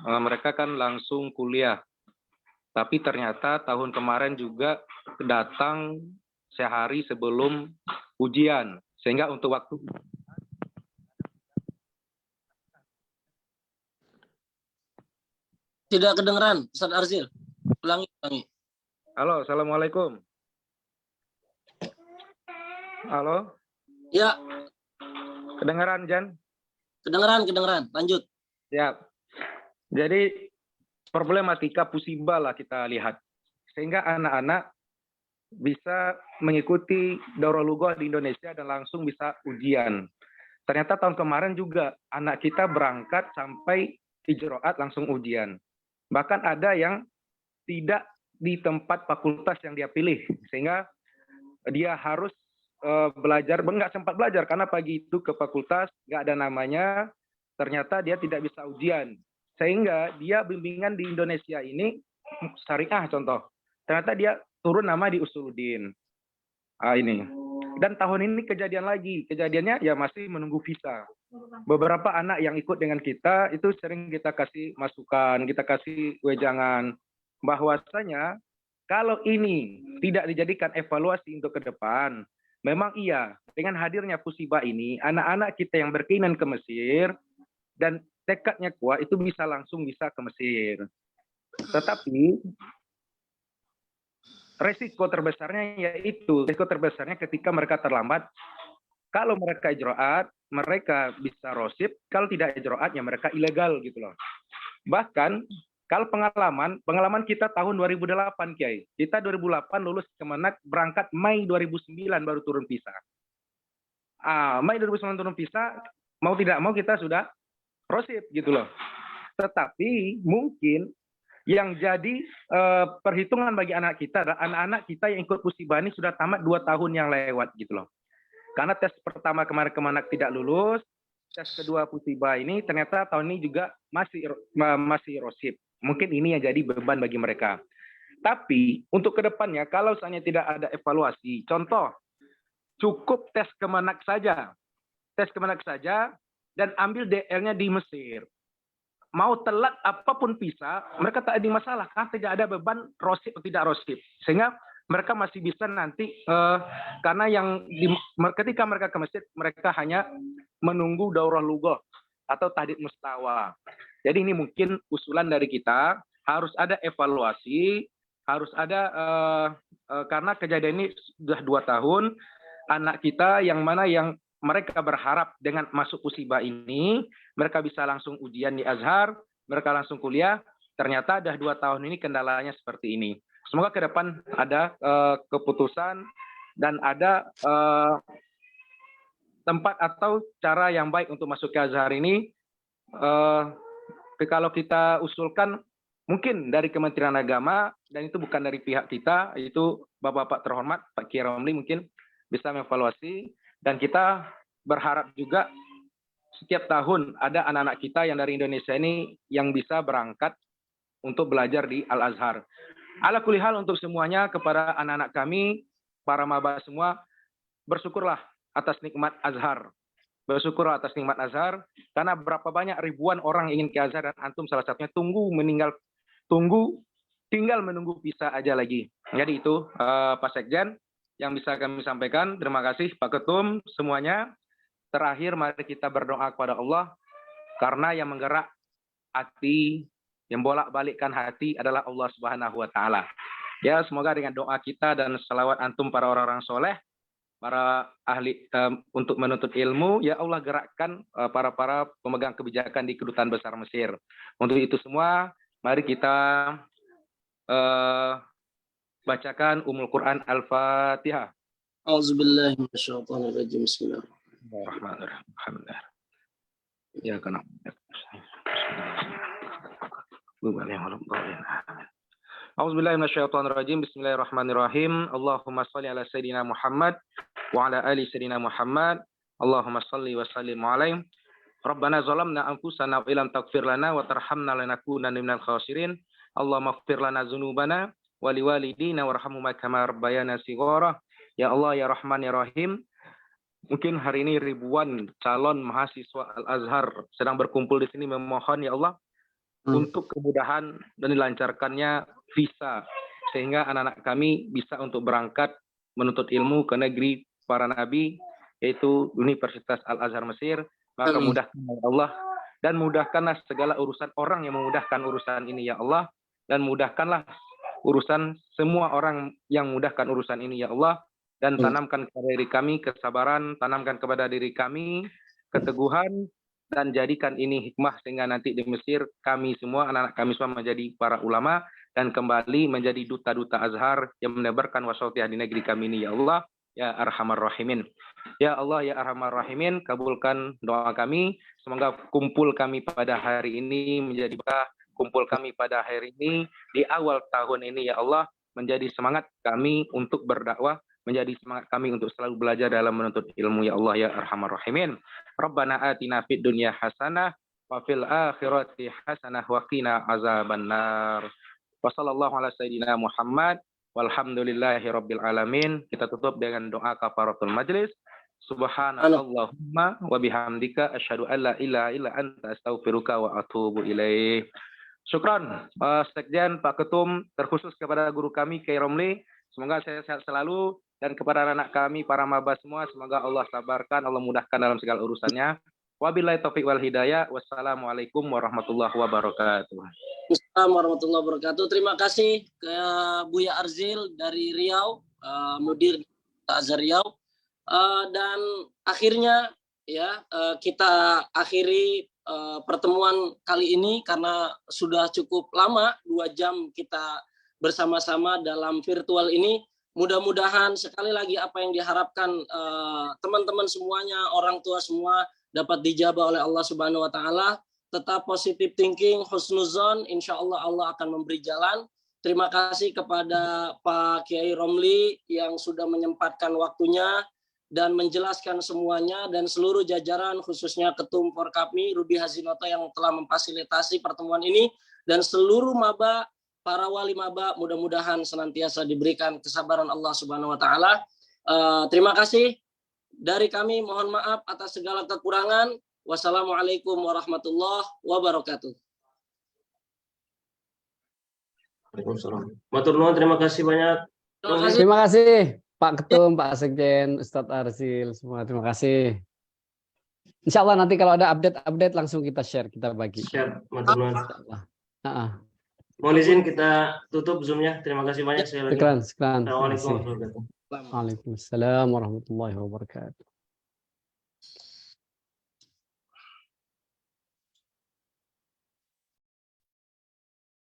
mereka kan langsung kuliah. Tapi ternyata tahun kemarin juga datang sehari sebelum ujian. Sehingga untuk waktu... Tidak kedengeran, Ustaz Arzil. Ulangi. Halo, Assalamualaikum. Halo, Ya, kedengaran, Jan? kedengeran. Lanjut. Ya. Jadi problematika Pusiba lah kita lihat. Sehingga anak-anak bisa mengikuti Daurah Lughah di Indonesia dan langsung bisa ujian. Ternyata tahun kemarin juga anak kita berangkat sampai ijroat langsung ujian. Bahkan ada yang tidak di tempat fakultas yang dia pilih, sehingga dia harus belajar, nggak sempat belajar karena pagi itu ke fakultas nggak ada namanya, ternyata dia tidak bisa ujian, sehingga dia bimbingan di Indonesia ini syariah contoh, ternyata dia turun nama di Usuluddin. Ini. Dan tahun ini kejadiannya ya masih menunggu visa. Beberapa anak yang ikut dengan kita itu sering kita kasih masukan, kita kasih wejangan bahwasanya kalau ini tidak dijadikan evaluasi untuk ke depan, memang iya dengan hadirnya Pusiba ini anak-anak kita yang berkeinginan ke Mesir dan tekadnya kuat itu bisa langsung bisa ke Mesir. Tetapi resiko terbesarnya ketika mereka terlambat. Kalau mereka ijroat, mereka bisa rosip. Kalau tidak ijroat, ya mereka ilegal gitu loh. Bahkan kalau pengalaman kita tahun 2008, Kiai. Kita 2008 lulus Kemenak, berangkat Mei 2009 baru turun visa. Mei 2009 turun visa, mau tidak mau kita sudah rosip gitu loh. Tetapi mungkin yang jadi perhitungan bagi anak kita adalah anak-anak kita yang ikut Pusiba ini sudah tamat 2 tahun yang lewat gitu loh. Karena tes pertama kemarin Kemenak tidak lulus, tes kedua Pusiba ini ternyata tahun ini juga masih rosip. Mungkin ini yang jadi beban bagi mereka. Tapi untuk kedepannya kalau misalnya tidak ada evaluasi, contoh cukup tes Kemenak saja dan ambil DR-nya di Mesir. Mau telat apapun bisa, mereka tak ada masalah karena tidak ada beban rosip atau tidak rosip. Sehingga mereka masih bisa nanti karena ketika mereka ke Mesir, mereka hanya menunggu Daurah Lughah atau tahdid mustawa. Jadi ini mungkin usulan dari kita, harus ada evaluasi, harus ada karena kejadian ini sudah 2 tahun, anak kita yang mana yang mereka berharap dengan masuk Pusiba ini, mereka bisa langsung ujian di Azhar, mereka langsung kuliah, ternyata dah 2 tahun ini kendalanya seperti ini. Semoga ke depan ada keputusan dan ada tempat atau cara yang baik untuk masuk ke Azhar ini. Kalau kita usulkan mungkin dari Kementerian Agama, dan itu bukan dari pihak kita, itu Bapak-Bapak terhormat, Pak Kiai Romli mungkin bisa mengevaluasi, dan kita berharap juga setiap tahun ada anak-anak kita yang dari Indonesia ini yang bisa berangkat untuk belajar di Al-Azhar. Ala kulli hal untuk semuanya, kepada anak-anak kami, para maba semua, bersyukurlah atas nikmat Azhar. Bersyukurlah atas nikmat Azhar, karena berapa banyak ribuan orang ingin ke Azhar, dan antum salah satunya tinggal menunggu visa aja lagi. Jadi itu Pak Sekjen yang bisa kami sampaikan. Terima kasih Pak Ketum semuanya. Terakhir mari kita berdoa kepada Allah, karena yang menggerak hati, yang bolak-balikkan hati adalah Allah Subhanahu wa taala. Ya, semoga dengan doa kita dan selawat antum para orang-orang soleh, para ahli untuk menuntut ilmu, ya Allah gerakkan para pemegang kebijakan di Kedutaan Besar Mesir. Untuk itu semua, mari kita bacakan Ummul Quran Al-Fatihah. Auzubillahi minasyaitonirrajim. Bismillahirrahmanirrahim. Ya kana. Auzubillahi minasyaitonirrajim. Bismillahirrahmanirrahim. Allahumma shalli ala sayidina Muhammad wa ala ali sayidina Muhammad Allahumma salli wa sallim alaihi. Rabbana zalamna anfusana wa illam taghfir lana wa tarhamna lanakunanna minal khasirin. Allahumma ighfir lana dzunubana wa liwalidina warhamhuma kama rabbayana shighara. Ya Allah ya Rahman ya Rahim. Mungkin hari ini ribuan calon mahasiswa Al-Azhar sedang berkumpul di sini memohon ya Allah untuk kemudahan dan dilancarkannya visa sehingga anak-anak kami bisa untuk berangkat menuntut ilmu ke negeri para nabi yaitu Universitas Al-Azhar Mesir. Maka mudahkan ya Allah dan mudahkanlah segala urusan orang yang memudahkan urusan ini ya Allah dan mudahkanlah urusan semua orang yang mudahkan urusan ini ya Allah. Dan tanamkan kepada diri kami kesabaran, tanamkan kepada diri kami keteguhan, dan jadikan ini hikmah sehingga nanti di Mesir kami semua, anak-anak kami semua menjadi para ulama dan kembali menjadi duta-duta Azhar yang menebarkan wasautiyah di negeri kami ini ya Allah, ya Arhamar Rahimin. Ya Allah, ya Arhamar Rahimin, kabulkan doa kami, semoga kumpul kami pada hari ini menjadi berkah, kumpul kami pada hari ini di awal tahun ini ya Allah, menjadi semangat kami untuk berdakwah, menjadi semangat kami untuk selalu belajar dalam menuntut ilmu ya Allah ya Arhamar Rahimin. Rabbana atina fid dunya hasanah wa fil akhirati hasanah wa qina azabannar. Wa sallallahu ala sayyidina Muhammad walhamdulillahi rabbil alamin. Kita tutup dengan doa kafaratul majlis. Subhanallahumma wa bihamdika asyhadu an la ilaha illa anta astaghfiruka wa atubu ilaik. Syukran Sekjen, Pak Ketum, terkhusus kepada guru kami Kiai Romli. Semoga sehat selalu. Dan kepada anak kami, para maba semua, semoga Allah sabarkan, Allah mudahkan dalam segala urusannya. Wabillahi taufiq wal hidayah. Wassalamualaikum warahmatullahi wabarakatuh. Assalamualaikum warahmatullahi wabarakatuh. Terima kasih ke Buya Arzil dari Riau, Mudir Azhar Riau. Dan akhirnya ya kita akhiri pertemuan kali ini karena sudah cukup lama, 2 jam kita bersama-sama dalam virtual ini. Mudah-mudahan sekali lagi apa yang diharapkan teman-teman semuanya, orang tua semua dapat dijabah oleh Allah Subhanahu wa taala. Tetap positive thinking, husnuzon, insya Allah Allah akan memberi jalan. Terima kasih kepada Pak Kiai Romli yang sudah menyempatkan waktunya dan menjelaskan semuanya, dan seluruh jajaran khususnya Ketum Forkapmi Rudi Hazinoto yang telah memfasilitasi pertemuan ini, dan seluruh maba, para wali maba, mudah-mudahan senantiasa diberikan kesabaran Allah Subhanahu wa taala. Terima kasih dari kami, mohon maaf atas segala kekurangan. Wassalamualaikum warahmatullahi wabarakatuh. Waalaikumsalam. Matur nuwun, terima kasih banyak. Terima kasih Pak Ketum, Pak Sekjen, Ustadz Arzil, semua terima kasih. Insya Allah nanti kalau ada update langsung kita share, kita bagi. Siap, matur nuwun. Mohon izin kita tutup Zoom-nya. Terima kasih banyak sekali lagi. Sekian. Assalamualaikum warahmatullahi wabarakatuh. Waalaikumsalam warahmatullahi wabarakatuh.